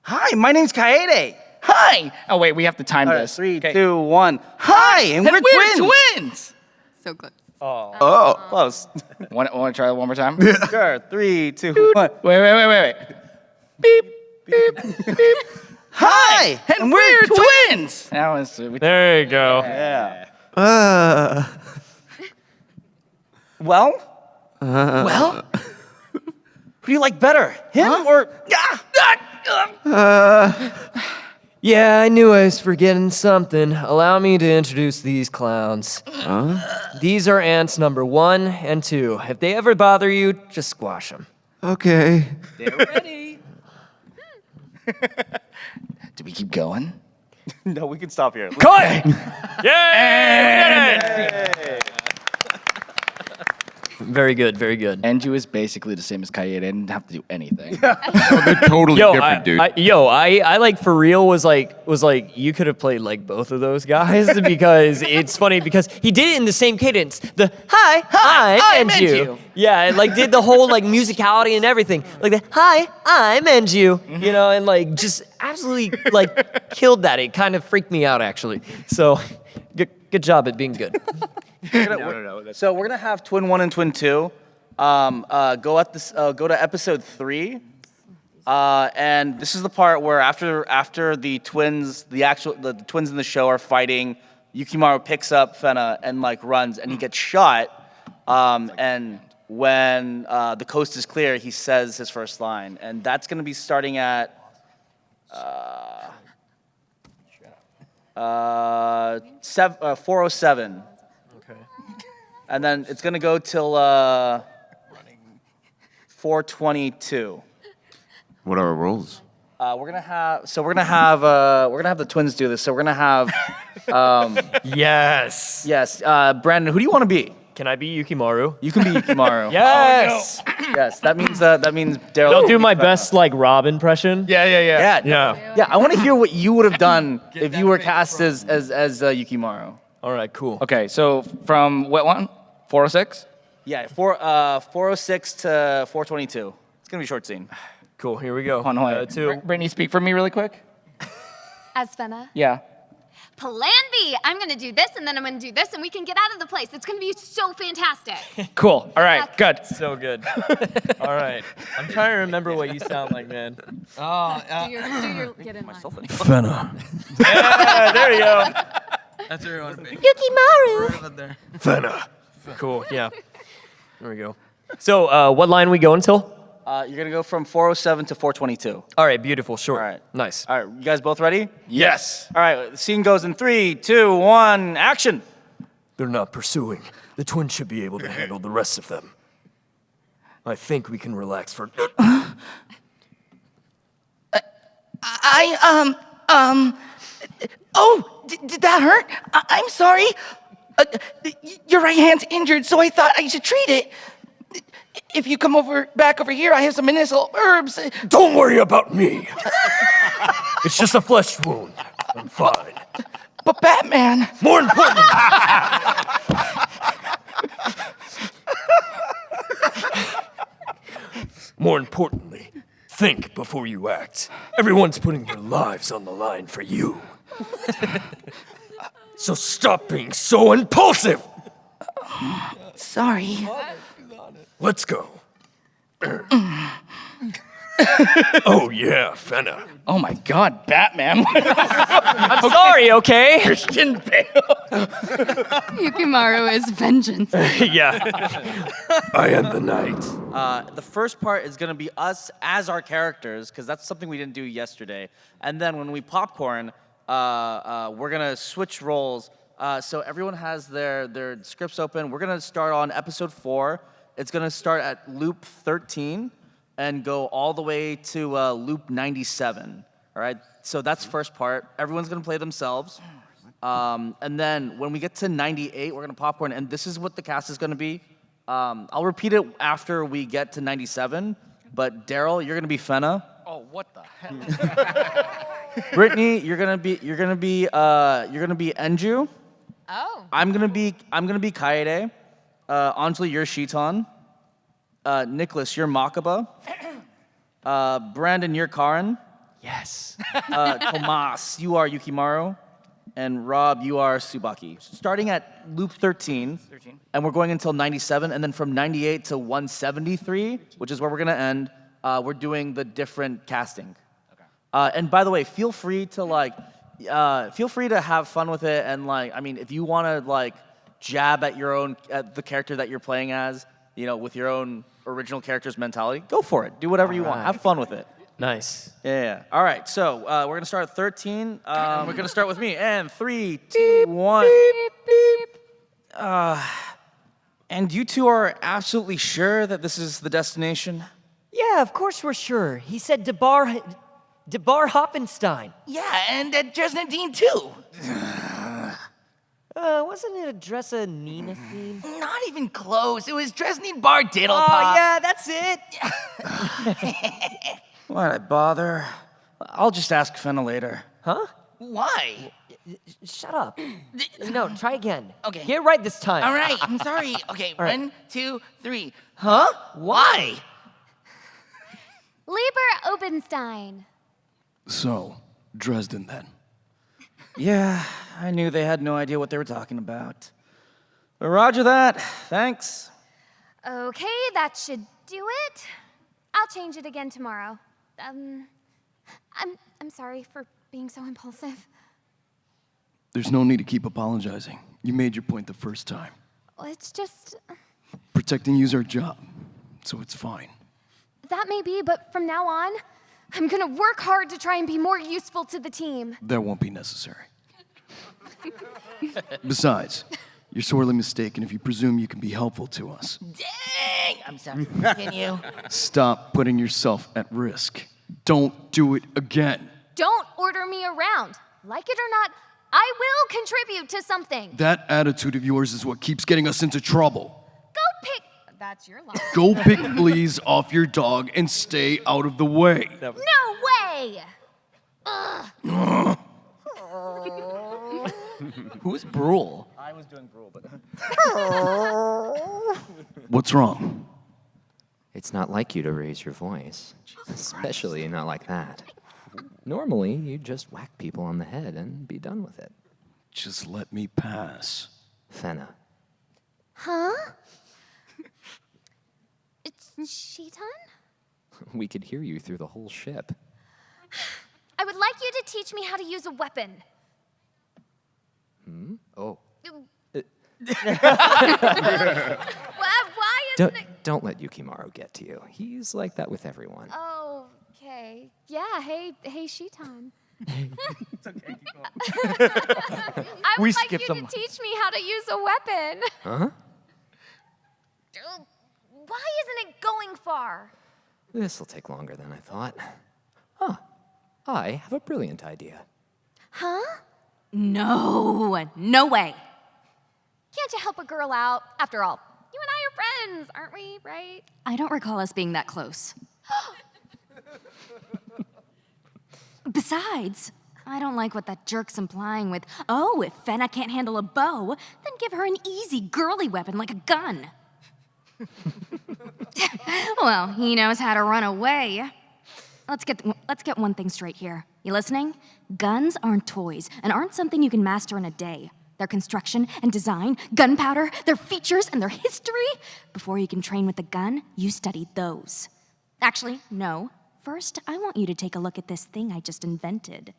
Hi, my name's Kaede. Hi. Oh wait, we have to time All right, this. 3, 2, 1. Hi, and we're twins. twins. So close. Oh, close. Want to try that one more time? Sure. 3, 2, 1. Wait. Beep, beep, beep. Hi, And we're twins. That was, There you go. Yeah. Uh, Well, well, who do you like better, him or? Yeah, I knew I was forgetting something. Allow me to introduce these clowns. These are ants number 1 and 2. If they ever bother you, just squash them. okay. They're ready. do we keep going? No, we can stop here. Cut! Yay! We did it! Very good, very good. Enju is basically the same as Kaede. I didn't have to do anything. They're totally different, dude. I like for real was like you could have played like both of those guys because it's funny because he did it in the same cadence. The hi, I'm Enju. Yeah, and like did the whole like musicality and everything. Like the hi, I'm Enju. You know, and like just absolutely like killed that. It kind of freaked me out actually. So good job at being good. So we're gonna have Twin 1 and Twin 2. Go to episode 3. And this is the part where after the twins, the twins in the show are fighting, Yukimaru picks up Fena and like runs, and he gets shot. And when the coast is clear, he says his first line, and that's gonna be starting at 4:07. Okay. And then it's gonna go till 4:22. What are our roles? We're gonna have the twins do this. So we're gonna have Yes. yes. Brandon, who do you want to be? Can I be Yukimaru? You can be Yukimaru. Yes. Yes. That means Darrel. I'll do my best like Rob impression. Yeah. Yeah. I want to hear what you would have done if you were cast as Yukimaru. All right, cool. Okay, so from what one? 406? Yeah. 4:06 to 4:22. It's gonna be a short scene. Cool, here we go. Hold on. Brittany, speak for me really quick. As Fena. Yeah. Plan B. I'm gonna do this, and then I'm gonna do this, and we can get out of the place. It's gonna be so fantastic. Cool. All right, good. So good. All right. I'm trying to remember what you sound like, man. Do your get in line. Fena. Yeah, there you go. That's where we want to be. Yukimaru. Right there. Fena. Cool, yeah. There we go. So, what line we go until? You're gonna go from 4:07 to 4:22. All right, beautiful, short. All right. Nice. All right. You guys both ready? Yes. All right. The scene goes in 3, 2, 1, action. They're not pursuing. The twins should be able to handle the rest of them. I think we can relax for. Oh, did that hurt? I'm sorry. Your right hand's injured, so I thought I should treat it. If you come back over here, I have some medicinal herbs. Don't worry about me. It's just a flesh wound. I'm fine. But Batman. More important. More importantly, think before you act. Everyone's putting their lives on the line for you. So stop being so impulsive! Sorry. Let's go. Oh yeah, Fena. Oh my God, Batman. I'm sorry, okay? Christian Bale. Yukimaru is vengeance. Yeah. I am the knight. The first part is going to be us as our characters, because that's something we didn't do yesterday. And then when we popcorn, we're going to switch roles. So everyone has their scripts open. We're going to start on episode 4. It's going to start at loop 13 and go all the way to loop 97. All right? So that's first part. Everyone's going to play themselves. And then when we get to 98, we're going to popcorn. And this is what the cast is going to be. I'll repeat it after we get to 97. But Darrel, you're going to be Fena. Oh, what the hell? Brittany, you're gonna be Enju. Oh. I'm gonna be Kaede. Anjali, you're Shitan. Nicholas, you're Makaba. Brandon, you're Karin. Yes. Tomas, you are Yukimaru. And Rob, you are Tsubaki. Starting at loop 13, and we're going until 97, and then from 98 to 173, which is where we're gonna end, we're doing the different casting. And by the way, feel free to have fun with it. And if you want to jab at the character that you're playing as, with your own original character's mentality, go for it. Do whatever you want. Have fun with it. Nice. Yeah. All right. So we're gonna start at 13. We're gonna start with me. And 3, 2, 1. And you two are absolutely sure that this is the destination? Yeah, of course we're sure. He said DeBar Hoppenstein. Yeah, and Dresden too. Wasn't it a Dresdenina theme? Not even close. It was Dresden Bar Diddle Oh, Pop. yeah, that's it. Why'd I bother? I'll just ask Fena later. Huh? Why? Shut up. No, try again. Okay. Get it right this time. All right, I'm sorry. Okay, All right. 1, 2, 3. Huh? Why? Lieber Obenstein. So, Dresden then. Yeah, I knew they had no idea what they were talking about. But roger that. Thanks. Okay, that should do it. I'll change it again tomorrow. I'm sorry for being so impulsive. There's no need to keep apologizing. You made your point the first time. Well, it's just Protecting you's our job, so it's fine. that may be, but from now on, I'm gonna work hard to try and be more useful to the team. That won't be necessary. Besides, you're sorely mistaken if you presume you can be helpful to us. Dang! I'm sorry. Continue. Stop putting yourself at risk. Don't do it again. Don't order me around. Like it or not, I will contribute to something. That attitude of yours is what keeps getting us into trouble. Go pick. That's your line. Go pick fleas off your dog and stay out of the way. No way! Ugh. Who's Brule? I was doing Brule, but... What's wrong? It's not like you to raise your voice, especially not like that. Normally, you just whack people on the head and be done with it. Just let me pass. Fena. Huh? It's Shitan? We could hear you through the whole ship. I would like you to teach me how to use a weapon. Oh. Why isn't it? Don't let Yukimaru get to you. He's like that with everyone. Okay. Yeah, hey, Shitan. It's okay, keep going. I We would like skipped you them. to teach me how to use a weapon. Huh? Why isn't it going far? This'll take longer than I thought. Huh. I have a brilliant idea. Huh? No way. Can't you help a girl out? After all, you and I are friends, aren't we, right? I don't recall us being that close. Besides, I don't like what that jerk's implying with, oh, if Fena can't handle a bow, then give her an easy girly weapon like a gun. Well, he knows how to run away. Let's get one thing straight here. You listening? Guns aren't toys and aren't something you can master in a day. Their construction and design, gunpowder, their features and their history. Before you can train with a gun, you study those. Actually, no. First, I want you to take a look at this thing I just invented.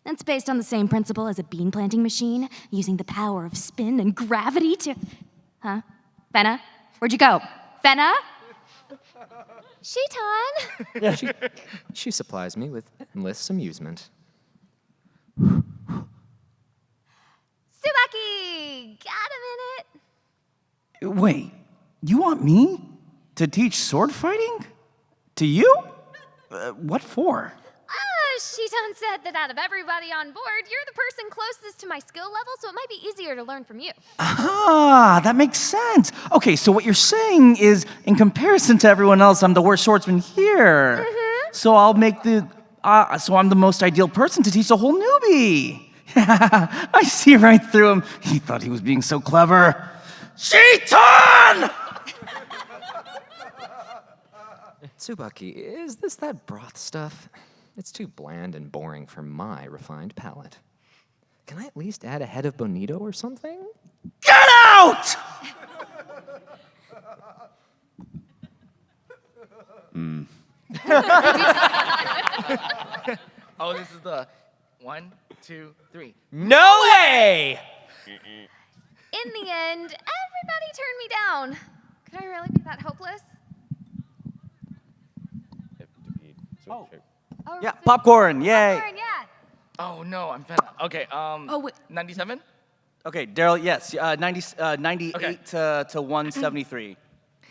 It's based on the same principle as a bean planting machine, using the power of spin and gravity to... Huh? Fena? Where'd you go? Fena? Sheeton! Yeah, she supplies me with endless amusement. Tsubaki! Got a minute? Wait, you want me to teach sword fighting? To you? What for? Sheeton said that out of everybody on board, you're the person closest to my skill level, so it might be easier to learn from you. Ah, that makes sense. Okay, so what you're saying is, in comparison to everyone else, I'm the worst swordsman here. So I'll make so I'm the most ideal person to teach the whole newbie. I see right through him. He thought he was being so clever. Sheeton! Tsubaki, is this that broth stuff? It's too bland and boring for my refined palate. Can I at least add a head of bonito or something? Get out! Oh, this is the 1, 2, 3. No way! In the end, everybody turned me down. Could I really be that hopeless? Oh, Yeah, popcorn, yay. Popcorn, yeah. Oh no, I'm Fena. Okay, wait. 97? Okay, Darrel, yes, 98 to 173.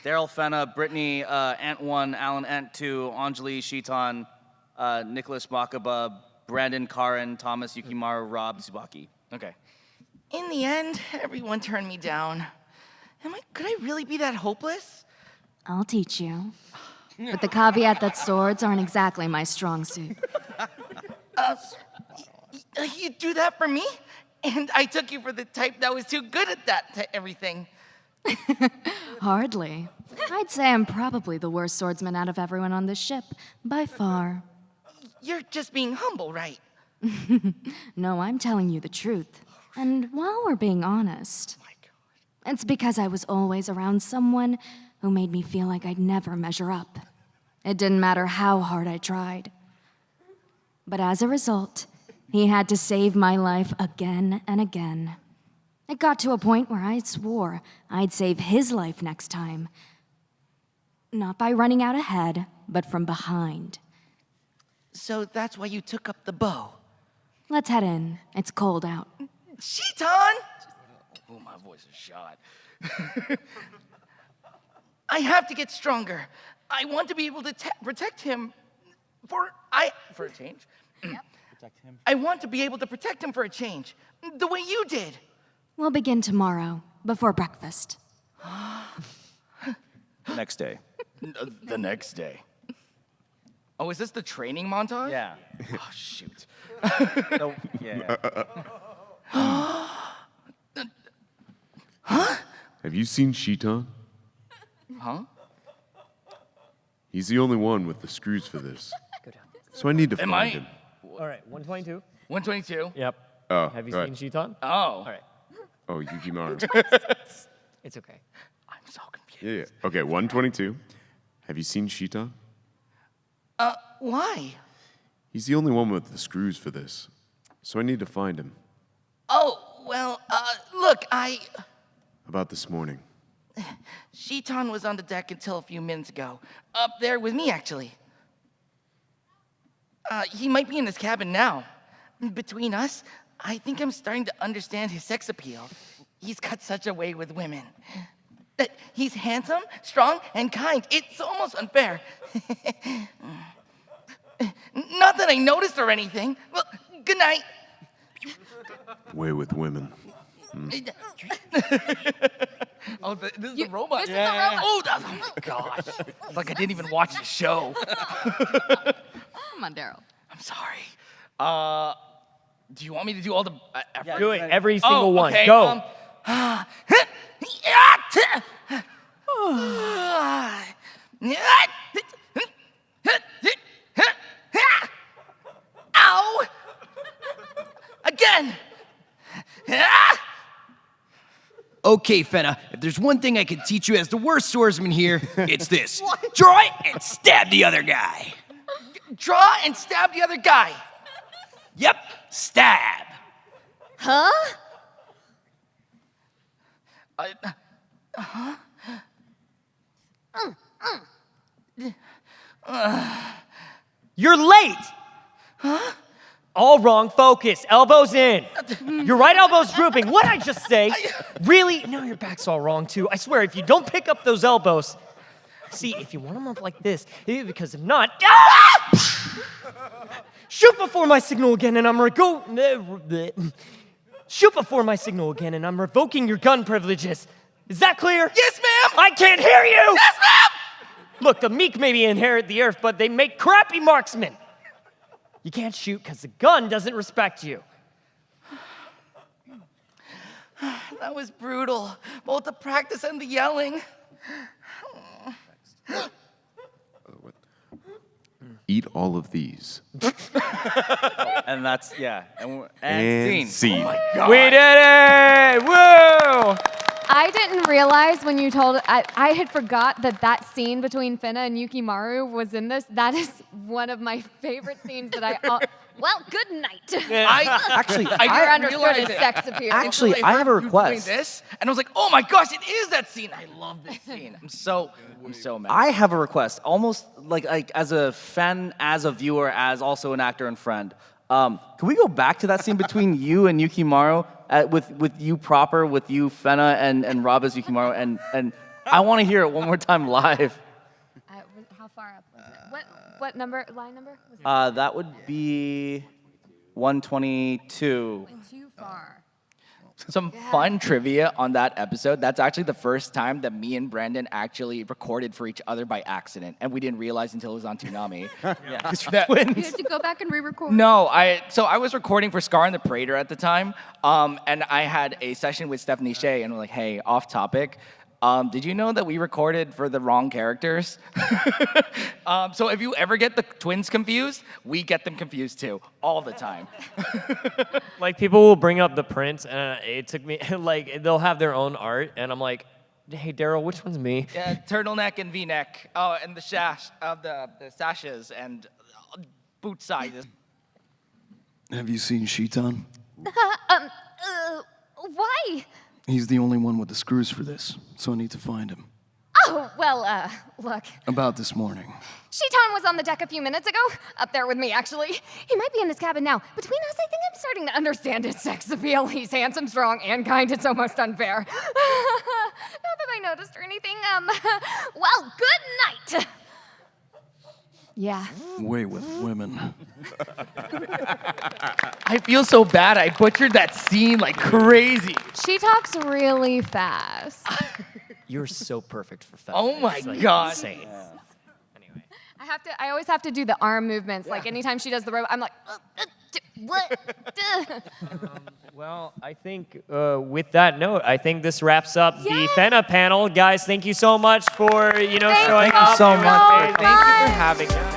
Darrel, Fena, Brittany, Ant 1, Alan, Ant 2, Anjali, Sheeton, Nicholas, Makaba, Brandon, Karin, Thomas, Yukimaru, Rob, Tsubaki. Okay. In the end, everyone turned me down. Could I really be that hopeless? I'll teach you. With the caveat that swords aren't exactly my strong suit. You do that for me? And I took you for the type that was too good at that everything. Hardly. I'd say I'm probably the worst swordsman out of everyone on this ship, by far. You're just being humble, right? No, I'm telling you the truth. And while we're being honest, it's because I was always around someone who made me feel like I'd never measure up. It didn't matter how hard I tried. But as a result, he had to save my life again and again. It got to a point where I swore I'd save his life next time. Not by running out ahead, but from behind. So that's why you took up the bow. Let's head in. It's cold out. Sheeton! Oh, my voice is shot. I have to get stronger. I want to be able to protect him for a change. Protect him. I want to be able to protect him for a change, the way you did. We'll begin tomorrow, before breakfast. Next day. The next day. Oh, is this the training montage? Yeah. Oh, shoot. No, yeah. Have you seen Sheeton? Huh? He's the only one with the screws for this. So I need to find him. All right, 122. 122? Yep. Oh, Have you right. seen Sheeton? Oh. All right. Oh, Yukimaru. It's okay. I'm so confused. Yeah. Okay, 122. Have you seen Sheeton? Why? He's the only one with the screws for this. So I need to find him. Oh, well, look, About this morning. Sheeton was on the deck until a few minutes ago. Up there with me, actually. He might be in his cabin now. Between us, I think I'm starting to understand his sex appeal. He's got such a way with women. He's handsome, strong, and kind. It's almost unfair. Not that I noticed or anything. Well, good night. Way with women. Oh, this is the robot. This is the robot. Oh, oh, gosh. It's like I didn't even watch the show. Come on, Darrel. I'm sorry. Do you want me to do all the effort? Do it, every single one. Okay, Go. Okay, Fena, if there's one thing I can teach you as the worst swordsman here, it's this. Draw it and stab the other guy. Draw and stab the other guy. Yep, stab. Huh? You're late! Huh? All wrong focus. Elbows in. Your right elbow's drooping. What'd I just say? Really? No, your back's all wrong too. I swear, if you don't pick up those elbows. See, if you want them up like this, because if not. Ah! Shoot before my signal again, and I'm Shoot before my signal again, and I'm revoking your gun privileges. Is that clear? Yes, ma'am! I can't hear you! Yes, ma'am! Look, the meek maybe inherit the earth, but they make crappy marksmen. You can't shoot because the gun doesn't respect you. That was brutal. Both the practice and the yelling. Eat all of these. And that's, yeah. And scene. Scene. Oh my God. We did it! Woo! I didn't realize when you told I had forgot that scene between Fena and Yukimaru was in this. That is one of my favorite scenes that I. Well, good night. I never understood his sex appeal. Actually, I have a request. Doing this, and I was like, oh my gosh, it is that scene. I love this scene. I'm so mad. I have a request, almost like as a fan, as a viewer, as also an actor and friend. Can we go back to that scene between you and Yukimaru, with you proper, with you Fena and Rob as Yukimaru, and I want to hear it one more time live. How far up was it? What number? Line number? That would be 122. Too far. Some fun trivia on that episode. That's actually the first time that me and Brandon actually recorded for each other by accident, and we didn't realize until it was on Toonami. You had to go back and re-record. No, I was recording for Scar and the Praetor at the time, and I had a session with Stephanie Shea, and we're like, hey, off topic. Did you know that we recorded for the wrong characters? So if you ever get the twins confused, we get them confused too, all the time. Like, people will bring up the prints, and it took me, like, they'll have their own art, and I'm like, hey, Darrel, which one's me? Yeah, turtleneck and V-neck. Oh, and the sash of the sashes and boot sizes. Have you seen Shitan? Why? He's the only one with the screws for this, so I need to find him. Oh, well, look. About this morning. Shitan was on the deck a few minutes ago. Up there with me, actually. He might be in his cabin now. Between us, I think I'm starting to understand his sex appeal. He's handsome, strong, and kind. It's almost unfair. Not that I noticed or anything. Well, good night. Yeah. Way with women. I feel so bad. I butchered that scene like crazy. She talks really fast. You're so perfect for Fena. Oh my It's, like, God. insane. I always have to do the arm movements. Like anytime she does the robot, I'm like, what? Well, I think with that note, I think this wraps up the Fena panel. Guys, thank you so much for, showing up. Thank you so much. Thank you for having us.